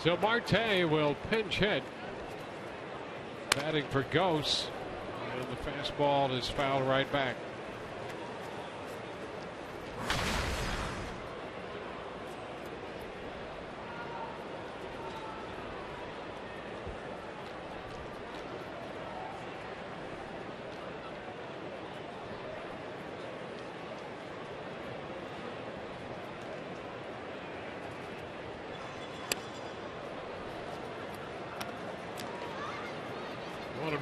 So Marte will pinch hit. Batting for Ghosts, and the fastball is fouled right back.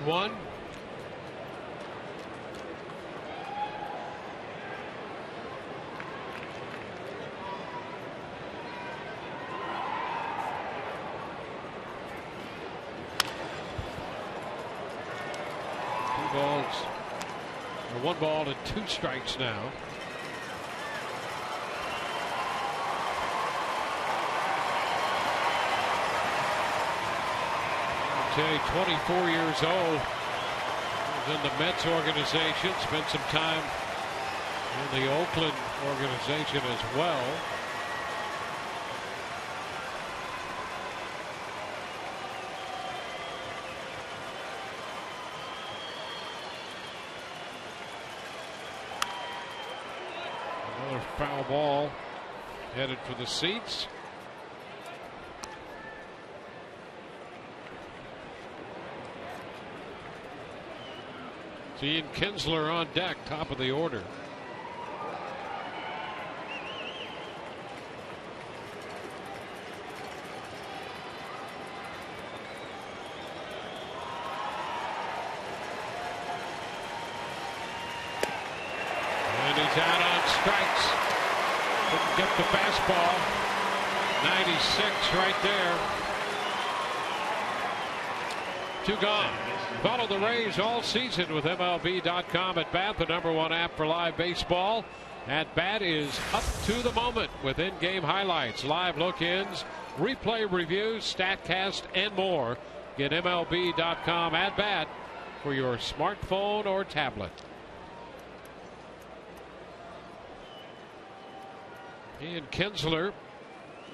One. One ball and 2 strikes now. Jay, 24 years old, was in the Mets organization, spent some time in the Oakland organization as well. Another foul ball headed for the seats. Ian Kinsler on deck, top of the order. And he's out on strikes. Couldn't get the fastball. 96 right there. 2 gone. Follow the Rays all season with MLB.com at bat, the #1 app for live baseball. at bat is up to the moment with in-game highlights, live look-ins, replay reviews, StatCast, and more. Get MLB.com at bat for your smartphone or tablet. Ian Kinsler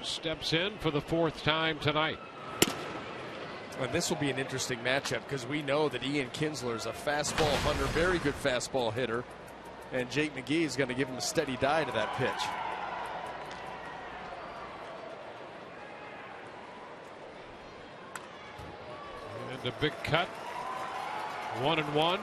steps in for the 4th time tonight. And this will be an interesting matchup because we know that Ian Kinsler is a fastball hunter, very good fastball hitter. And Jake McGee is going to give him a steady die to that pitch. And a big cut. 1-1.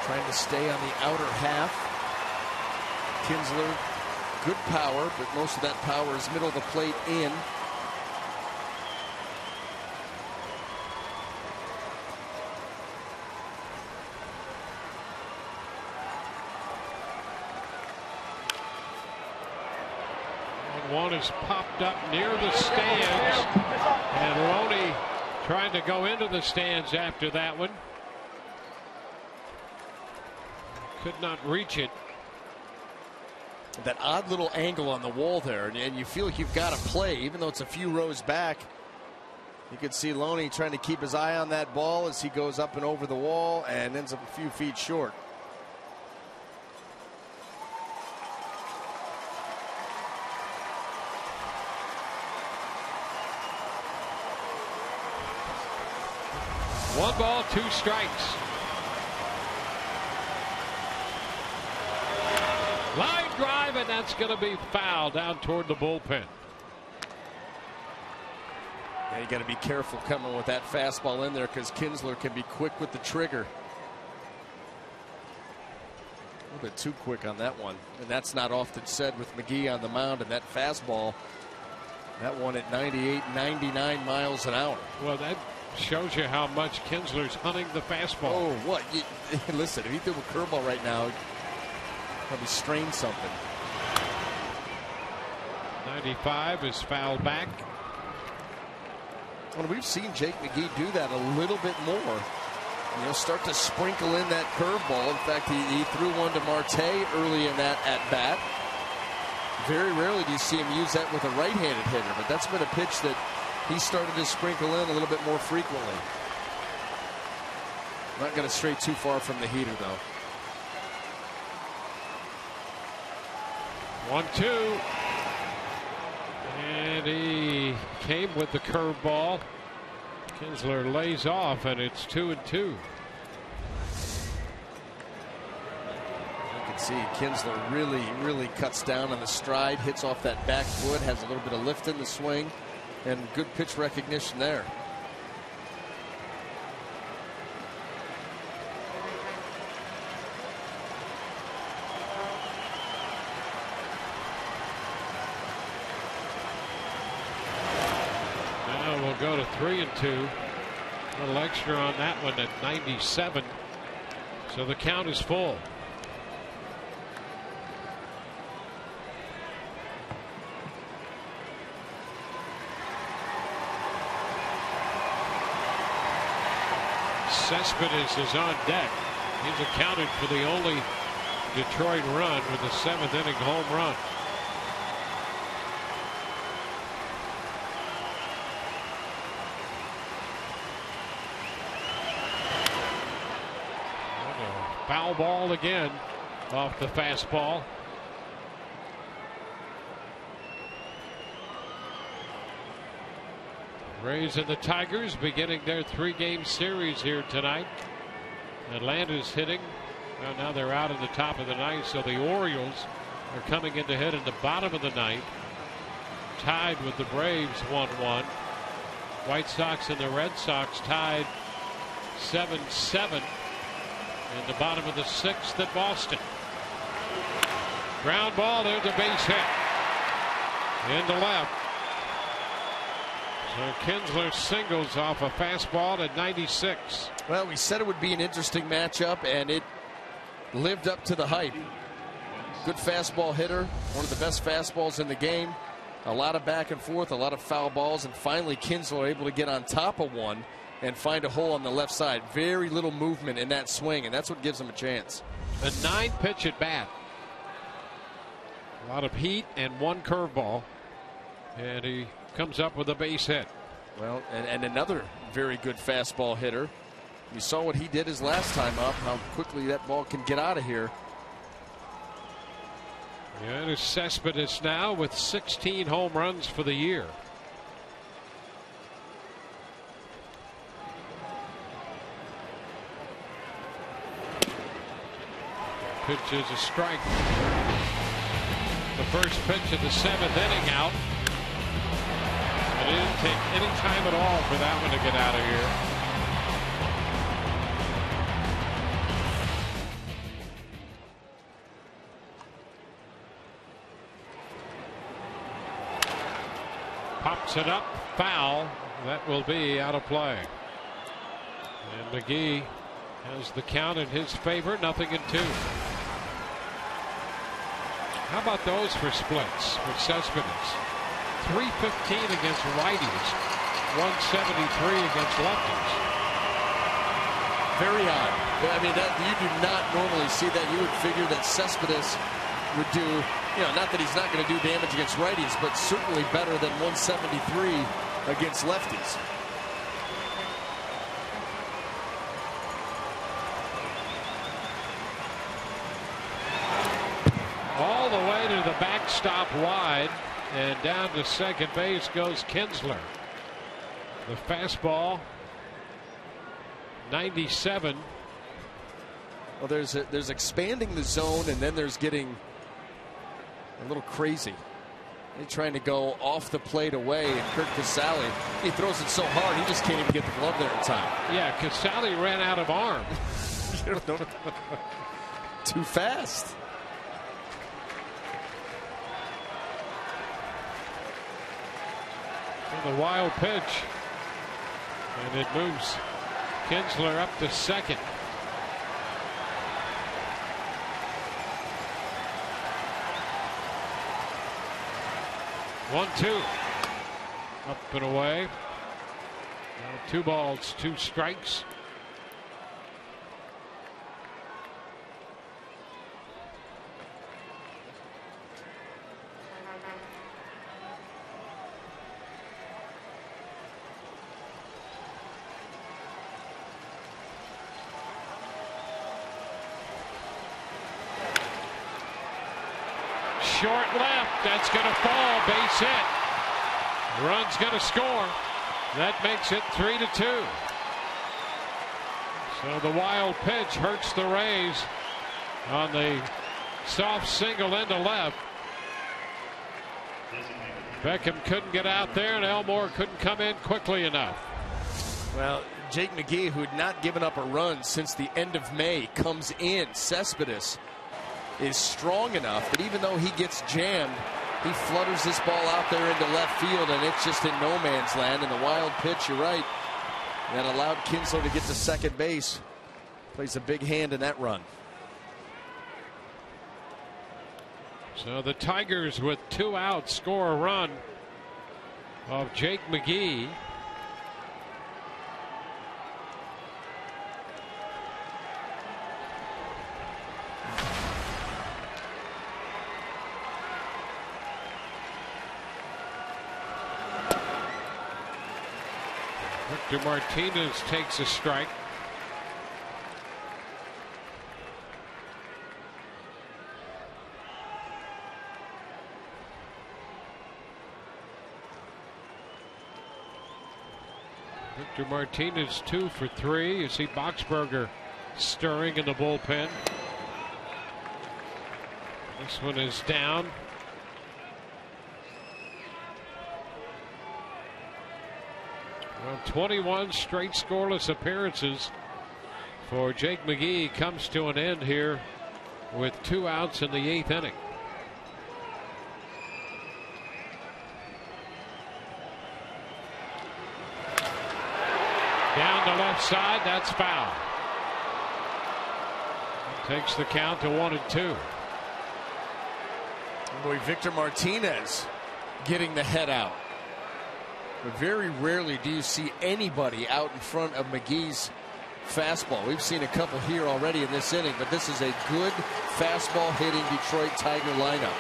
Trying to stay on the outer half. Kinsler, good power, but most of that power is middle of the plate in. One is popped up near the stands, and Loney trying to go into the stands after that one. Could not reach it. That odd little angle on the wall there, and you feel like you've got to play, even though it's a few rows back. You can see Loney trying to keep his eye on that ball as he goes up and over the wall and ends up a few feet short. One ball, 2 strikes. Line drive, and that's going to be foul down toward the bullpen. Yeah, you got to be careful coming with that fastball in there because Kinsler can be quick with the trigger. A little bit too quick on that one, and that's not often said with McGee on the mound, and that fastball, that one at 98, 99 miles an hour. Well, that shows you how much Kinsler's hunting the fastball. Oh, what? Listen, if he threw a curveball right now, probably strain something. 95 is fouled back. Well, we've seen Jake McGee do that a little bit more. You know, start to sprinkle in that curveball. In fact, he threw one to Marte early in that at bat. Very rarely do you see him use that with a right-handed hitter, but that's been a pitch that he started to sprinkle in a little bit more frequently. Not going to stray too far from the heater, though. 1-2. And he came with the curveball. Kinsler lays off, and it's 2-2. You can see Kinsler really cuts down on the stride, hits off that back foot, has a little bit of lift in the swing, and good pitch recognition there. Now we'll go to 3-2. A little extra on that one at 97. So the count is full. Cespedes is on deck. He's accounted for the only Detroit run with the 7th inning home run. Foul ball again off the fastball. Rays and the Tigers beginning their 3-game series here tonight. Atlanta's hitting. Well, now they're out in the top of the ninth, so the Orioles are coming in to hit in the bottom of the ninth. Tied with the Braves 1-1. White Sox and the Red Sox tied 7-7 in the bottom of the 6th at Boston. Ground ball, there's a base hit. Into left. So Kinsler singles off a fastball at 96. Well, we said it would be an interesting matchup, and it lived up to the hype. Good fastball hitter, one of the best fastballs in the game. A lot of back and forth, a lot of foul balls, and finally Kinsler able to get on top of one and find a hole on the left side. Very little movement in that swing, and that's what gives him a chance. A 9-pitch at bat. A lot of heat and one curveball, and he comes up with a base hit. Well, and another very good fastball hitter. You saw what he did his last time up, how quickly that ball can get out of here. Yeah, and it's Cespedes now with 16 home runs for the year. Pitch is a strike. The first pitch of the 7th inning out. And it didn't take any time at all for that one to get out of here. Pops it up, foul. That will be out of play. And McGee has the count in his favor, 0-2. How about those for splits with Cespedes? 315 against righties, 173 against lefties. Very odd. I mean, that you do not normally see that. You would figure that Cespedes would do, not that he's not going to do damage against righties, but certainly better than 173 against lefties. All the way to the backstop wide, and down to second base goes Kinsler. The fastball, 97. Well, there's expanding the zone, and then there's getting a little crazy. They're trying to go off the plate away, and Kurt Casale, he throws it so hard he just can't even get the glove there in time. Yeah, Casale ran out of arm. Too fast. The wild pitch, and it moves Kinsler up to second. One, two, up and away. Now 2 balls, 2 strikes. Short left, that's going to fall, base hit. Run's going to score. That makes it 3-2. So the wild pitch hurts the Rays on the soft single into left. Beckham couldn't get out there, and Elmore couldn't come in quickly enough. Well, Jake McGee, who had not given up a run since the end of May, comes in. Cespedes is strong enough that even though he gets jammed, he flutters this ball out there into left field, and it's just in no man's land. And the wild pitch, you're right, that allowed Kinsler to get to second base. Plays a big hand in that run. So the Tigers, with 2 outs, score a run of Jake McGee. Victor Martinez takes a strike. Victor Martinez 2 for 3. You see Boxberger stirring in the bullpen. This one is down. Well, 21 straight scoreless appearances for Jake McGee comes to an end here with 2 outs in the 8th inning. Down the left side, that's foul. Takes the count to 1-2. Boy, Victor Martinez getting the head out. But very rarely do you see anybody out in front of McGee's fastball. We've seen a couple here already in this inning, but this is a good fastball hitting Detroit Tiger lineup.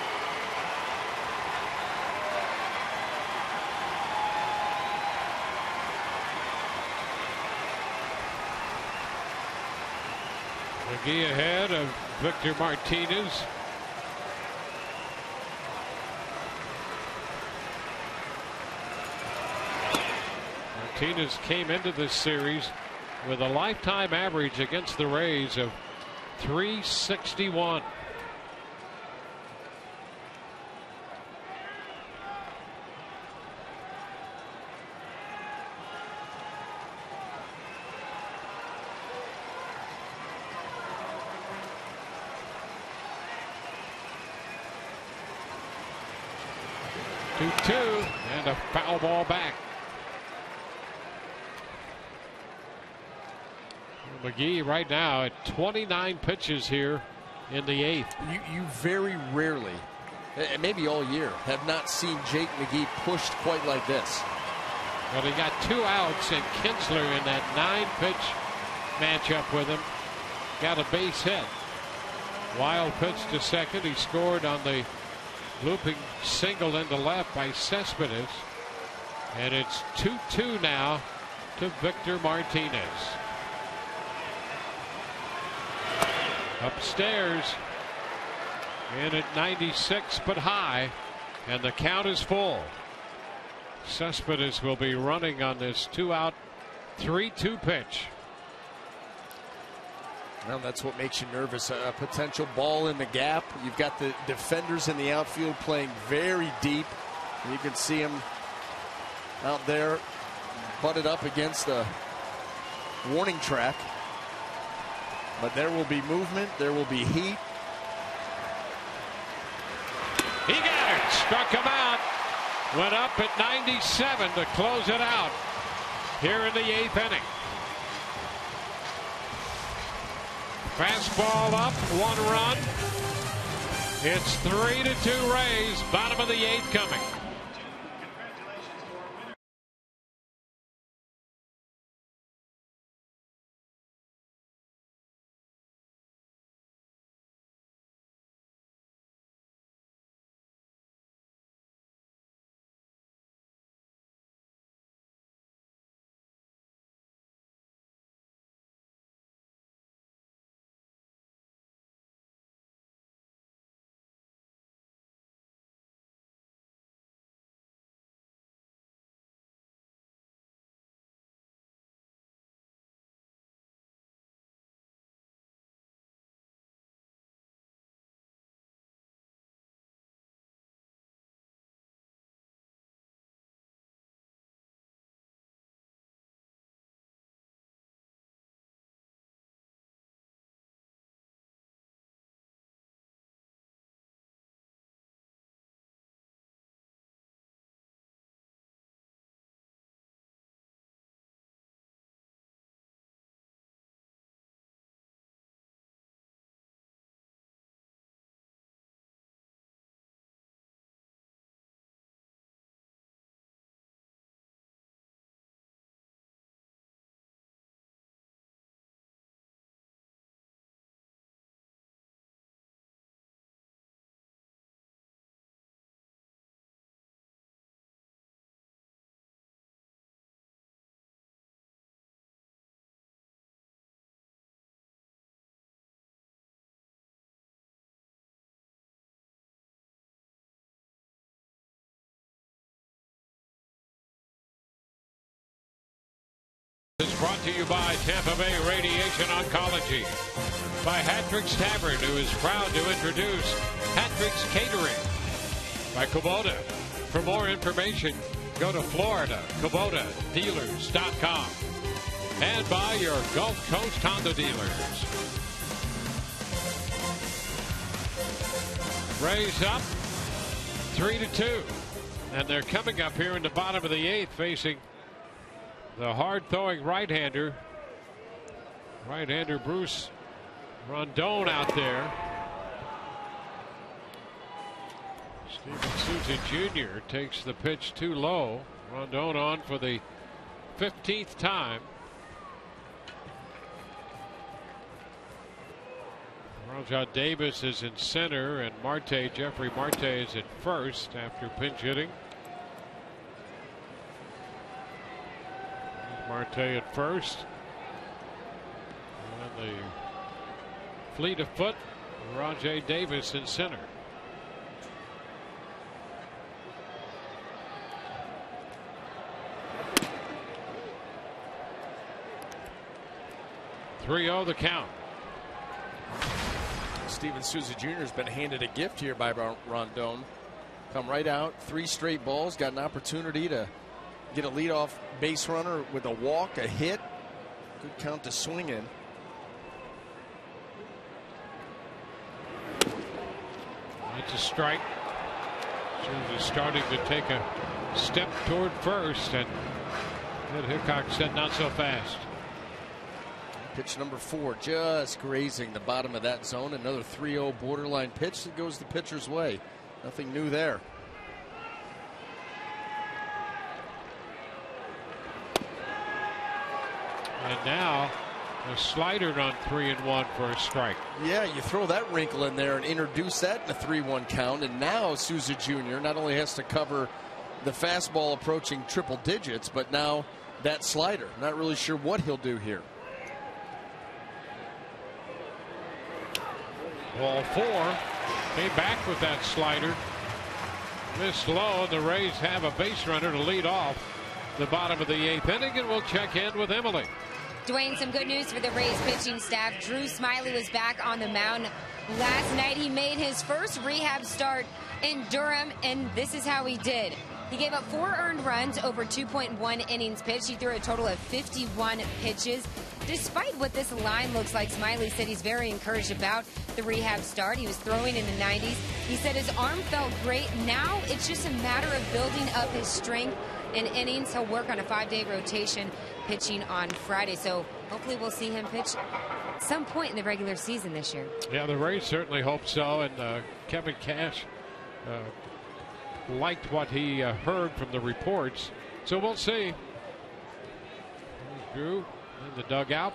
McGee ahead of Victor Martinez. Martinez came into this series with a lifetime average against the Rays of .361. Two and a foul ball back. McGee right now at 29 pitches here in the 8th. You very rarely, maybe all year, have not seen Jake McGee pushed quite like this. Well, he got 2 outs, and Kinsler in that 9-pitch matchup with him got a base hit. Wild pitch to second. He scored on the looping single into left by Cespedes, and it's 2-2 now to Victor Martinez. Upstairs, in at 96 but high, and the count is full. Cespedes will be running on this 2-out 3-2 pitch. Well, that's what makes you nervous. A potential ball in the gap. You've got the defenders in the outfield playing very deep. And you can see them out there butted up against the warning track. But there will be movement. There will be heat. He got it. Struck him out. Went up at 97 to close it out here in the 8th inning. Fastball up, 1 run. It's 3-2 Rays. Bottom of the 8th coming. Is brought to you by Tampa Bay Radiation Oncology, by Hattrick's Tavern, who is proud to introduce Hattrick's Catering, by Kubota. For more information, go to FloridaKubotaDealers.com, and by your Gulf Coast Honda dealers. Rays up 3-2, and they're coming up here in the bottom of the 8th, facing the hard-throwing right-hander Bruce Rondon out there. Steven Souza Jr. takes the pitch too low. Rondon on for the 15th time. Rajah Davis is in center, and Jeffrey Marte is at first after pinch hitting. Marte at first. And the fleet of foot, Rajah Davis in center. .3-0 the count. Steven Souza Jr. has been handed a gift here by Rondon. Come right out, 3 straight balls, got an opportunity to get a leadoff base runner with a walk, a hit. Good count to swing in. It's a strike. Souza starting to take a step toward first, and Ed Hickok said not so fast. Pitch number 4, just grazing the bottom of that zone. Another 3-0 borderline pitch that goes the pitcher's way. Nothing new there. And now a slider on 3-1 for a strike. Yeah, you throw that wrinkle in there and introduce that in a 3-1 count. And now Souza Jr. not only has to cover the fastball approaching triple digits, but now that slider. Not really sure what he'll do here. Ball 4 came back with that slider. Missed low, and the Rays have a base runner to lead off the bottom of the 8th inning, and we'll check in with Emily. Dwayne, some good news for the Rays pitching staff. Drew Smyly was back on the mound last night. He made his first rehab start in Durham, and this is how he did. He gave up 4 earned runs over 2.1 innings pitched. He threw a total of 51 pitches. Despite what this line looks like, Smyly said he's very encouraged about the rehab start. He was throwing in the 90s. He said his arm felt great. Now it's just a matter of building up his strength in innings. He'll work on a 5-day rotation pitching on Friday. So hopefully we'll see him pitch some point in the regular season this year. Yeah, the Rays certainly hope so. And Kevin Cash liked what he heard from the reports. So we'll see. There's Drew in the dugout.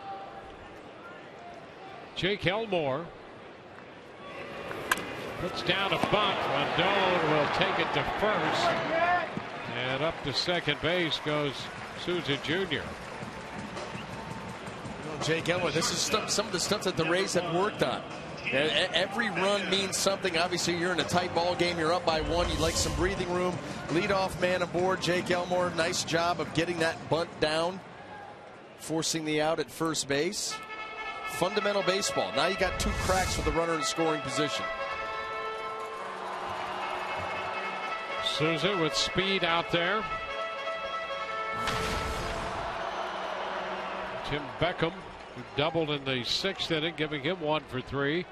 Jake Elmore puts down a bunt. Rondon will take it to first. And up to second base goes Souza Jr. Jake Elmore, this is some of the stuff that the Rays have worked on. Every run means something. Obviously, you're in a tight ball game. You're up by 1. You'd like some breathing room. Leadoff man aboard, Jake Elmore. Nice job of getting that bunt down, forcing the out at first base. Fundamental baseball. Now you got 2 cracks with the runner in scoring position. Souza with speed out there. Tim Beckham, who doubled in the 6th inning, giving him 1 for 3.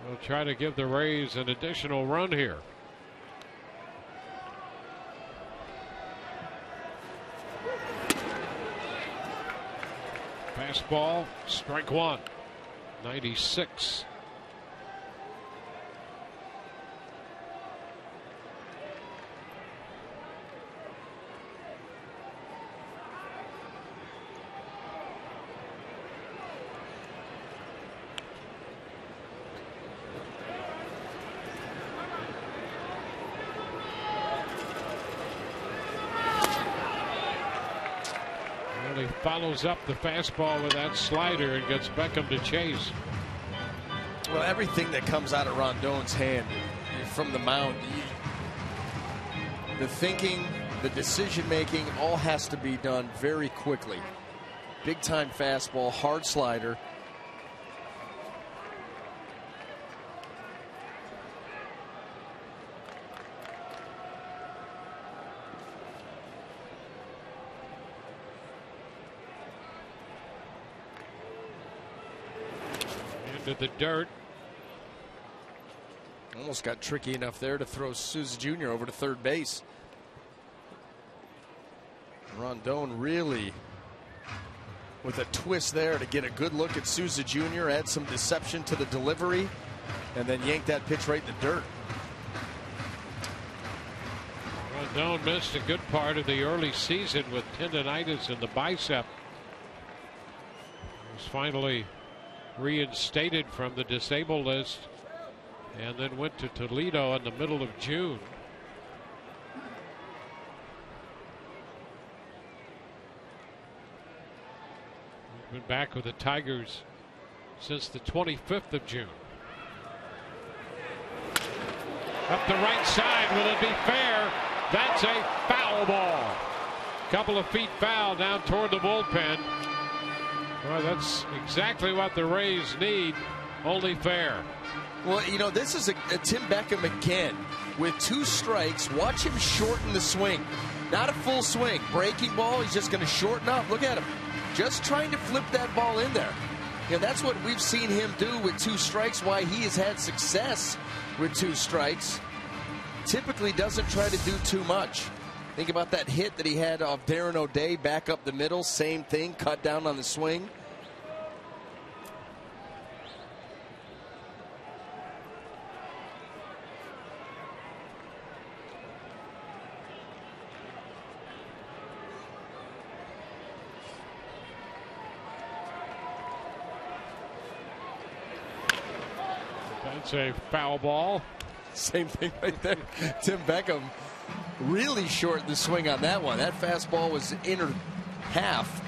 We'll try to give the Rays an additional run here. Fastball, strike 1. 96. He follows up the fastball with that slider and gets Beckham to chase. Well, everything that comes out of Rondon's hand from the mound, the thinking, the decision making, all has to be done very quickly. Big time fastball, hard slider. Into the dirt. Almost got tricky enough there to throw Souza Jr. over to third base. Rondon really with a twist there to get a good look at Souza Jr., add some deception to the delivery, and then yank that pitch right in the dirt. Doan missed a good part of the early season with tendonitis in the bicep. He was finally reinstated from the disabled list and then went to Toledo in the middle of June. He's been back with the Tigers since the 25th of June. Up the right side, will it be fair? That's a foul ball. Couple of feet foul down toward the bullpen. Well, that's exactly what the Rays need, only fair. Well, you know, this is a Tim Beckham again with 2 strikes. Watch him shorten the swing. Not a full swing. Breaking ball, he's just going to shorten up. Look at him. Just trying to flip that ball in there. You know, that's what we've seen him do with 2 strikes, why he has had success with 2 strikes. Typically doesn't try to do too much. Think about that hit that he had off Darren O'Day back up the middle. Same thing, cut down on the swing. That's a foul ball. Same thing right there. Tim Beckham really shortened the swing on that one. That fastball was inner half.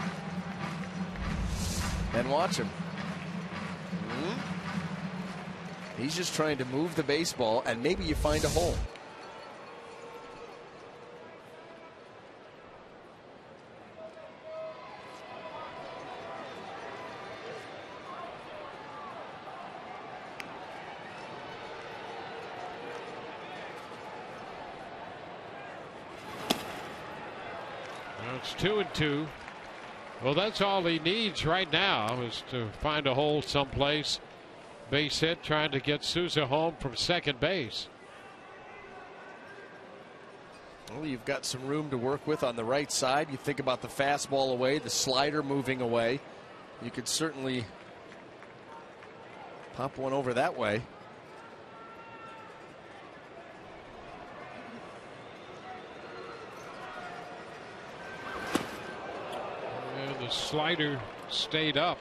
And watch him. He's just trying to move the baseball, and maybe you find a hole. It's 2-2. Well, that's all he needs right now is to find a hole someplace. Base hit, trying to get Souza home from second base. Well, you've got some room to work with on the right side. You think about the fastball away, the slider moving away. You could certainly pop one over that way. The slider stayed up.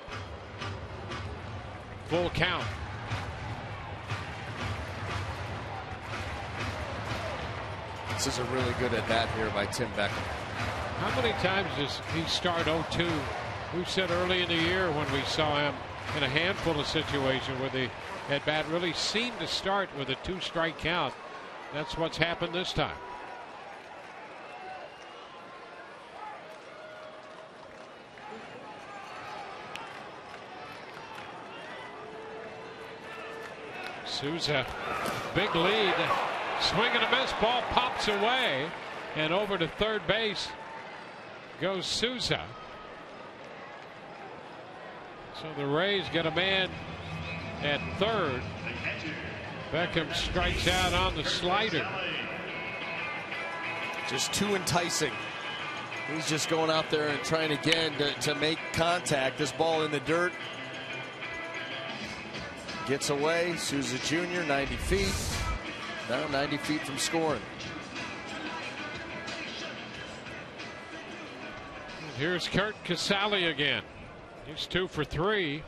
Full count. This is a really good at bat here by Tim Beckham. How many times does he start 0-2? We said early in the year when we saw him in a handful of situations where the at bat really seemed to start with a 2-strike count. That's what's happened this time. Souza, big lead, swing and a miss, ball pops away, and over to third base goes Souza. So the Rays get a man at third. Beckham strikes out on the slider. Just too enticing. He's just going out there and trying again to make contact. This ball in the dirt. Gets away. Souza Jr. 90 feet. Now 90 feet from scoring. Here's Kurt Casale again. He's 2 for 3.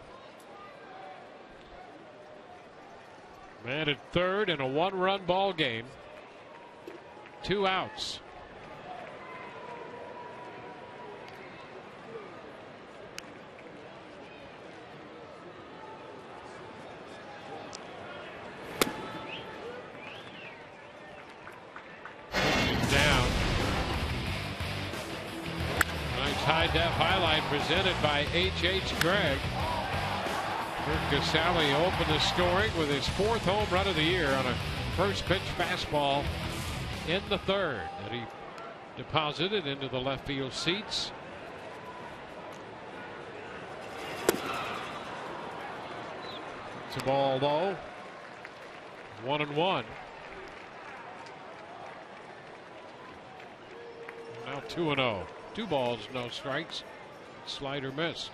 Man at third in a 1-run ball game. 2 outs. Down. Nice high-def highlight presented by H.H. Gregg. Kurt Casale opened the scoring with his 4th home run of the year on a first pitch fastball in the third that he deposited into the left field seats. It's a ball low. 1-1. Now 2-0. 2 balls, no strikes. Slider missed.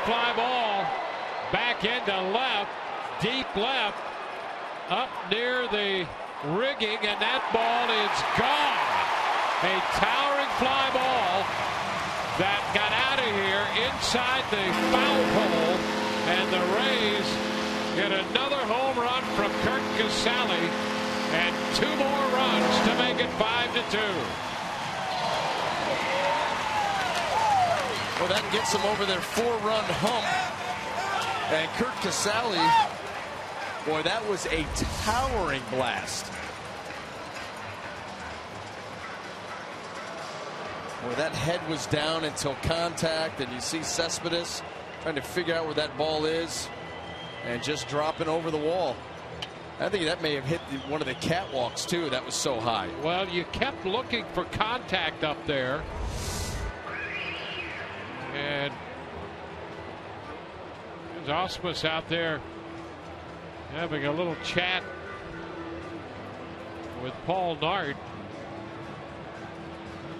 fly ball back into left, deep left, up near the rigging, and that ball is gone. A towering fly ball that got out of here inside the foul pole, and the Rays get another home run from Kurt Casale and 2 more runs to make it 5-2. Well, that gets them over their 4-run hump. And Kurt Casale, boy, that was a towering blast. Boy, that head was down until contact, and you see Cespedes trying to figure out where that ball is and just dropping over the wall. I think that may have hit one of the catwalks, too. That was so high. Well, you kept looking for contact up there. And there's Ausmus out there having a little chat with Paul Nart.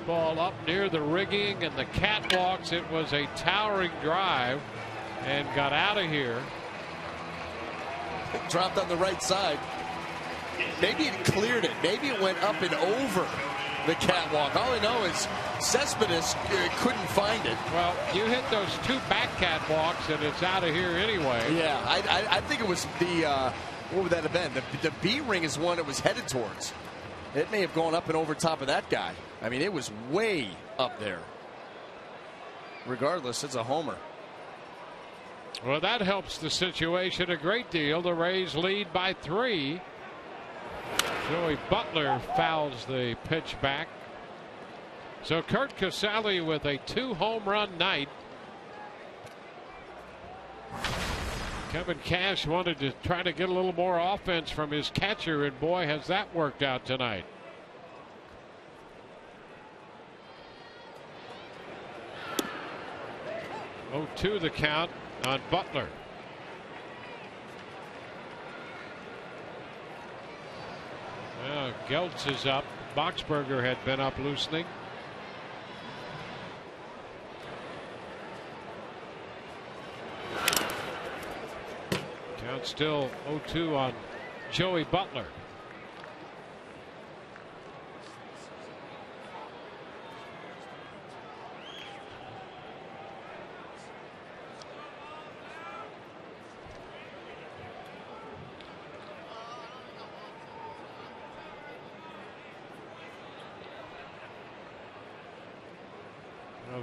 Ball up near the rigging and the catwalks. It was a towering drive and got out of here. It dropped on the right side. Maybe it cleared it. Maybe it went up and over the catwalk. All I know is Cespedes couldn't find it. Well, you hit those 2 back catwalks and it's out of here anyway. Yeah, I think it was the what would that have been? The B ring is one it was headed towards. It may have gone up and over top of that guy. I mean, it was way up there. Regardless, it's a homer. Well, that helps the situation a great deal. The Rays lead by 3. Joey Butler fouls the pitch back. So Kurt Casale with a 2-home run night. Kevin Cash wanted to try to get a little more offense from his catcher, and boy, has that worked out tonight. Oh, 2 the count on Butler. Well, Geltz is up. Boxberger had been up loosening. Count still 0-2 on Joey Butler.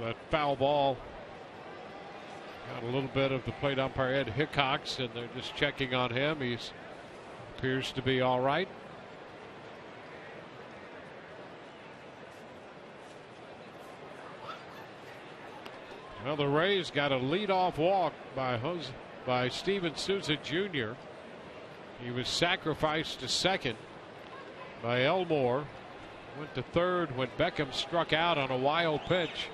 That foul ball got a little bit of the plate umpire Ed Hickox, and they're just checking on him. He appears to be all right. Well, the Rays got a leadoff walk by Steven Souza Jr. He was sacrificed to second by Elmore. Went to third when Beckham struck out on a wild pitch.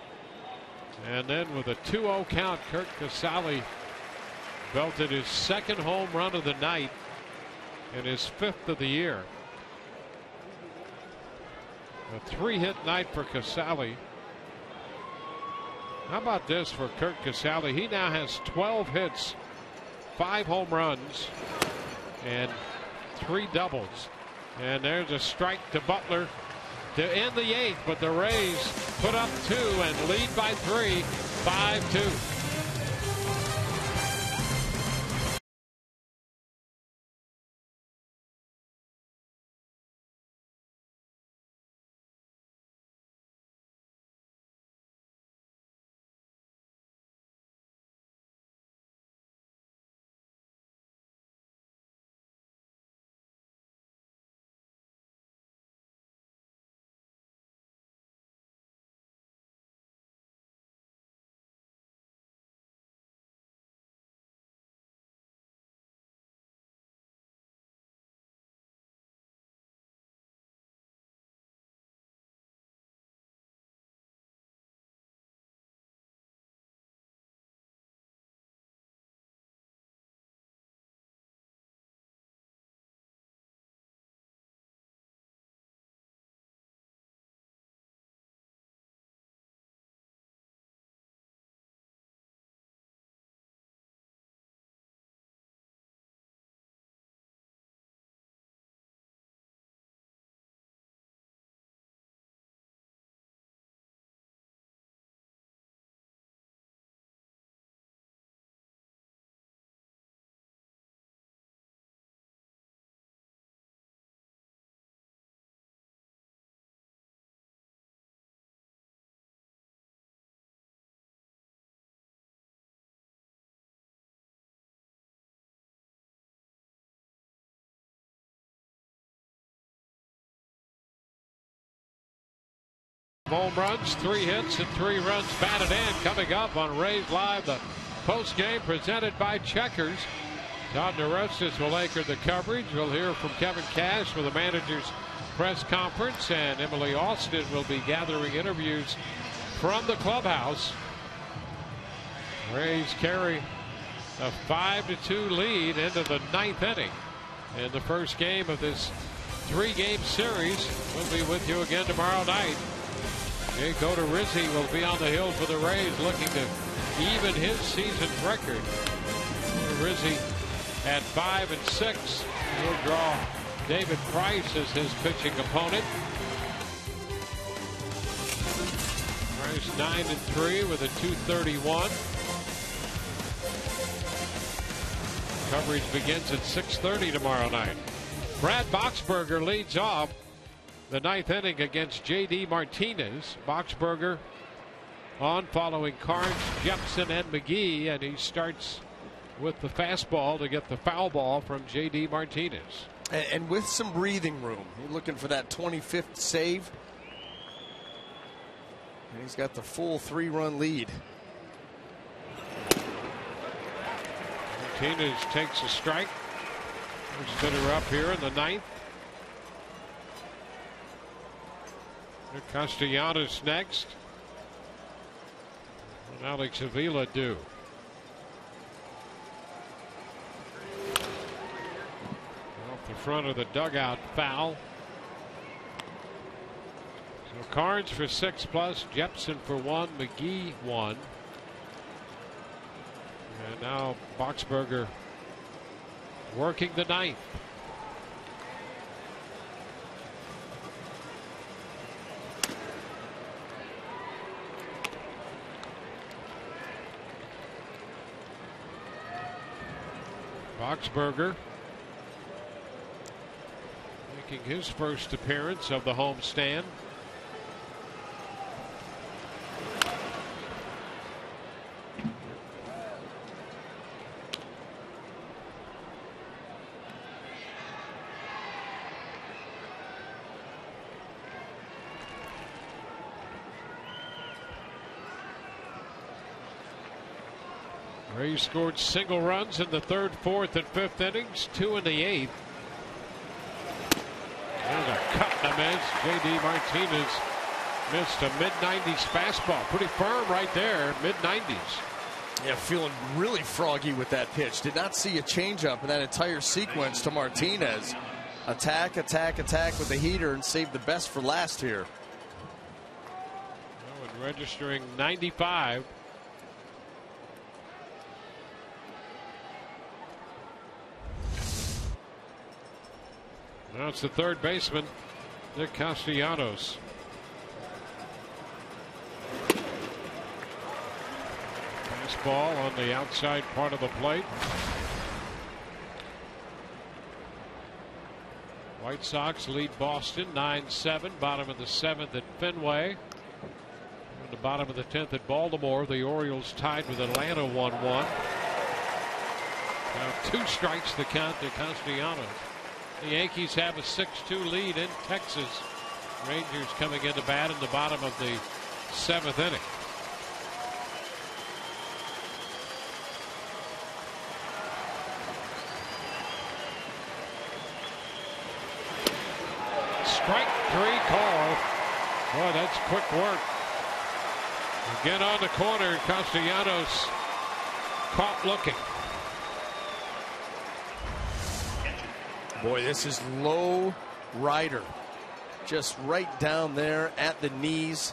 And then with a 2-0 count, Kurt Casale belted his 2nd home run of the night and his 5th of the year. A 3-hit night for Casale. How about this for Kurt Casale? He now has 12 hits, 5 home runs, and 3 doubles. And there's a strike to Butler to end the 8th, but the Rays put up 2 and lead by 3, 5-2. home runs, 3 hits, and 3 runs batted in. Coming up on Rays Live, the post game presented by Checkers. Todd Nerestis will anchor the coverage. We'll hear from Kevin Cash for the manager's press conference, and Emily Austin will be gathering interviews from the clubhouse. Rays carry a 5-2 lead into the 9th inning in the first game of this 3-game series. We'll be with you again tomorrow night. Jay Rizzi will be on the hill for the Rays, looking to even his season record. Rizzi at 5-6. He'll draw David Price as his pitching opponent. Price 9-3 with a 231. Coverage begins at 6:30 tomorrow night. Brad Boxberger leads off the 9th inning against J.D. Martinez. Boxberger on following Carnes, Jepson, and McGee, and he starts with the fastball to get the foul ball from J.D. Martinez. And with some breathing room. You're looking for that 25th save. And he's got the full 3-run lead. Martinez takes a strike. First hitter up here in the 9th. Castellanos next. What Alex Avila do? Off the front of the dugout, foul. So Carnes for 6+, Jepson for 1, McGee 1. And now Boxberger working the 9th. Boxberger making his first appearance of the homestand. Rays scored single runs in the 3rd, 4th, and 5th innings, 2 in the 8th. There's a cut and a miss. J.D. Martinez missed a mid-90s fastball. Pretty firm right there, mid-90s. Yeah, feeling really froggy with that pitch. Did not see a changeup in that entire sequence to Martinez. Attack, attack, attack with the heater and save the best for last here. Oh, and registering 95. Now it's the 3rd baseman, Nick Castellanos. Fastball on the outside part of the plate. White Sox lead Boston 9-7. Bottom of the 7th at Fenway. In the bottom of the 10th at Baltimore. The Orioles tied with Atlanta 1-1. Now 2 strikes to count to Castellanos. The Yankees have a 6-2 lead in Texas. Rangers coming into bat in the bottom of the 7th inning. Strike 3 call. Boy, that's quick work. Again on the corner, Castellanos caught looking. Boy, this is low rider. Just right down there at the knees.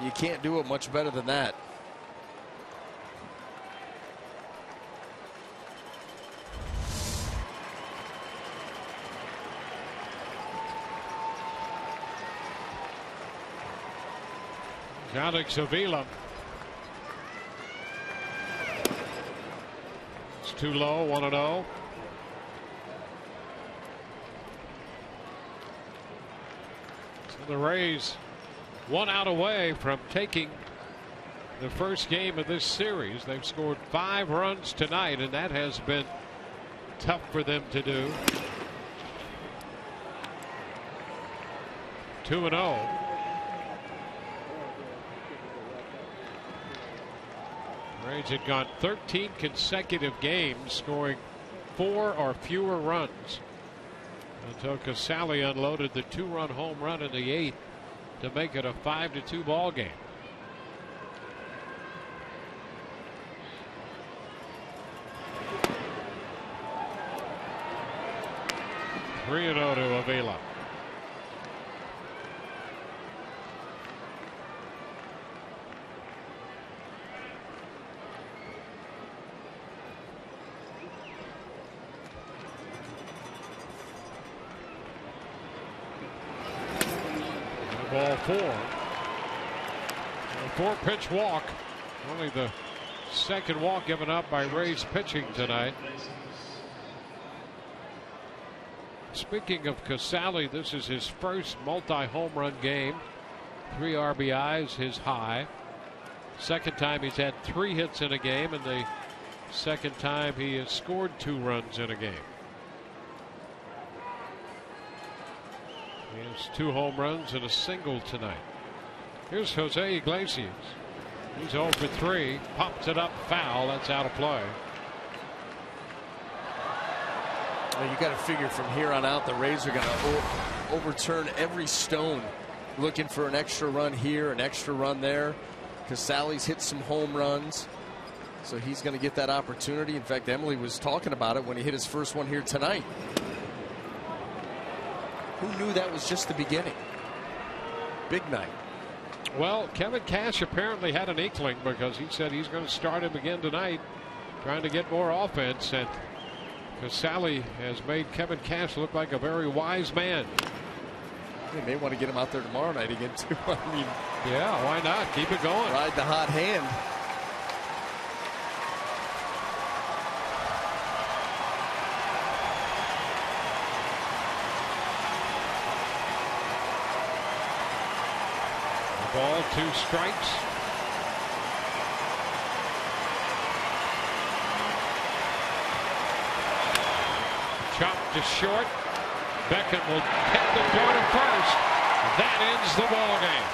You can't do it much better than that. Alex Avila. It's too low, 1-0. The Rays 1 out away from taking the first game of this series. They've scored 5 runs tonight, and that has been tough for them to do. 2-0. Rays had gone 13 consecutive games scoring 4 or fewer runs until Casale unloaded the 2-run home run in the 8th to make it a 5-2 ball game. Three and 0 to Avila. Ball 4. A 4-pitch walk. Only the second walk given up by Rays pitching tonight. Speaking of Casale, this is his first multi-home run game. 3 RBIs, his high. Second time he's had 3 hits in a game, and the second time he has scored 2 runs in a game. He has 2 home runs and a single tonight. Here's Jose Iglesias. He's 0 for 3. Pops it up foul. That's out of play. Well, you got to figure from here on out the Rays are going to overturn every stone looking for an extra run here, an extra run there. Casale's hit some home runs, so he's going to get that opportunity. In fact, Emily was talking about it when he hit his first one here tonight. Who knew that was just the beginning? Big night. Well, Kevin Cash apparently had an inkling, because he said he's going to start him again tonight, trying to get more offense. And Casale has made Kevin Cash look like a very wise man. They may want to get him out there tomorrow night again, too. I mean, yeah, why not? Keep it going. Ride the hot hand. Ball, 2 strikes. Chopped to short. Beckett will hit the throw to first. That ends the ball game.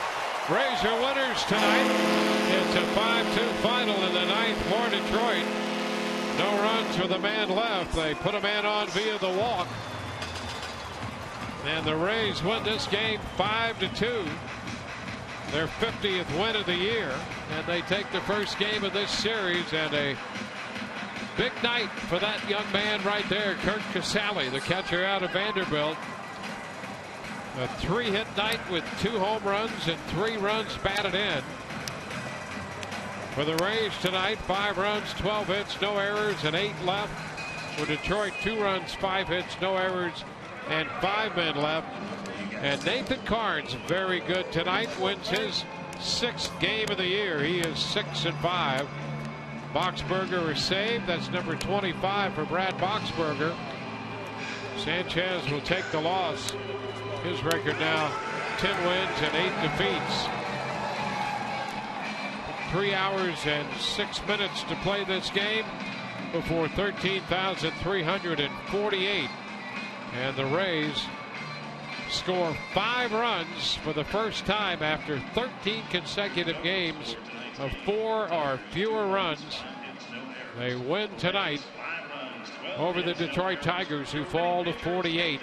Rays are winners tonight. It's a 5-2 final in the 9th for Detroit. No runs with a man left. They put a man on via the walk. And the Rays win this game 5-2. Their 50th win of the year, and they take the first game of this series, and a big night for that young man right there, Kurt Casale, the catcher out of Vanderbilt. A 3-hit night with 2 home runs and 3 runs batted in. For the Rays tonight, 5 runs, 12 hits, no errors, and 8 left. For Detroit, 2 runs, 5 hits, no errors, and 5 men left. And Nathan Carnes, very good tonight, wins his 6th game of the year. He is 6-5. Boxberger is saved. That's number 25 for Brad Boxberger. Sanchez will take the loss. His record now 10 wins and 8 defeats. 3 hours and 6 minutes to play this game before 13,348. And the Rays score 5 runs for the first time after 13 consecutive games of 4 or fewer runs. They win tonight over the Detroit Tigers, who fall to 48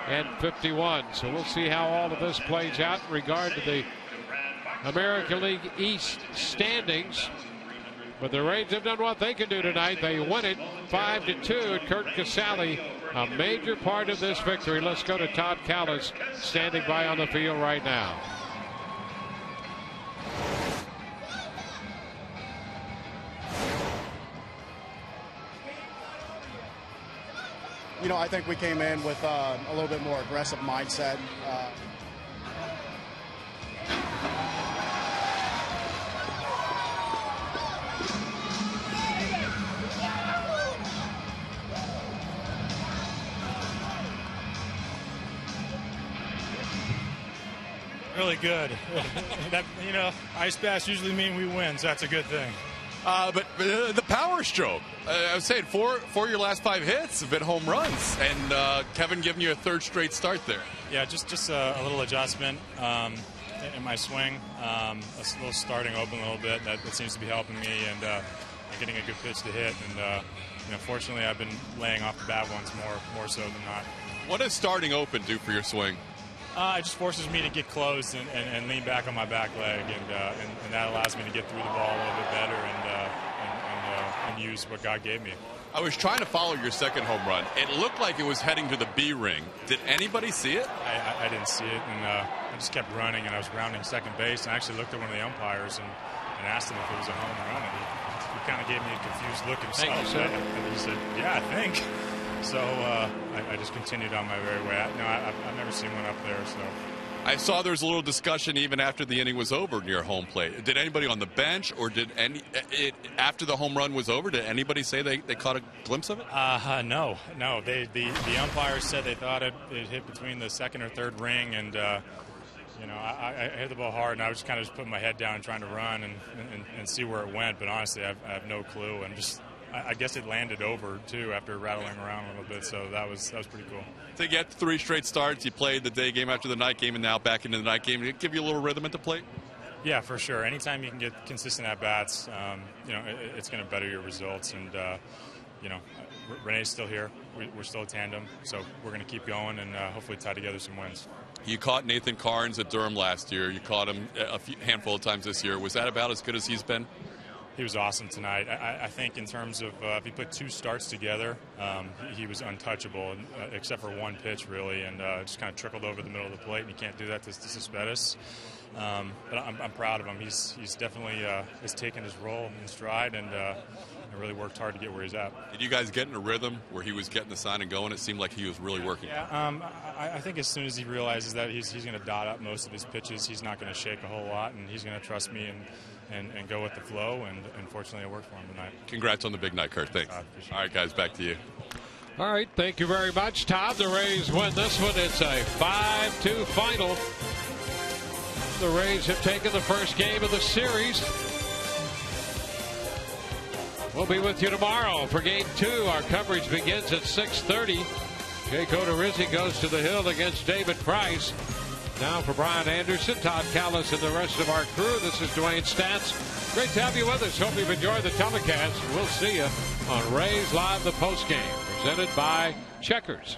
and 51. So we'll see how all of this plays out in regard to the American League East standings. But the Rays have done what they can do tonight. They win it 5-2, and Kurt Casale, a major part of this victory. Let's go to Todd Callis, standing by on the field right now. You know, I think we came in with a little bit more aggressive mindset. Really good. That, you know, ice baths usually mean we win, so that's a good thing. But the power stroke, I was saying, for your last 5 hits have been home runs, and Kevin giving you a 3rd straight start there. Yeah, just a little adjustment. in my swing. A little starting open a little bit. That seems to be helping me, and getting a good pitch to hit. And fortunately, I've been laying off the bad ones more so than not. What does starting open do for your swing? It just forces me to get closed and lean back on my back leg, and that allows me to get through the ball a little bit better and use what God gave me. I was trying to follow your second home run. It looked like it was heading to the B ring. Did anybody see it? I didn't see it, and I just kept running, and I was rounding second base, and I actually looked at one of the umpires and asked him if it was a home run, and he kind of gave me a confused look himself. And he said, "Yeah, I think." So I just continued on my very way. I've never seen one up there. So I saw there was a little discussion even after the inning was over near home plate. Did anybody on the bench, or did after the home run was over, did anybody say they caught a glimpse of it? No. The umpires said they thought it hit between the second or third ring, and I hit the ball hard, and I was kind of just putting my head down and trying to run and see where it went. But honestly, I have no clue, and I guess it landed over too after rattling around a little bit, so that was pretty cool. To get 3 straight starts, you played the day game after the night game, and now back into the night game. Did it give you a little rhythm at the plate? Yeah, for sure. Anytime you can get consistent at bats, it's going to better your results. And Renee's still here. We're still a tandem, so we're going to keep going and hopefully tie together some wins. You caught Nathan Carnes at Durham last year. You caught him a handful of times this year. Was that about as good as he's been? He was awesome tonight. I think in terms of if he put 2 starts together, he was untouchable, except for one pitch, really, and just kind of trickled over the middle of the plate, and you can't do that to Cespedes. But I'm proud of him. He's definitely has taken his role in stride and really worked hard to get where he's at. Did you guys get in a rhythm where he was getting the sign and going? It seemed like he was really working. Yeah, I think as soon as he realizes that he's going to dot up most of his pitches, he's not going to shake a whole lot, and he's going to trust me and go with the flow, and unfortunately it worked for him tonight. Congrats on the big night, Kurt. Thanks. All right, guys, back to you. All right, thank you very much, Todd. The Rays win this one. It's a 5-2 final. The Rays have taken the first game of the series. We'll be with you tomorrow for Game 2. Our coverage begins at 6:30. Jake Odorizzi goes to the Hill against David Price. Now for Brian Anderson, Todd Callis, and the rest of our crew, this is Dwayne Statz. Great to have you with us. Hope you've enjoyed the telecast. We'll see you on Rays Live, the postgame, presented by Checkers.